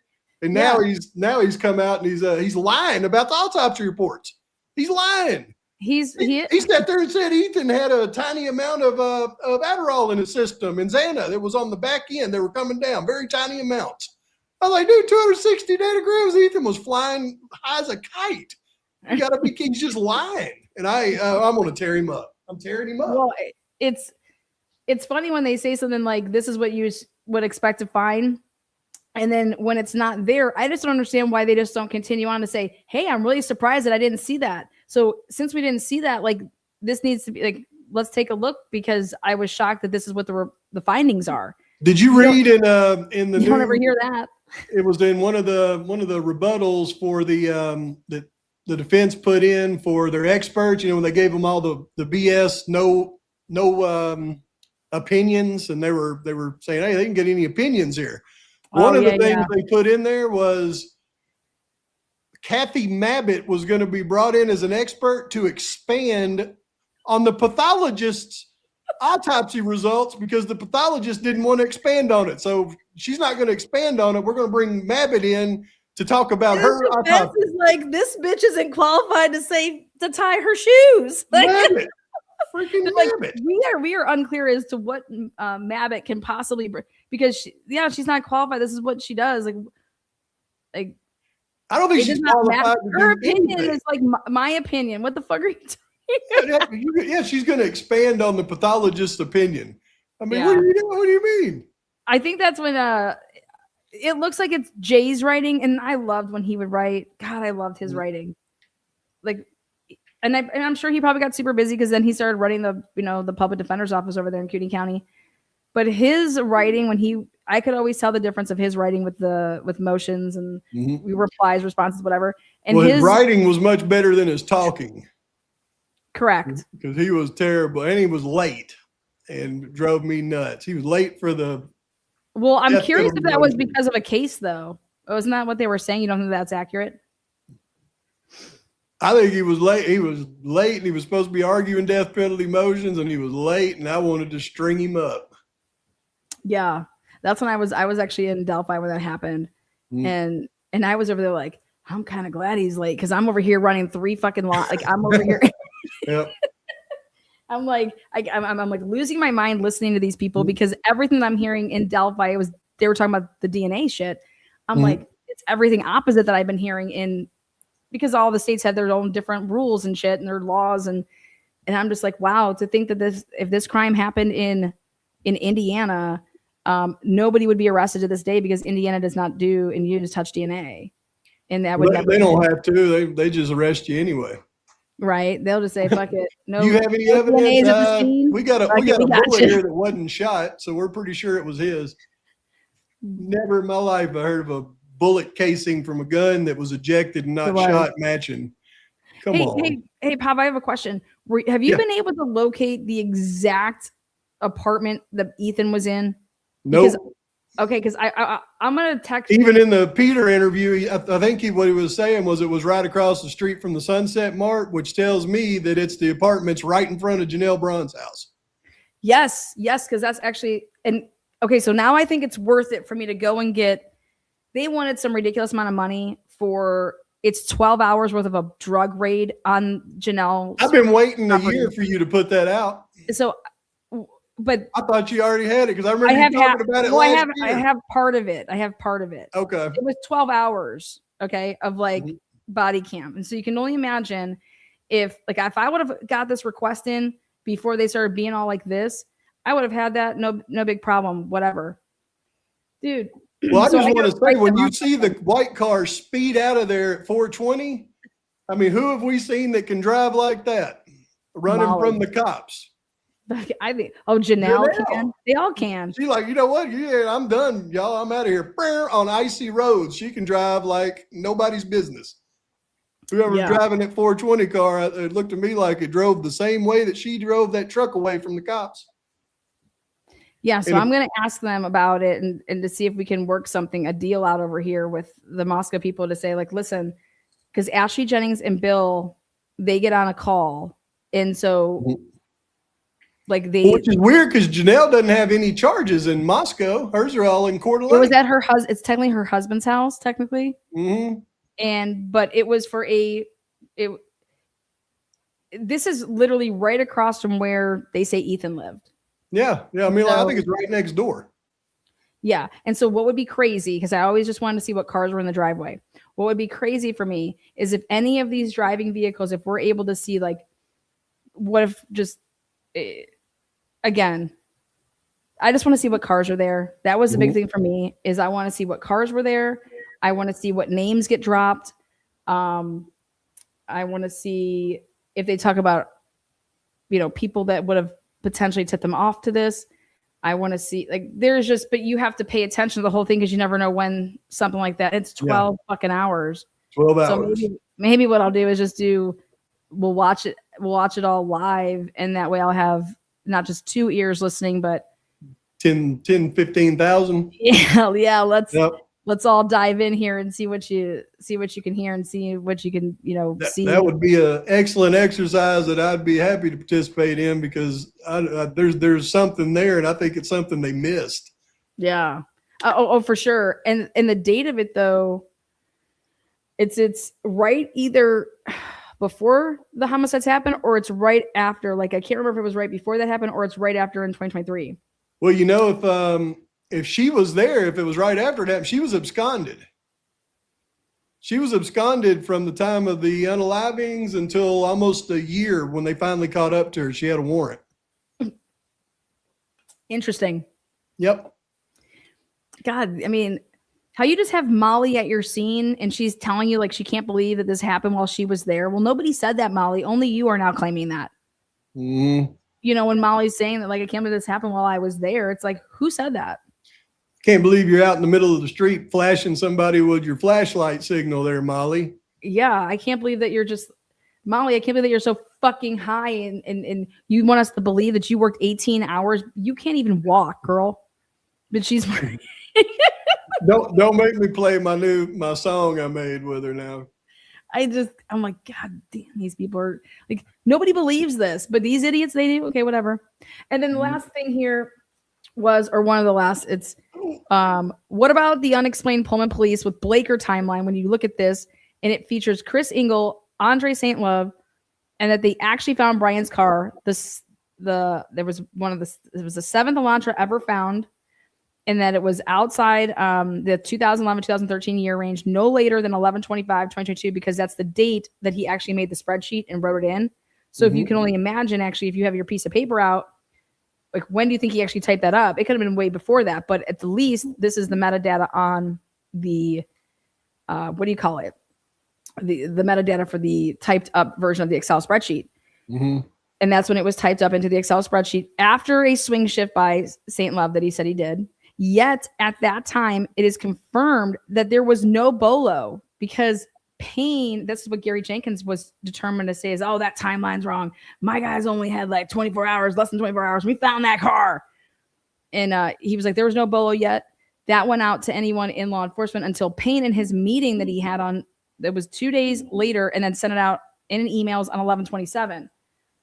I: And now he's come out and he's lying about the autopsy reports. He's lying.
E: he
I: sat there and said Ethan had a tiny amount of Adderall in his system and Xana that was on the back end. They were coming down, very tiny amounts. I was like, dude, 260 nanograms. Ethan was flying high as a kite. You gotta be, he's just lying. And I'm gonna tear him up. I'm tearing him up.
E: Well, it's funny when they say something like, this is what you would expect to find. And then when it's not there, I just don't understand why they just don't continue on to say, hey, I'm really surprised that I didn't see that. So since we didn't see that, like, this needs to be like, let's take a look, because I was shocked that this is what the findings are.
I: Did you read in the
E: You
I: news?
E: don't ever hear that.
I: It was in one of the rebuttals for the defense put in for their experts. You know, when they gave them all the BS, no opinions, and they were saying, hey, they didn't get any opinions here. One of the things they put in there was Kathy Mabbitt was going to be brought in as an expert to expand on the pathologist's autopsy results, because the pathologist didn't want to expand on it. So she's not going to expand on it. We're going to bring Mabbitt in to talk about her autopsy.
E: Is like, this bitch isn't qualified to tie her shoes. Like,
I: Mabbitt. Freaking
E: like,
I: Mabbitt.
E: we are unclear as to what Mabbitt can possibly bring, because she's not qualified. This is what she does. Like
I: I don't think she's qualified.
E: Her opinion is like my opinion. What the fuck are you talking about?
I: Yeah, she's going to expand on the pathologist's opinion. I mean, what do you mean?
E: I think that's when it looks like it's Jay's writing, and I loved when he would write. God, I loved his writing. Like, and I'm sure he probably got super busy because then he started running the public defender's office over there in CUNY County. But his writing, I could always tell the difference of his writing with motions and replies, responses, whatever. And
I: his writing was much better than his talking.
E: Correct.
I: Because he was terrible, and he was late, and drove me nuts. He was late for the.
E: Well, I'm curious if that was because of a case, though. Wasn't that what they were saying? You don't think that's accurate?
I: I think he was late. He was late, and he was supposed to be arguing death penalty motions, and he was late, and I wanted to string him up.
E: Yeah, that's when I was actually in Delphi when that happened, and I was over there like, I'm kind of glad he's late, because I'm over here running 3 fucking like I'm over here.
I: Yep.
E: I'm like, I'm like losing my mind listening to these people, because everything that I'm hearing in Delphi they were talking about the DNA shit. I'm like, it's everything opposite that I've been hearing because all the states have their own different rules and shit and their laws, and I'm just like, wow, to think that if this crime happened in Indiana, nobody would be arrested to this day, because Indiana does not do and use touch DNA, and that would
I: they don't have to. They just arrest you anyway.
E: Right? They'll just say, "Fuck it." No.
I: You have any evidence? We got a bullet here that wasn't shot, so we're pretty sure it was his. Never in my life I heard of a bullet casing from a gun that was ejected and not shot matching. Come on.
E: Hey, Pav, I have a question. Have you been able to locate the exact apartment that Ethan was in?
I: Nope.
E: Because I'm gonna text.
I: Even in the Peter interview, I think what he was saying was it was right across the street from the Sunset Mart, which tells me that it's the apartments right in front of Janelle Braun's house.
E: Yes, because that's actually so now I think it's worth it for me to go and get. They wanted some ridiculous amount of money for it's 12 hours worth of a drug raid on Janelle.
I: I've been waiting a year for you to put that out.
E: So. But
I: I thought you already had it, because I remember you talking about it last year.
E: I have part of it.
I: Okay.
E: It was 12 hours, of like body cam. And so you can only imagine if I would have got this request in before they started being all like this, I would have had that. No big problem, whatever. Dude.
I: Well, I just want to say, when you see the white car speed out of there at 420, I mean, who have we seen that can drive like that? Running from the cops.
E: I think Janelle can. They all can.
I: She's like, you know what? Yeah, I'm done, y'all. I'm out of here. On icy roads, she can drive like nobody's business. Whoever's driving that 420 car, it looked to me like it drove the same way that she drove that truck away from the cops.
E: Yeah, so I'm going to ask them about it and to see if we can work a deal out over here with the Moscow people to say, like, listen, because Ashley Jennings and Bill, they get on a call, and so. Which is
I: weird, because Janelle doesn't have any charges in Moscow. Hers are all in Coeur d'Alene.
E: It was at her husband. It's technically her husband's house, technically.
I: Mm-hmm.
E: But it was for this is literally right across from where they say Ethan lived.
I: Yeah. I mean, I
E: So-
I: think it's right next door.
E: Yeah. And so what would be crazy, because I always just wanted to see what cars were in the driveway. What would be crazy for me is if any of these driving vehicles, if we're able to see, like, what if just, again, I just want to see what cars are there. That was the big thing for me, is I want to see what cars were there. I want to see what names get dropped. I want to see if they talk about, people that would have potentially tipped them off to this. I want to see, like, there's just, but you have to pay attention to the whole thing because you never know when something like that. It's 12 fucking hours.
I: 12 hours.
E: So maybe what I'll do is just we'll watch it all live. And that way I'll have not just 2 ears listening, but
I: 15,000.
E: Yeah.
I: Yep.
E: Let's all dive in here and see what you can hear and see what you can, see.
I: That would be an excellent exercise that I'd be happy to participate in, because there's something there, and I think it's something they missed.
E: Yeah. Oh, for sure. And the date of it, though, it's right either before the homicides happened or it's right after. Like, I can't remember if it was right before that happened or it's right after in 2023.
I: Well, if she was there, if it was right after that, she was absconded. She was absconded from the time of the unalivings until almost a year when they finally caught up to her. She had a warrant.
E: Interesting.
I: Yep.
E: God, I mean, how you just have Molly at your scene and she's telling you, like, she can't believe that this happened while she was there. Well, nobody said that, Molly. Only you are now claiming that.
I: Mm.
E: When Molly's saying that, like, I can't believe this happened while I was there. It's like, who said that?
I: Can't believe you're out in the middle of the street flashing somebody with your flashlight signal there, Molly.
E: Yeah, I can't believe that you're just, Molly, I can't believe that you're so fucking high and you want us to believe that you worked 18 hours. You can't even walk, girl. But she's
I: Don't make me play my song I made with her now.
E: I'm like, God damn, these people are like, nobody believes this, but these idiots, they do. Okay, whatever. And then the last thing here was, or one of the last, it's what about the unexplained Pullman police with Blaker timeline? When you look at this, and it features Chris Engel, Andre St. Love, and that they actually found Brian's car. It was the 7th Elantra ever found, and that it was outside the 2011-2013 year range, no later than 11/25/2022, because that's the date that he actually made the spreadsheet and wrote it in. So if you can only imagine, actually, if you have your piece of paper out, like, when do you think he actually typed that up? It could have been way before that, but at the least, this is the metadata on the, what do you call it? The metadata for the typed up version of the Excel spreadsheet.
I: Mm-hmm.
E: And that's when it was typed up into the Excel spreadsheet after a swing shift by St. Love that he said he did. Yet at that time, it is confirmed that there was no bolo, because Payne, this is what Gary Jenkins was determined to say, is, oh, that timeline's wrong. My guys only had like 24 hours, less than 24 hours. We found that car. And he was like, there was no bolo yet. That went out to anyone in law enforcement until Payne, in his meeting that he had on, that was 2 days later, and then sent it out in emails on 11/27.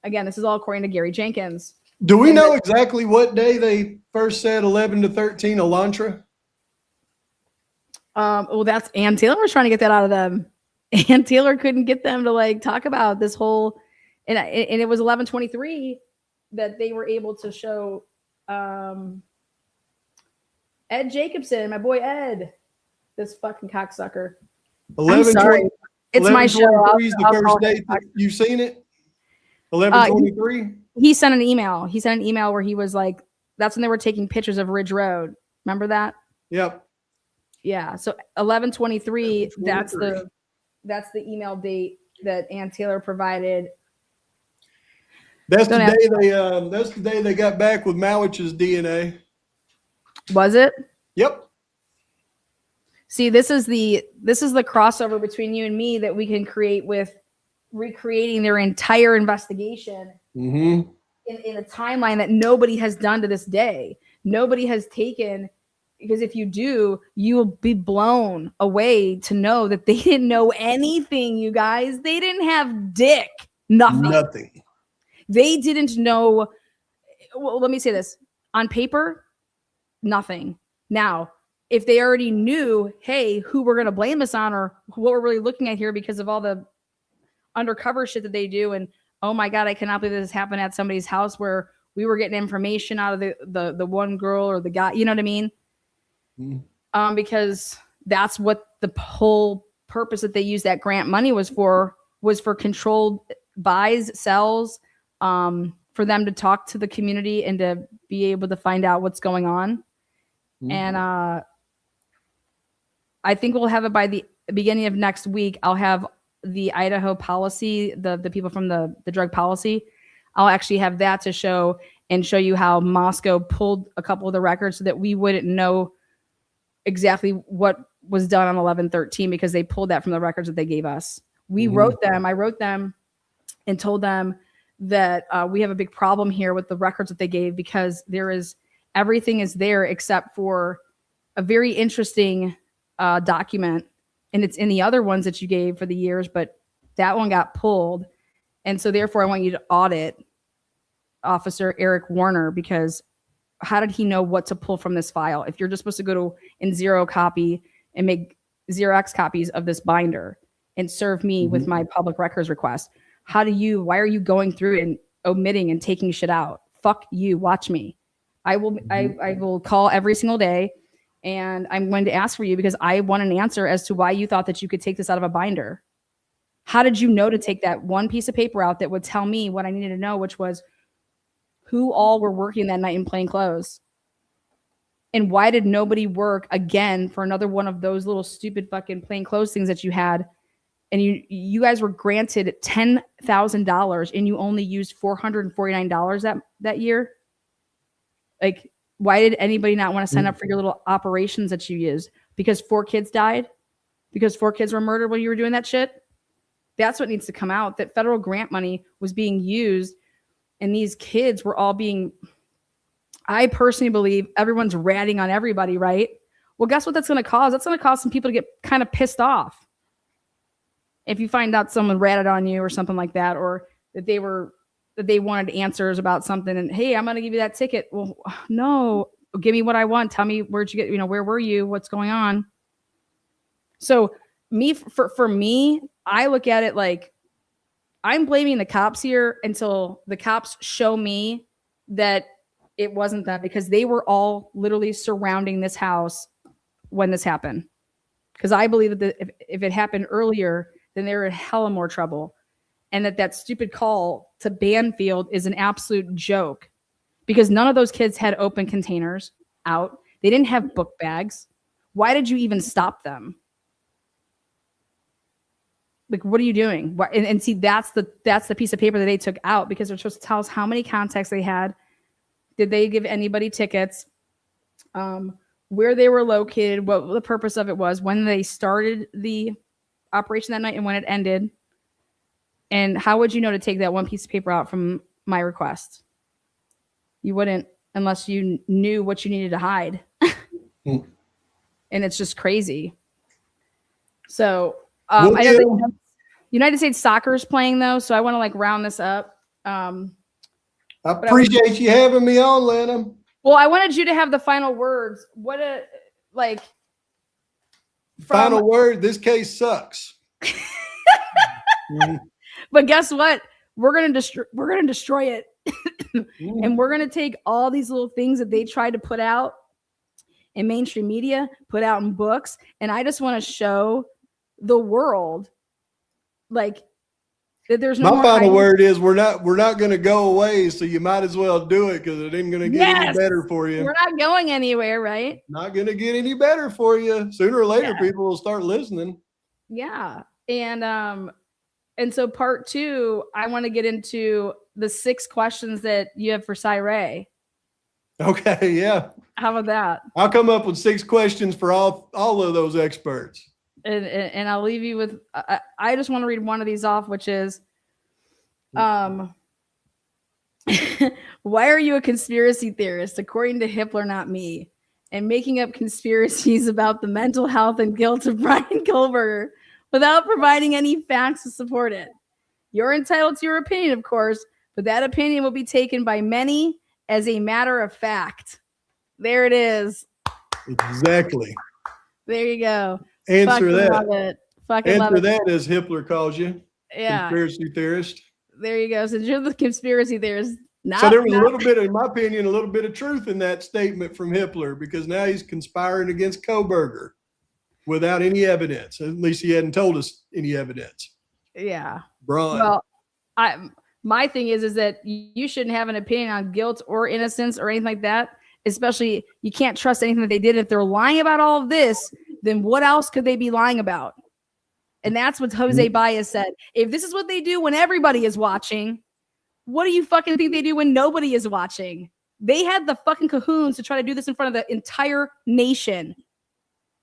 E: Again, this is all according to Gary Jenkins.
I: Do we know exactly what day they first said 11 to 13 Elantra?
E: Well, that's Ann Taylor was trying to get that out of them. Ann Taylor couldn't get them to, like, talk about this whole, and it was 11/23 that they were able to show Ed Jacobson, my boy Ed, this fucking cocksucker. I'm sorry. It's my show.
I: 11/23 is the first date that you've seen it? 11/23?
E: He sent an email. He sent an email where he was like, that's when they were taking pictures of Ridge Road. Remember that?
I: Yep.
E: Yeah. So 11/23, that's the email date that Ann Taylor provided.
I: That's the day they got back with Mawich's DNA.
E: Was it?
I: Yep.
E: See, this is the crossover between you and me that we can create with recreating their entire investigation in a timeline that nobody has done to this day. Nobody has taken, because if you do, you will be blown away to know that they didn't know anything, you guys. They didn't have dick. Nothing. They didn't know. Well, let me say this. On paper, nothing. Now, if they already knew, hey, who we're going to blame this on, or what we're really looking at here because of all the undercover shit that they do, and oh my God, I cannot believe this happened at somebody's house where we were getting information out of the one girl or the guy, you know what I mean? Because that's what the whole purpose that they used that grant money was for controlled buys, sells, for them to talk to the community and to be able to find out what's going on. And I think we'll have it by the beginning of next week. I'll have the Idaho policy, the people from the drug policy. I'll actually have that to show you how Moscow pulled a couple of the records so that we wouldn't know exactly what was done on 11/13 because they pulled that from the records that they gave us. I wrote them and told them that we have a big problem here with the records that they gave because everything is there except for a very interesting document, and it's in the other ones that you gave for the years, but that one got pulled. And so therefore I want you to audit Officer Eric Warner, because how did he know what to pull from this file? If you're just supposed to go to and Xerocopy and make Xerox copies of this binder and serve me with my public records request, why are you going through and omitting and taking shit out? Fuck you. Watch me. I will call every single day and I'm going to ask for you because I want an answer as to why you thought that you could take this out of a binder. How did you know to take that one piece of paper out that would tell me what I needed to know, which was who all were working that night in plain clothes? And why did nobody work again for another one of those little stupid fucking plain clothes things that you had? And you guys were granted $10,000 and you only used $449 that year. Like, why did anybody not want to sign up for your little operations that you used? Because 4 kids died? Because 4 kids were murdered when you were doing that shit? That's what needs to come out, that federal grant money was being used and these kids were all being, I personally believe everyone's ratting on everybody, right? Well, guess what that's going to cause? That's going to cause some people to get kind of pissed off. If you find out someone ratted on you or something like that, or that they wanted answers about something and, hey, I'm going to give you that ticket. Well, no, give me what I want. Tell me where'd you get, where were you? What's going on? So for me, I look at it like I'm blaming the cops here until the cops show me that it wasn't that, because they were all literally surrounding this house when this happened. Because I believe that if it happened earlier, then they're in hella more trouble. And that stupid call to Banfield is an absolute joke, because none of those kids had open containers out. They didn't have book bags. Why did you even stop them? Like, what are you doing? And see, that's the piece of paper that they took out, because they're supposed to tell us how many contacts they had. Did they give anybody tickets? Where they were located, what the purpose of it was, when they started the operation that night and when it ended. And how would you know to take that one piece of paper out from my request? You wouldn't, unless you knew what you needed to hide. And it's just crazy. So I know that United States soccer is playing though, so I want to round this up.
I: I appreciate you having me on, Lana.
E: Well, I wanted you to have the final words.
I: Final word, this case sucks.
E: But guess what? We're gonna destroy it. And we're gonna take all these little things that they tried to put out in mainstream media, put out in books, and I just want to show the world that there's no.
I: My final word is we're not going to go away, so you might as well do it, because it ain't going to get any better for you.
E: We're not going anywhere, right?
I: Not going to get any better for you. Sooner or later, people will start listening.
E: Yeah, and so part 2, I want to get into the 6 questions that you have for Cy-Ray.
I: Okay, yeah.
E: How about that?
I: I'll come up with 6 questions for all of those experts.
E: And I'll leave you with, I just want to read one of these off, which is, why are you a conspiracy theorist, according to Hitler, not me, and making up conspiracies about the mental health and guilt of Brian Kohlberger without providing any facts to support it? You're entitled to your opinion, of course, but that opinion will be taken by many as a matter of fact. There it is.
I: Exactly.
E: There you go.
I: Answer
E: Fucking
I: that.
E: love it. Fucking love
I: Answer
E: it.
I: that, as Hitler calls you.
E: Yeah.
I: Conspiracy theorist.
E: There you go. Since you're the conspiracy theorist,
I: So there was a little bit, in my opinion, a little bit of truth in that statement from Hitler, because now he's conspiring against Koberger without any evidence. At least he hadn't told us any evidence.
E: Yeah.
I: Braun.
E: Well, my thing is that you shouldn't have an opinion on guilt or innocence or anything like that. Especially, you can't trust anything that they did. If they're lying about all of this, then what else could they be lying about? And that's what Jose Baez said. If this is what they do when everybody is watching, what do you fucking think they do when nobody is watching? They had the fucking cahoons to try to do this in front of the entire nation.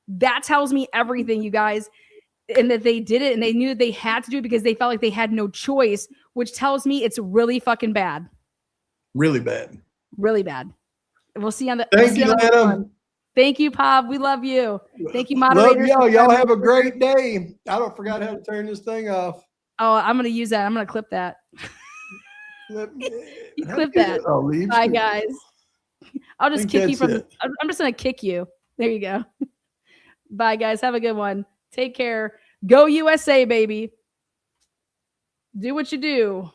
E: That tells me everything, you guys. And that they did it and they knew that they had to do it because they felt like they had no choice, which tells me it's really fucking bad.
I: Really bad.
E: Really bad. We'll see on the.
I: Thank you, Adam.
E: Thank you, Pav. We love you. Thank you, moderators.
I: Love y'all. Y'all have a great day. I forgot how to turn this thing off.
E: Oh, I'm gonna use that. I'm gonna clip that. You clip that. Bye, guys. I'll just kick you from. I'm just gonna kick you. There you go. Bye, guys. Have a good one. Take care. Go USA, baby. Do what you do.